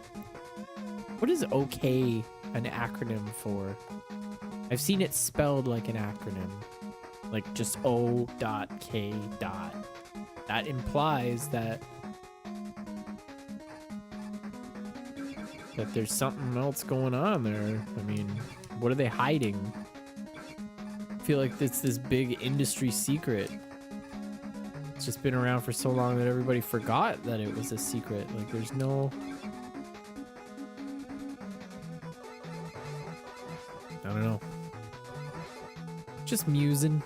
What is okay an acronym for? I've seen it spelled like an acronym. Like just O.K. That implies that there's something else going on there. I mean, what are they hiding? I feel like it's this big industry secret. It's just been around for so long that everybody forgot that it was a secret. Like, there's no... I don't know. Just musing.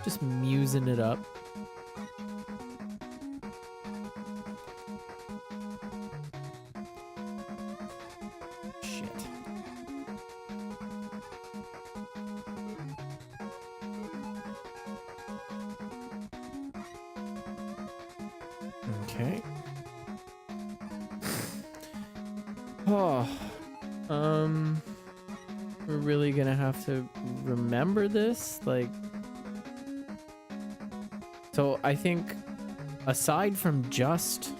Just musing it up. Shit. Okay. Oh. we're really gonna have to remember this. Like, so I think aside from just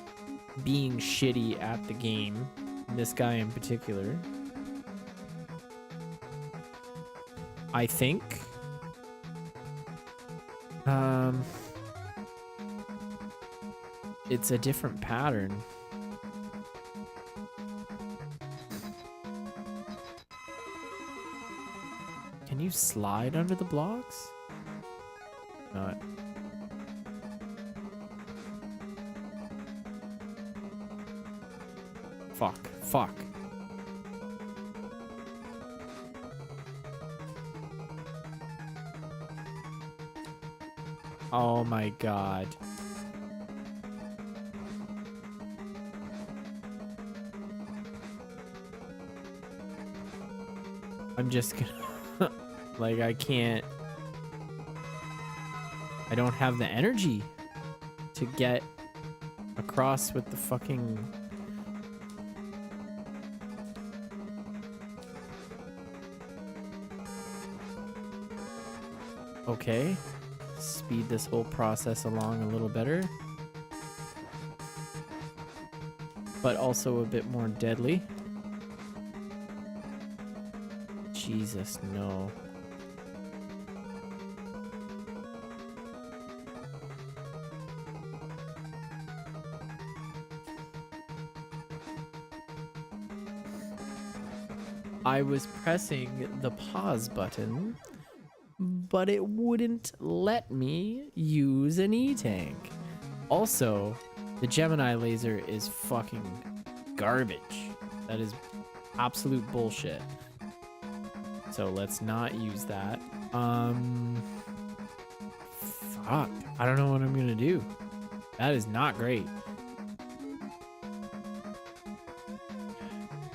being shitty at the game, this guy in particular, I think it's a different pattern. Can you slide under the blocks? Not. Fuck. Oh my god. I'm just gonna like I don't have the energy to get across with the fucking okay. Speed this whole process along a little better. But also a bit more deadly. Jesus, no. I was pressing the pause button, but it wouldn't let me use an E-tank. Also, the Gemini laser is fucking garbage. That is absolute bullshit. So let's not use that. Fuck. I don't know what I'm gonna do. That is not great.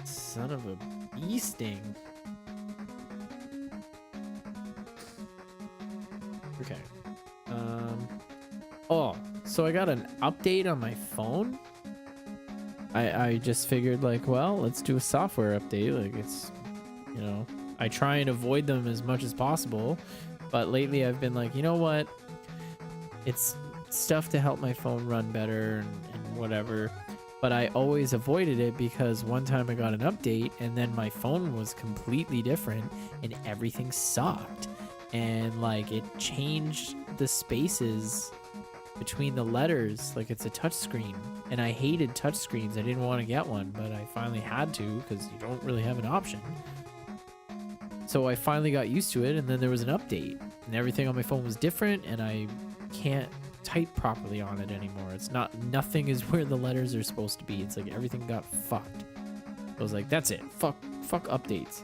Son of a bee sting. Okay. Oh, so I got an update on my phone. I just figured like, well, let's do a software update. Like it's, you know, I try and avoid them as much as possible, but lately I've been like, you know what? It's stuff to help my phone run better and whatever. But I always avoided it because one time I got an update and then my phone was completely different and everything sucked. And like it changed the spaces between the letters, like it's a touch screen, and I hated touch screens. I didn't want to get one, but I finally had to because you don't really have an option. So I finally got used to it, and then there was an update and everything on my phone was different and I can't type properly on it anymore. It's not, nothing is where the letters are supposed to be. It's like everything got fucked. I was like, that's it, fuck updates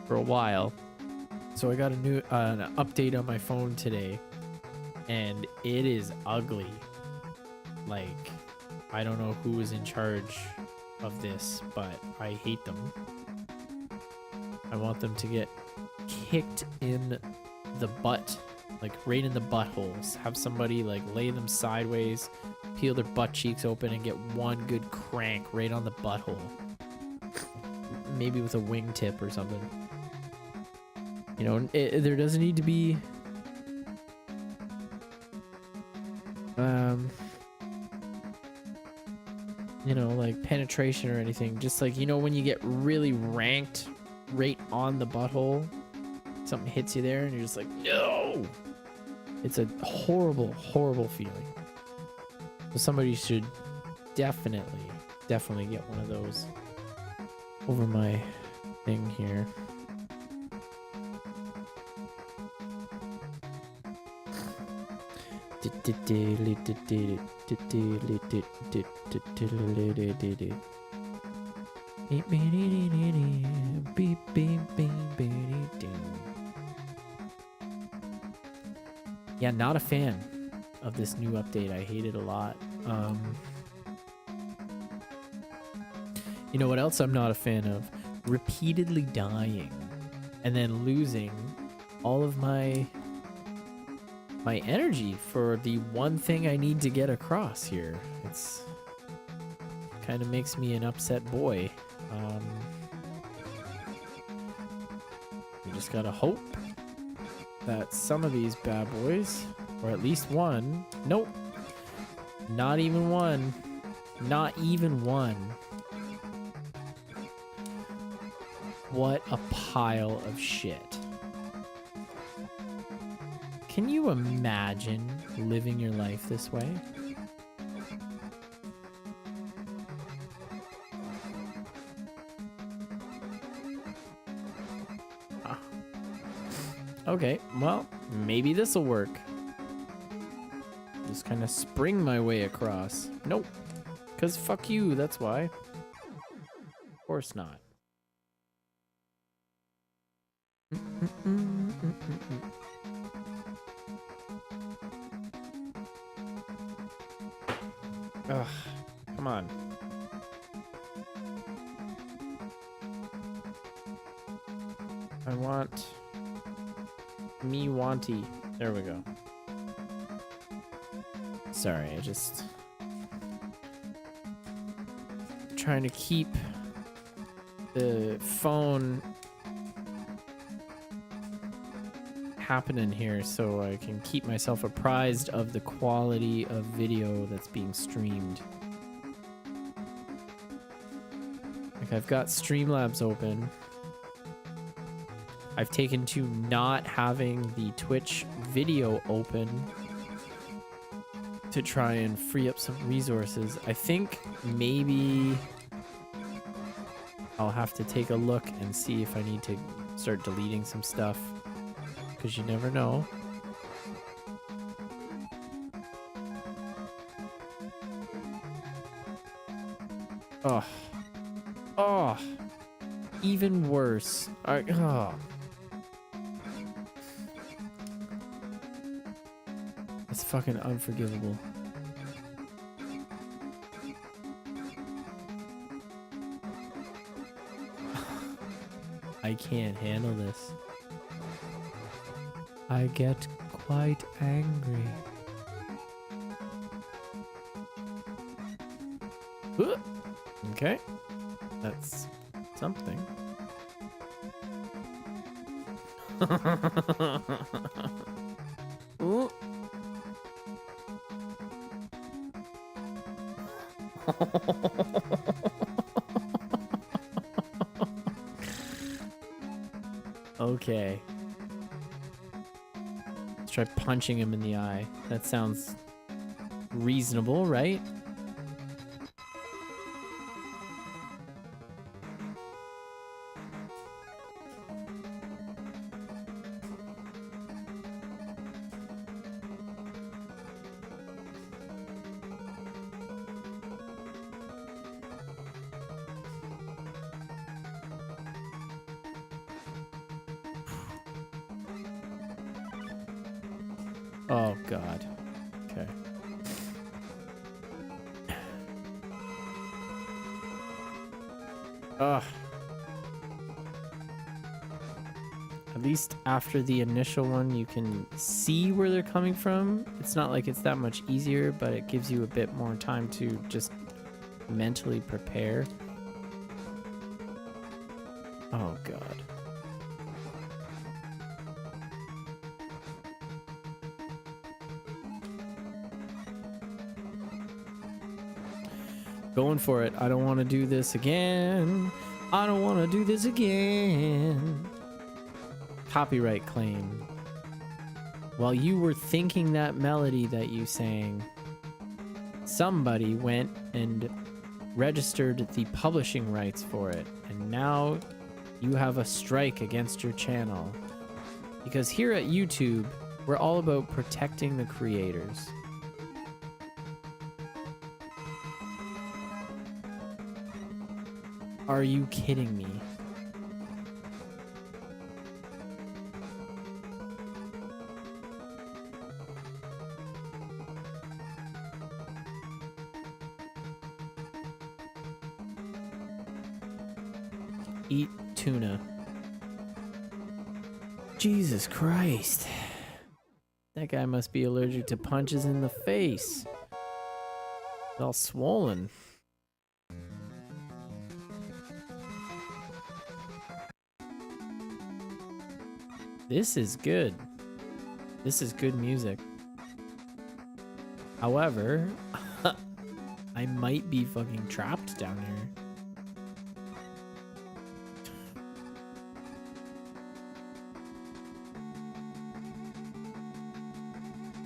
for a while. So I got a new an update on my phone today, and it is ugly. Like, I don't know who is in charge of this, but I hate them. I want them to get kicked in the butt, like right in the buttholes. Have somebody like lay them sideways, peel their butt cheeks open, and get one good crank right on the butthole. Maybe with a wingtip or something. You know, there doesn't need to be you know, like penetration or anything. Just like, you know, when you get really ranked right on the butthole, something hits you there and you're just like, no! It's a horrible, horrible feeling. So somebody should definitely get one of those over my thing here. Yeah, not a fan of this new update. I hate it a lot. You know what else I'm not a fan of? Repeatedly dying and then losing all of my energy for the one thing I need to get across here. It's kind of makes me an upset boy. You just gotta hope that some of these bad boys, or at least one, nope, not even one, not even one. What a pile of shit. Can you imagine living your life this way? Okay, well, maybe this'll work. Just kind of spring my way across. Nope. Because fuck you, that's why. Of course not. Ugh, come on. I want... me wanty. There we go. Sorry, I just... trying to keep the phone happening here so I can keep myself apprised of the quality of video that's being streamed. Like, I've got Streamlabs open. I've taken to not having the Twitch video open to try and free up some resources. I think maybe I'll have to take a look and see if I need to start deleting some stuff, because you never know. Oh. Oh. Even worse. Oh. It's fucking unforgivable. I can't handle this. I get quite angry. Okay. That's something. Ooh. Okay. Let's try punching him in the eye. That sounds reasonable, right? Oh, God. Okay. Ugh. At least after the initial one, you can see where they're coming from. It's not like it's that much easier, but it gives you a bit more time to just mentally prepare. Oh, God. Going for it. I don't want to do this again. I don't want to do this again. Copyright claim. While you were thinking that melody that you sang, somebody went and registered the publishing rights for it. And now you have a strike against your channel. Because here at YouTube, we're all about protecting the creators. Are you kidding me? Eat tuna. Jesus Christ. That guy must be allergic to punches in the face. It's all swollen. This is good. This is good music. However, I might be fucking trapped down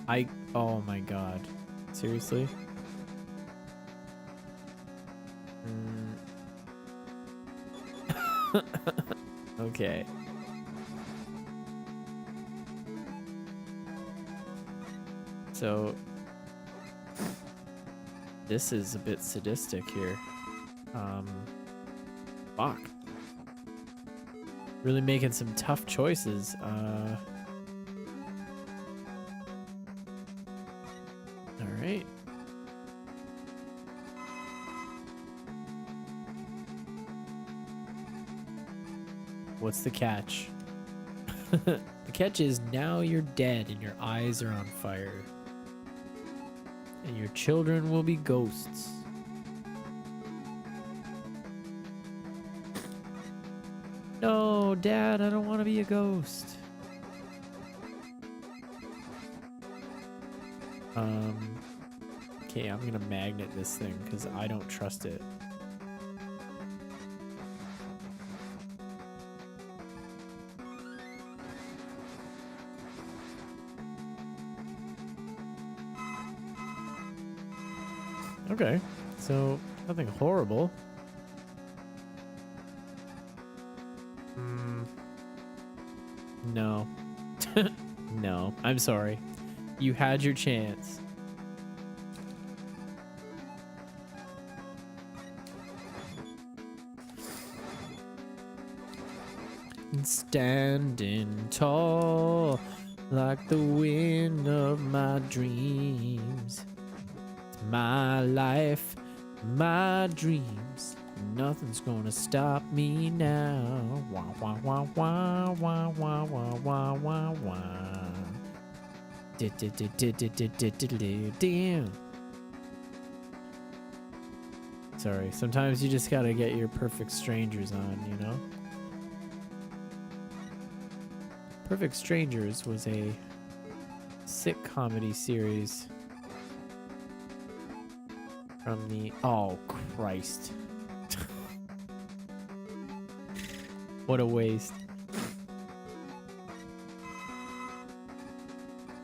here. Oh my god. Seriously? Okay. So this is a bit sadistic here. Fuck. Really making some tough choices. All right. What's the catch? The catch is now you're dead and your eyes are on fire. And your children will be ghosts. No, Dad, I don't want to be a ghost. Okay, I'm gonna magnet this thing because I don't trust it. Okay, so nothing horrible. No. No, I'm sorry. You had your chance. Standing tall like the wind of my dreams. It's my life, my dreams. Nothing's gonna stop me now. Wah wah wah wah wah wah wah wah wah wah. Damn. Sorry, sometimes you just gotta get your Perfect Strangers on, you know? Perfect Strangers was a sick comedy series from the... Oh, Christ. What a waste.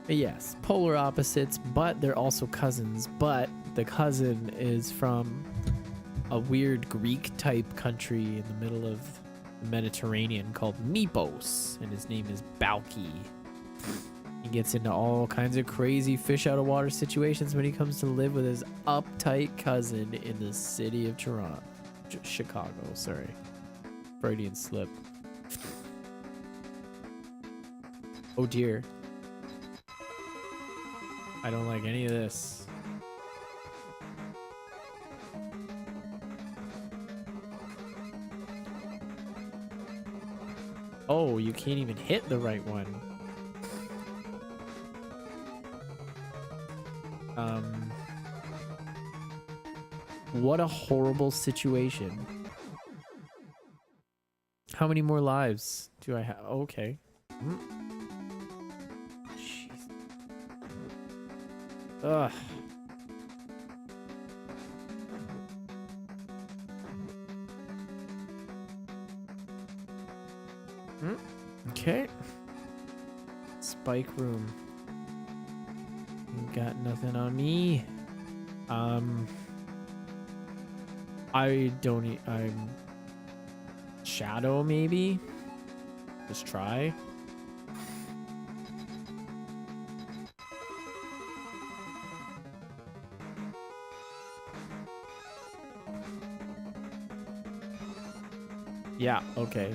Yes, polar opposites, but they're also cousins. But the cousin is from a weird Greek-type country in the middle of the Mediterranean called Mipos, and his name is Balki. He gets into all kinds of crazy fish out of water situations when he comes to live with his uptight cousin in the city of Toronto. Chicago, sorry. Freudian slip. Oh dear. I don't like any of this. Oh, you can't even hit the right one. What a horrible situation. How many more lives do I have? Okay. Jeez. Ugh. Okay. Spike room. You got nothing on me. I'm shadow maybe. Just try. Yeah, okay.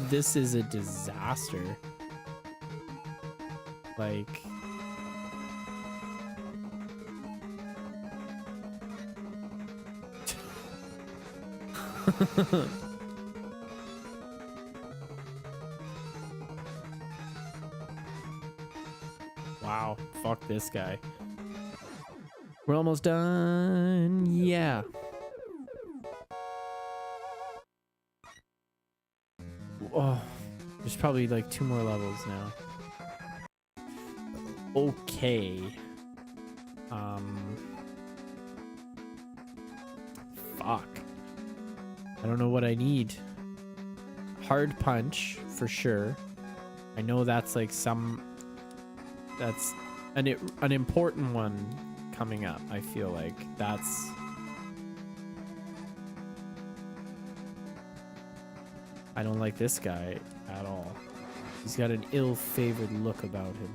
This is a disaster. Like... Wow, fuck this guy. We're almost done. Yeah. Oh, there's probably like 2 more levels now. Okay. Fuck. I don't know what I need. Hard punch for sure. I know that's like that's an important one coming up. I feel like that's I don't like this guy at all. He's got an ill-favored look about him.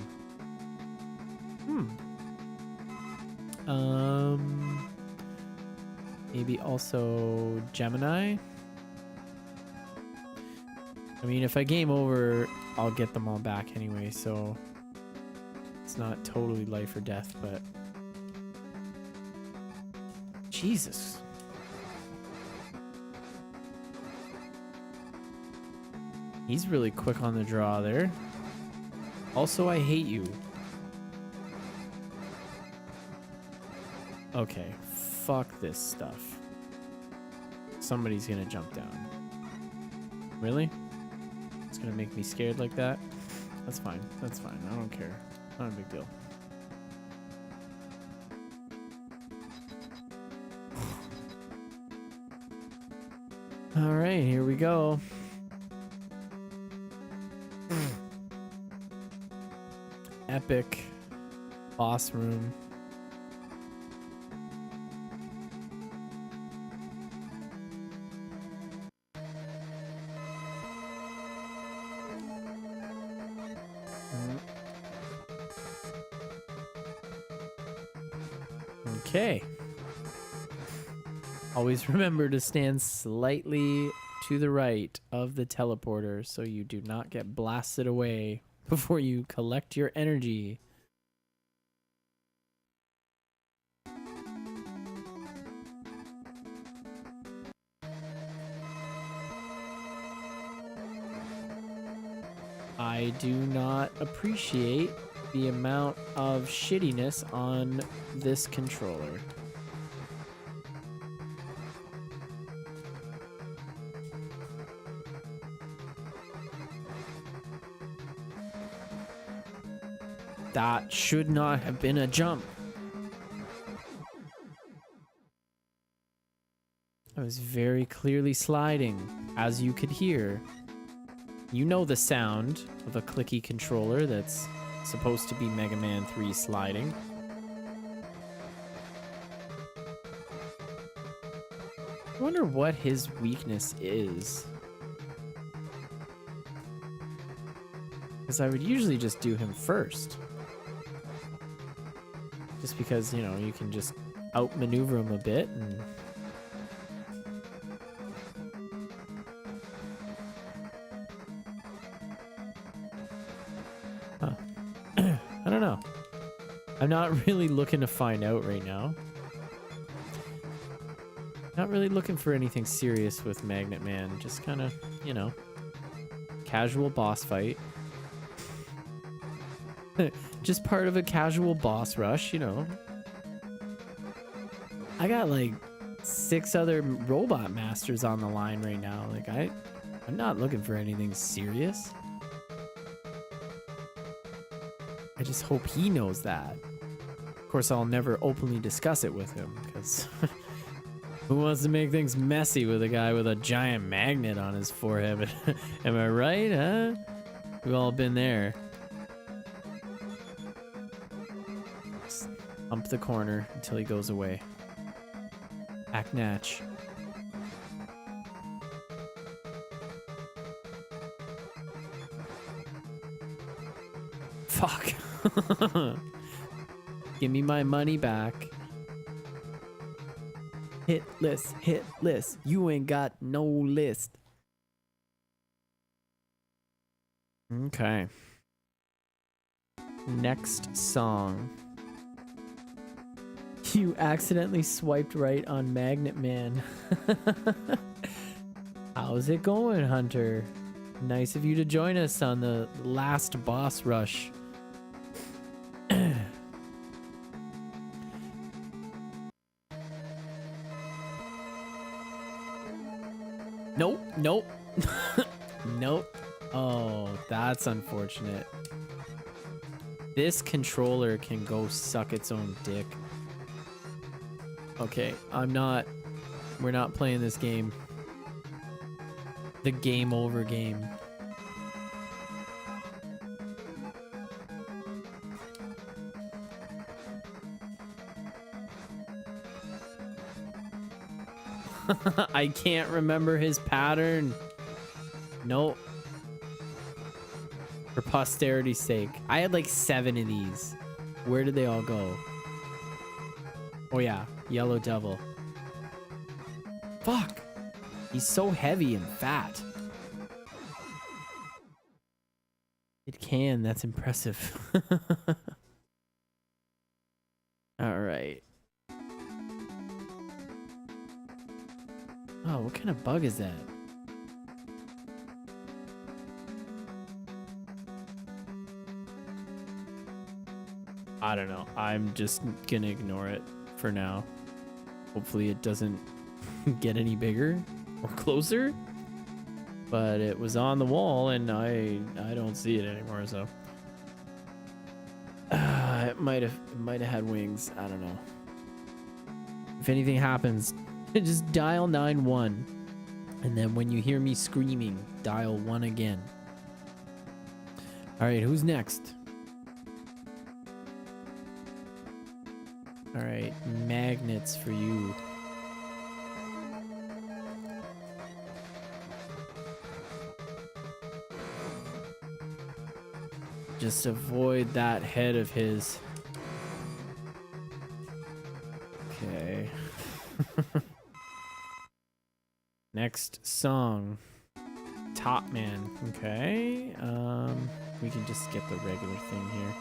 Maybe also Gemini. I mean, if I game over, I'll get them all back anyway, so it's not totally life or death, but Jesus. He's really quick on the draw there. Also, I hate you. Okay, fuck this stuff. Somebody's gonna jump down. Really? It's gonna make me scared like that? That's fine. That's fine. I don't care. Not a big deal. All right, here we go. Epic boss room. Okay. Always remember to stand slightly to the right of the teleporter so you do not get blasted away before you collect your energy. I do not appreciate the amount of shittiness on this controller. That should not have been a jump. I was very clearly sliding, as you could hear. You know the sound of a clicky controller that's supposed to be Mega Man 3 sliding. I wonder what his weakness is. Because I would usually just do him first. Just because, you know, you can just outmaneuver him a bit and... Huh. I don't know. I'm not really looking to find out right now. Not really looking for anything serious with Magnet Man. Just kind of, you know, casual boss fight. Just part of a casual boss rush, you know. I got like 6 other robot masters on the line right now. Like I'm not looking for anything serious. I just hope he knows that. Of course, I'll never openly discuss it with him because who wants to make things messy with a guy with a giant magnet on his forehead? Am I right, huh? We've all been there. Hump the corner until he goes away. Act natch. Fuck. Give me my money back. Hit list, hit list. You ain't got no list. Okay. Next song. You accidentally swiped right on Magnet Man. How's it going, Hunter? Nice of you to join us on the last boss rush. Nope, nope. Nope. Oh, that's unfortunate. This controller can go suck its own dick. Okay, we're not playing this game. The game over game. I can't remember his pattern. Nope. For posterity's sake. I had like 7 of these. Where did they all go? Oh yeah, Yellow Devil. Fuck. He's so heavy and fat. It can, that's impressive. All right. Oh, what kind of bug is that? I don't know. I'm just gonna ignore it for now. Hopefully it doesn't get any bigger or closer. But it was on the wall and I don't see it anymore, so it might have had wings. I don't know. If anything happens, just dial 91, and then when you hear me screaming, dial 1 again. All right, who's next? All right, magnets for you. Just avoid that head of his. Okay. Next song. Top Man. Okay. We can just get the regular thing here.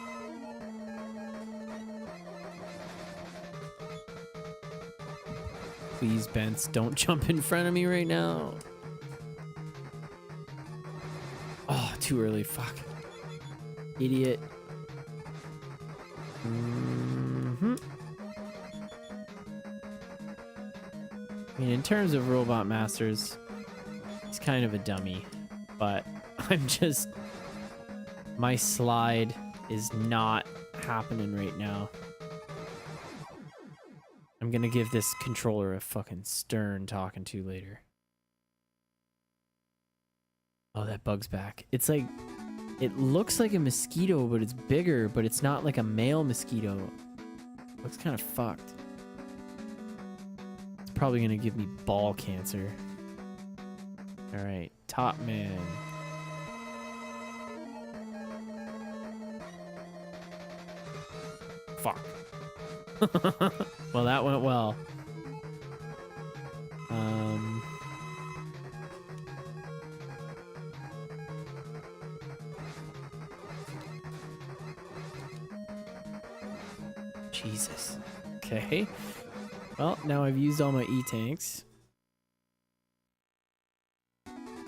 Please, Bence, don't jump in front of me right now. Oh, too early. Fuck. Idiot. I mean, in terms of Robot Masters, he's kind of a dummy, but my slide is not happening right now. I'm gonna give this controller a fucking stern talking to later. Oh, that bug's back. It's like, it looks like a mosquito, but it's bigger, but it's not like a male mosquito. Looks kind of fucked. It's probably gonna give me ball cancer. All right, Top Man. Fuck. Well, that went well. Jesus. Okay. Well, now I've used all my E-tanks.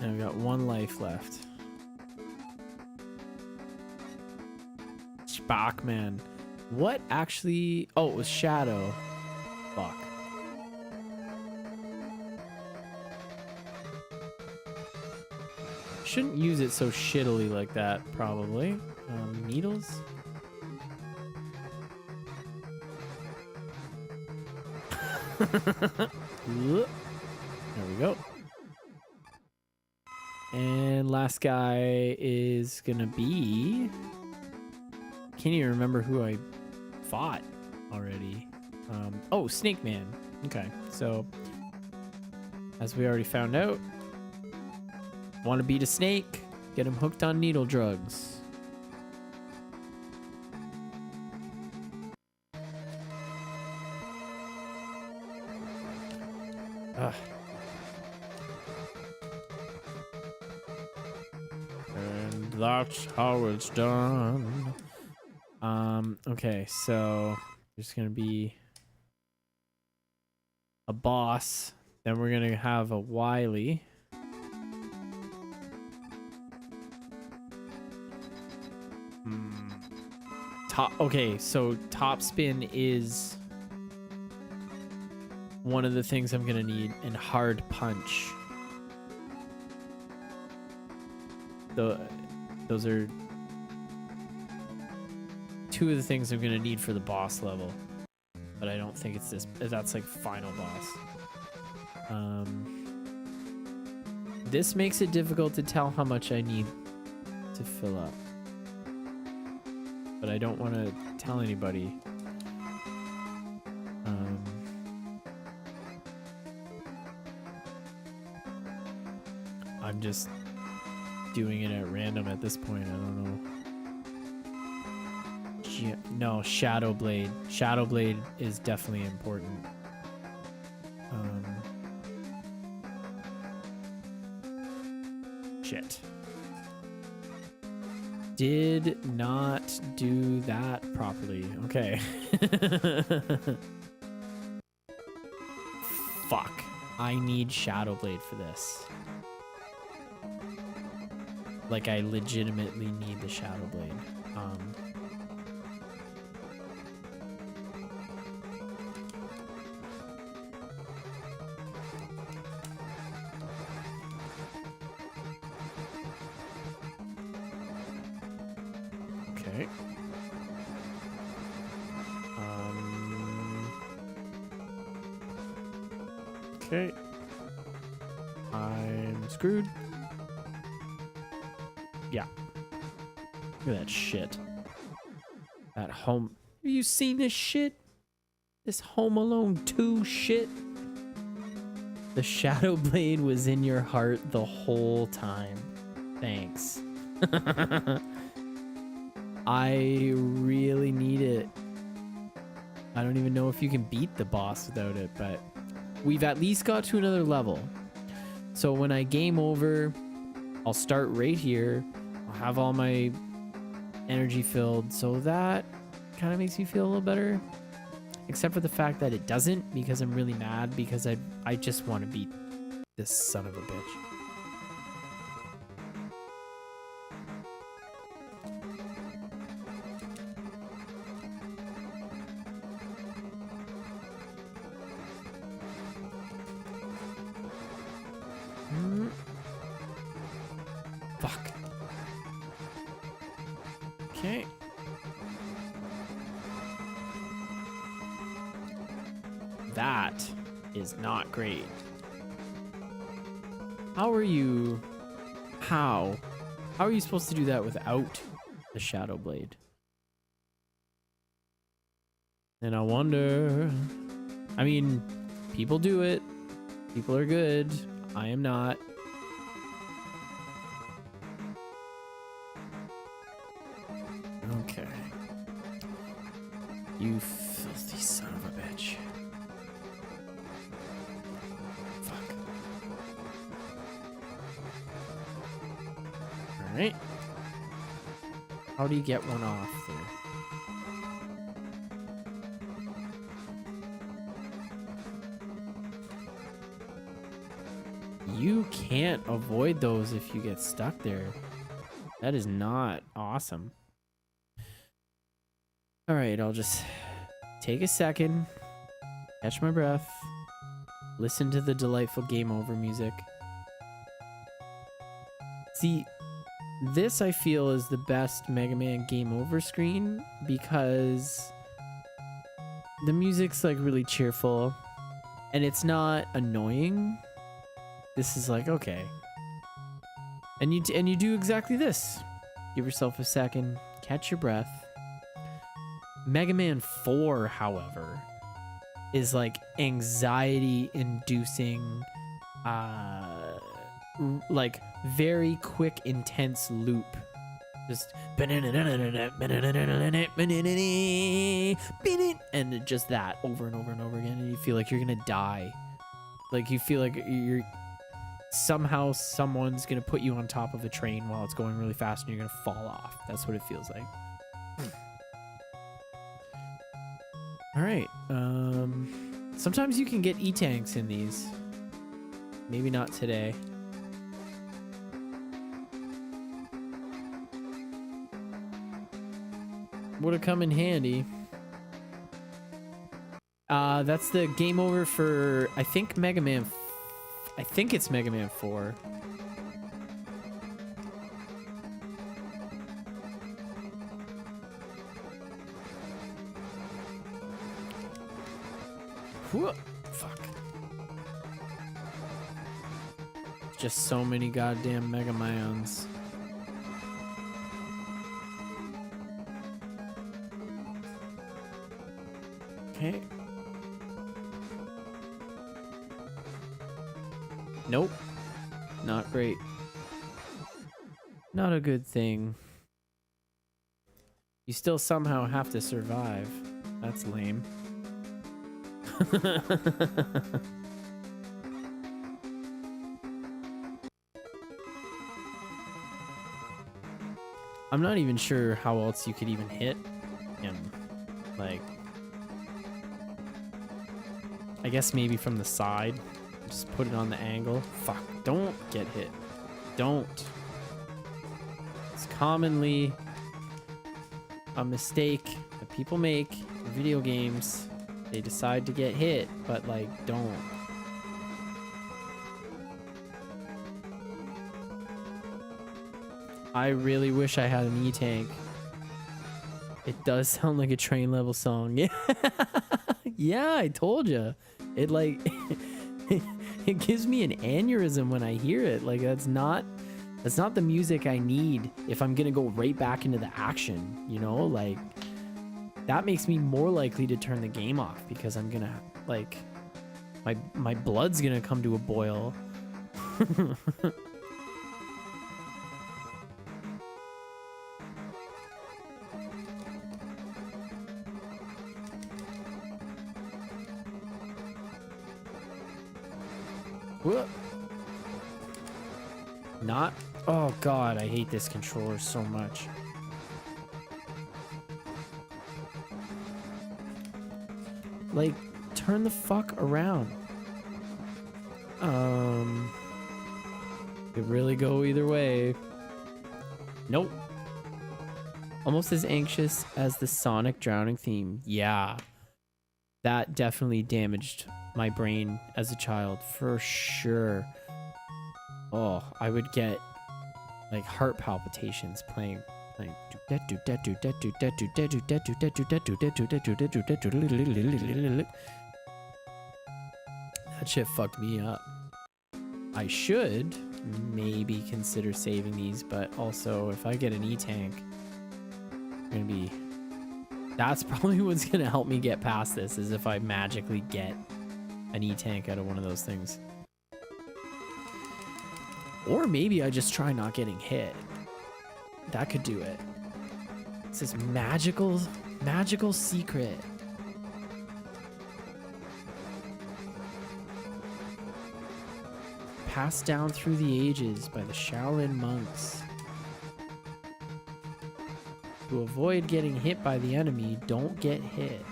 And I've got 1 life left. Sparkman. What actually... Oh, it was Shadow. Fuck. Shouldn't use it so shittily like that, probably. Needles? There we go. And last guy is gonna be... Can't even remember who I fought already. Oh, Snake Man. Okay, so as we already found out, want to beat a snake, get him hooked on needle drugs. And that's how it's done. Okay, so there's gonna be a boss, then we're gonna have a Wily. Okay, so top spin is one of the things I'm gonna need, and hard punch. those are two of the things I'm gonna need for the boss level, but I don't think it's this. That's like final boss. This makes it difficult to tell how much I need to fill up, but I don't want to tell anybody. I'm just doing it at random at this point. I don't know. No, Shadow Blade. Shadow Blade is definitely important. Shit. Did not do that properly. Okay. Fuck. I need Shadow Blade for this. Like, I legitimately need the Shadow Blade. Okay. Okay. I'm screwed. Yeah. Look at that shit. That home. Have you seen this shit? This Home Alone 2 shit? The Shadow Blade was in your heart the whole time. Thanks. I really need it. I don't even know if you can beat the boss without it, but we've at least got to another level. So when I game over, I'll start right here. I'll have all my energy filled, so that kind of makes me feel a little better. Except for the fact that it doesn't, because I'm really mad because I just want to beat this son of a bitch. Fuck. Okay. That is not great. How are you... How are you supposed to do that without the Shadow Blade? And I wonder... I mean, people do it. People are good. I am not. Okay. You filthy son of a bitch. Fuck. Alright. How do you get one off there? You can't avoid those if you get stuck there. That is not awesome. All right, I'll just take a second, catch my breath, listen to the delightful game over music. See, this I feel is the best Mega Man game over screen because the music's like really cheerful and it's not annoying. This is like, okay. And you do exactly this. Give yourself a second, catch your breath. Mega Man 4, however, is like anxiety inducing, like very quick, intense loop. Just and just that over and over and over again, and you feel like you're gonna die. Like you feel like you're somehow someone's gonna put you on top of a train while it's going really fast and you're gonna fall off. That's what it feels like. All right. Sometimes you can get E-tanks in these. Maybe not today. Would have come in handy. That's the game over for, I think, Mega Man. I think it's Mega Man 4. Whoa, fuck. Just so many goddamn Mega Mayons. Okay. Nope. Not great. Not a good thing. You still somehow have to survive. That's lame. I'm not even sure how else you could even hit him. Like, I guess maybe from the side. Just put it on the angle. Fuck, don't get hit. Don't. It's commonly a mistake that people make in video games. They decide to get hit, but like, don't. I really wish I had an E-Tank. It does sound like a train level song. Yeah, yeah, I told you. It like, it gives me an aneurysm when I hear it. Like that's not the music I need if I'm gonna go right back into the action. You know, like that makes me more likely to turn the game off because I'm gonna like, my blood's gonna come to a boil. Whoop. Not. Oh god, I hate this controller so much. Like, turn the fuck around. Could really go either way. Nope. Almost as anxious as the Sonic drowning theme. Yeah. That definitely damaged my brain as a child, for sure. Oh, I would get like heart palpitations playing. That shit fucked me up. I should maybe consider saving these, but also if I get an E-Tank, that's probably what's gonna help me get past this, is if I magically get an E-Tank out of one of those things. Or maybe I just try not getting hit. That could do it. It says magical secret. Passed down through the ages by the Shaolin monks. To avoid getting hit by the enemy, don't get hit.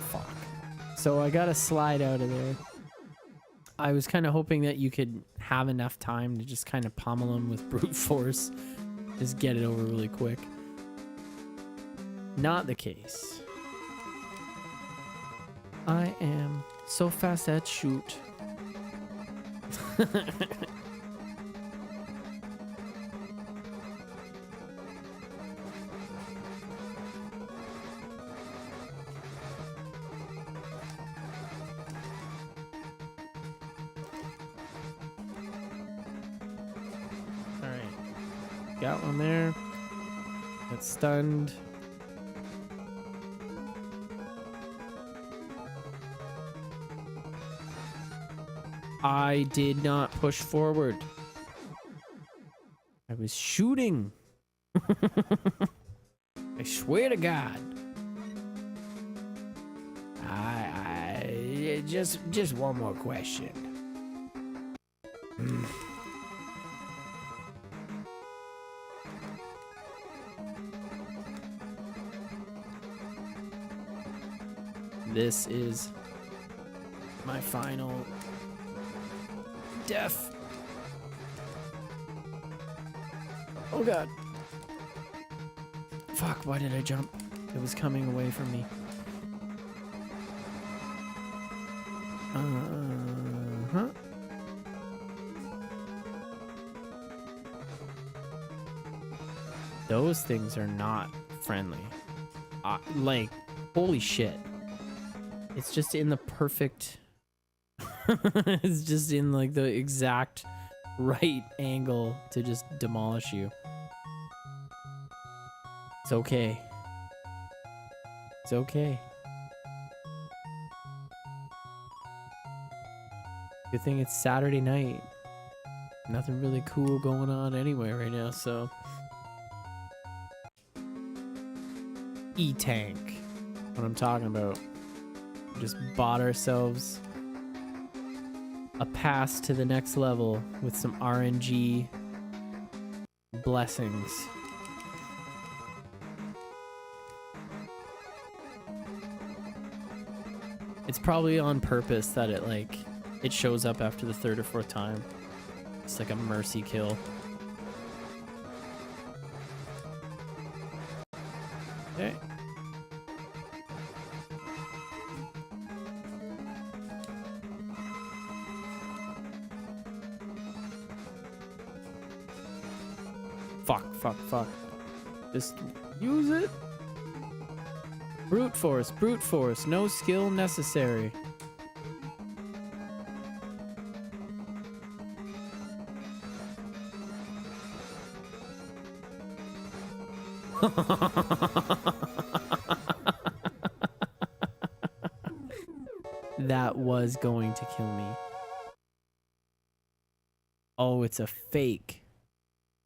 Fuck. So I gotta slide out of there. I was kind of hoping that you could have enough time to just kind of pummel him with brute force. Just get it over really quick. Not the case. I am so fast at shoot. Alright. Got one there. Got stunned. I did not push forward. I was shooting. I swear to God. I just one more question. This is my final death. Oh god. Fuck, why did I jump? It was coming away from me. Those things are not friendly. Like, holy shit. It's just in the perfect... It's just in like the exact right angle to just demolish you. It's okay. It's okay. Good thing it's Saturday night. Nothing really cool going on anyway right now, so. E-Tank. What I'm talking about. We just bought ourselves a pass to the next level with some RNG blessings. It's probably on purpose that it shows up after the third or fourth time. It's like a mercy kill. Okay. Fuck. Just use it. Brute force, no skill necessary. That was going to kill me. Oh, it's a fake.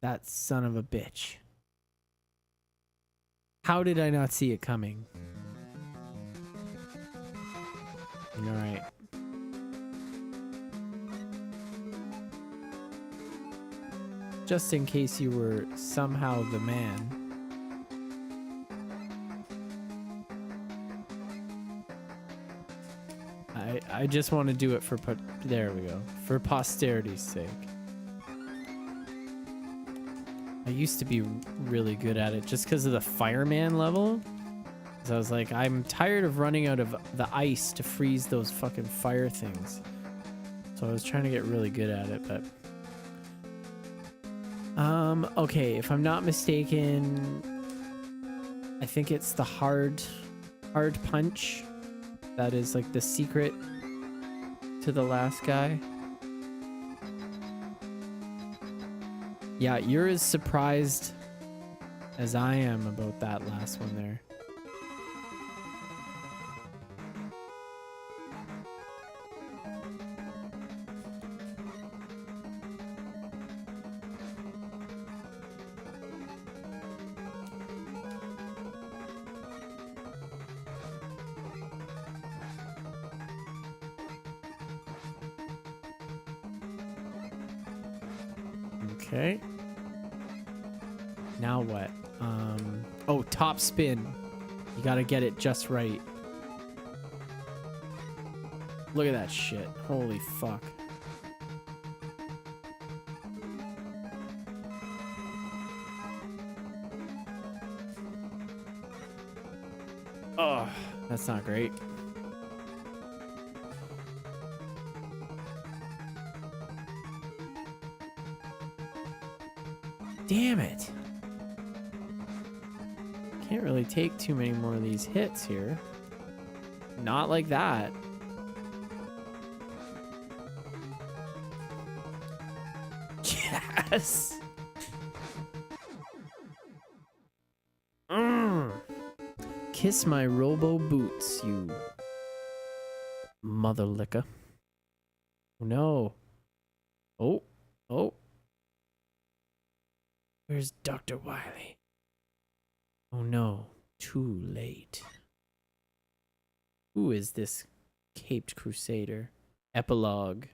That son of a bitch. How did I not see it coming? Alright. Just in case you were somehow the man. I just want to do it for there we go. For posterity's sake. I used to be really good at it just because of the fireman level. So I was like, I'm tired of running out of the ice to freeze those fucking fire things. So I was trying to get really good at it, but... okay, if I'm not mistaken, I think it's the hard punch. That is like the secret to the last guy. Yeah, you're as surprised as I am about that last one there. Okay. Now what? Oh, top spin. You gotta get it just right. Look at that shit. Holy fuck. Oh, that's not great. Damn it. Can't really take too many more of these hits here. Not like that. Yes. Kiss my robo boots, you mother licker. Oh no. Oh. Where's Dr. Wily? Oh no, too late. Who is this caped crusader? Epilogue.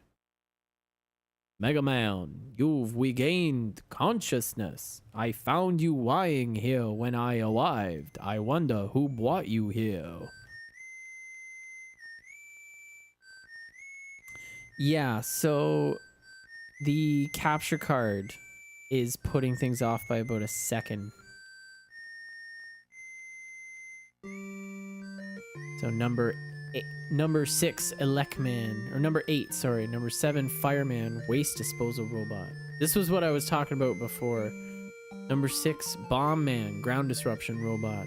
Mega Man, you've regained consciousness. I found you lying here when I arrived. I wonder who brought you here. Yeah, so the capture card is putting things off by about a second. So number 6, Elecman, or number 8, sorry, number 7, Fireman, waste disposal robot. This was what I was talking about before. Number 6, Bomb Man, ground disruption robot.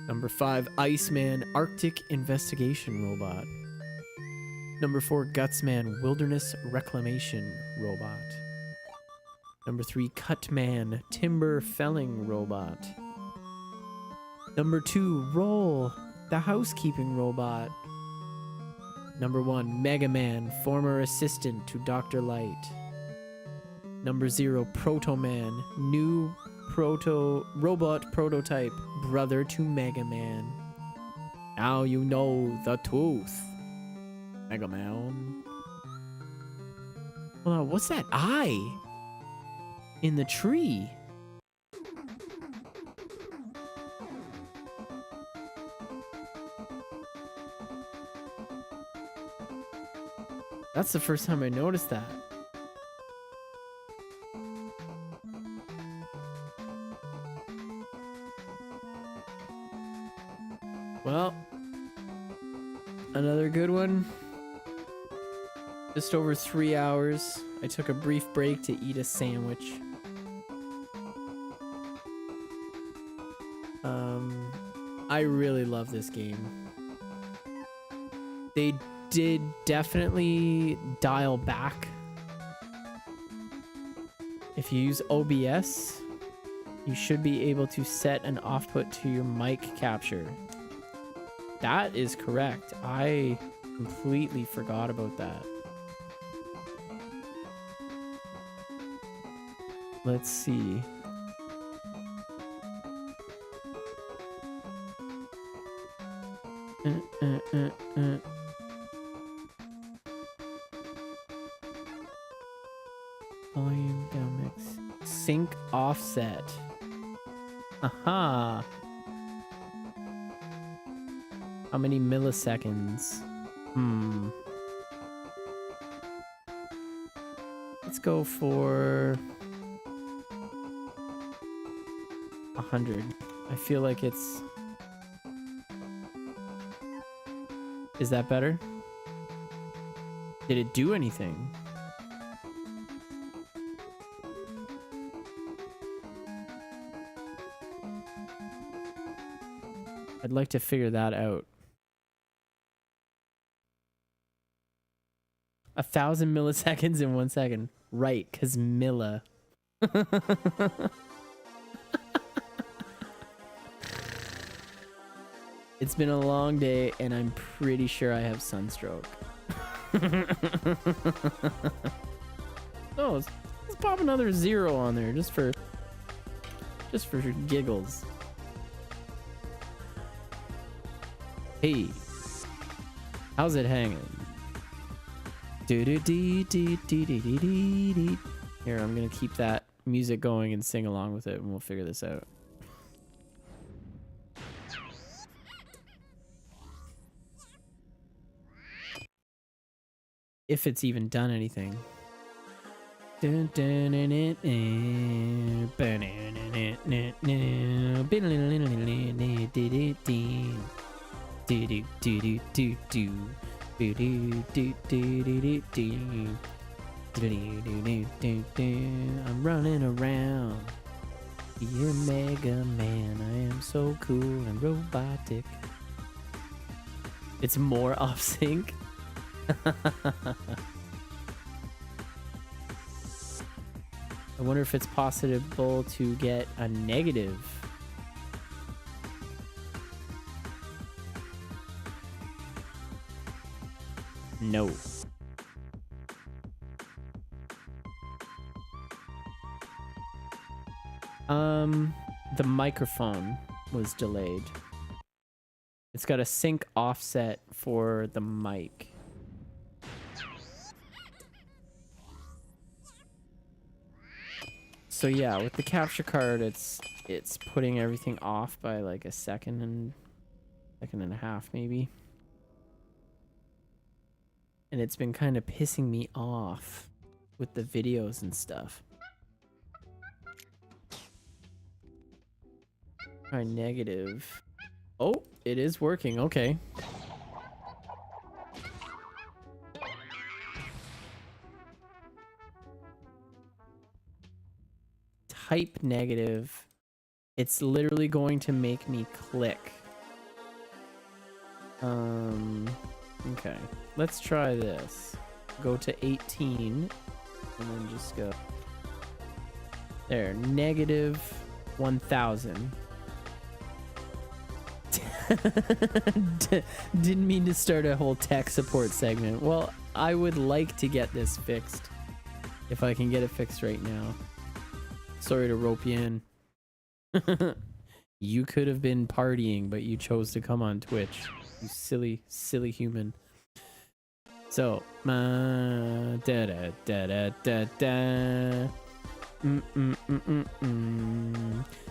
Number 5, Iceman, Arctic investigation robot. Number 4, Gutsman, wilderness reclamation robot. Number 3, Cutman, timber felling robot. Number 2, Roll, the housekeeping robot. Number 1, Mega Man, former assistant to Dr. Light. Number 0, Proto Man, new robot prototype, brother to Mega Man. Now you know the truth, Mega Man. Hold on, what's that eye in the tree? That's the first time I noticed that. Well, another good one. Just over 3 hours. I took a brief break to eat a sandwich. I really love this game. They did definitely dial back. If you use OBS, you should be able to set an output to your mic capture. That is correct. I completely forgot about that. Let's see. Volume down mix. Sync offset. Aha. How many milliseconds? Let's go for 100. I feel like it's... Is that better? Did it do anything? I'd like to figure that out. 1,000 milliseconds in 1 second. Right, because Milla. It's been a long day, and I'm pretty sure I have sunstroke. No, let's pop another 0 on there just for giggles. Hey, how's it hanging? Here, I'm gonna keep that music going and sing along with it, and we'll figure this out. If it's even done anything. I'm running around. You're Mega Man. I am so cool and robotic. It's more off sync. I wonder if it's possible to get a negative. No. The microphone was delayed. It's got a sync offset for the mic. So yeah, with the capture card, it's putting everything off by like a second and a half maybe. And it's been kind of pissing me off with the videos and stuff. Try negative. Oh, it is working. Okay. type negative, it's literally going to make me click. Okay, let's try this. Go to 18 and then just go there, negative 1000. Didn't mean to start a whole tech support segment. Well, I would like to get this fixed if I can get it fixed right now. Sorry to rope you in. You could have been partying, but you chose to come on Twitch. You silly human. So, da da da da da da.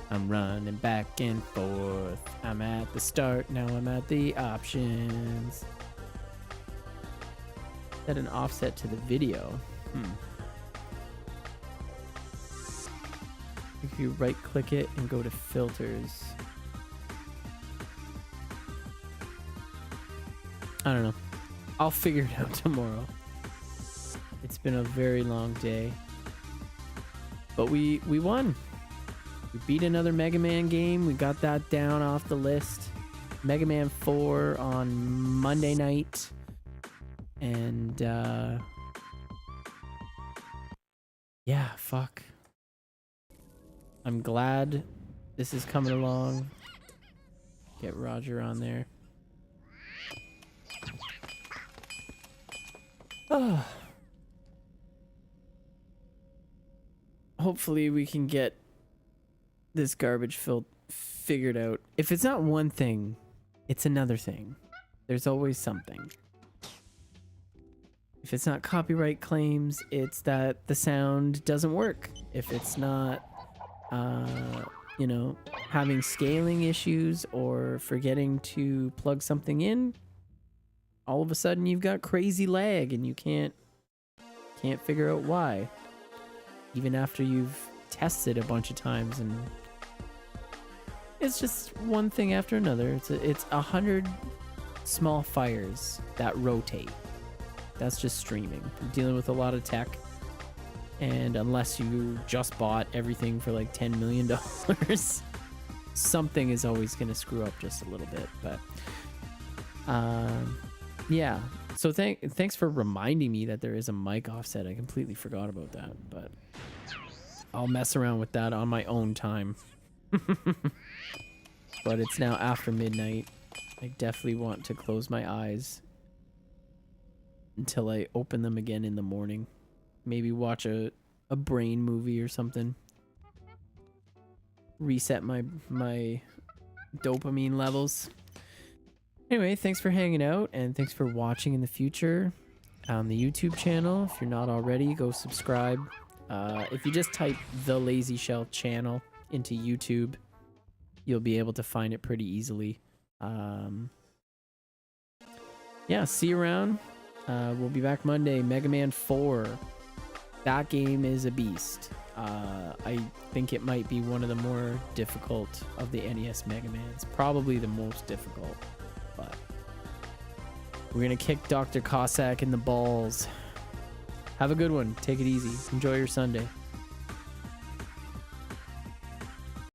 I'm running back and forth. I'm at the start, now I'm at the options. Set an offset to the video. If you right click it and go to filters. I don't know. I'll figure it out tomorrow. It's been a very long day. But we won. We beat another Mega Man game. We got that down off the list. Mega Man 4 on Monday night. And yeah, fuck. I'm glad this is coming along. Get Roger on there. Hopefully we can get this garbage figured out. If it's not one thing, it's another thing. There's always something. If it's not copyright claims, it's that the sound doesn't work. If it's not, you know, having scaling issues or forgetting to plug something in, all of a sudden you've got crazy lag and you can't figure out why. Even after you've tested a bunch of times, and it's just one thing after another. It's 100 small fires that rotate. That's just streaming. I'm dealing with a lot of tech, and unless you just bought everything for like $10 million, something is always going to screw up just a little bit. But yeah, so thanks for reminding me that there is a mic offset. I completely forgot about that, but I'll mess around with that on my own time. But it's now after midnight. I definitely want to close my eyes until I open them again in the morning. Maybe watch a brain movie or something. Reset my dopamine levels. Anyway, thanks for hanging out, and thanks for watching in the future on the YouTube channel. If you're not already, go subscribe. If you just type The Lazy Shell channel into YouTube, you'll be able to find it pretty easily. Yeah, see you around. We'll be back Monday. Mega Man 4. That game is a beast. I think it might be one of the more difficult of the NES Mega Mans. Probably the most difficult. But we're going to kick Dr. Cossack in the balls. Have a good one. Take it easy. Enjoy your Sunday.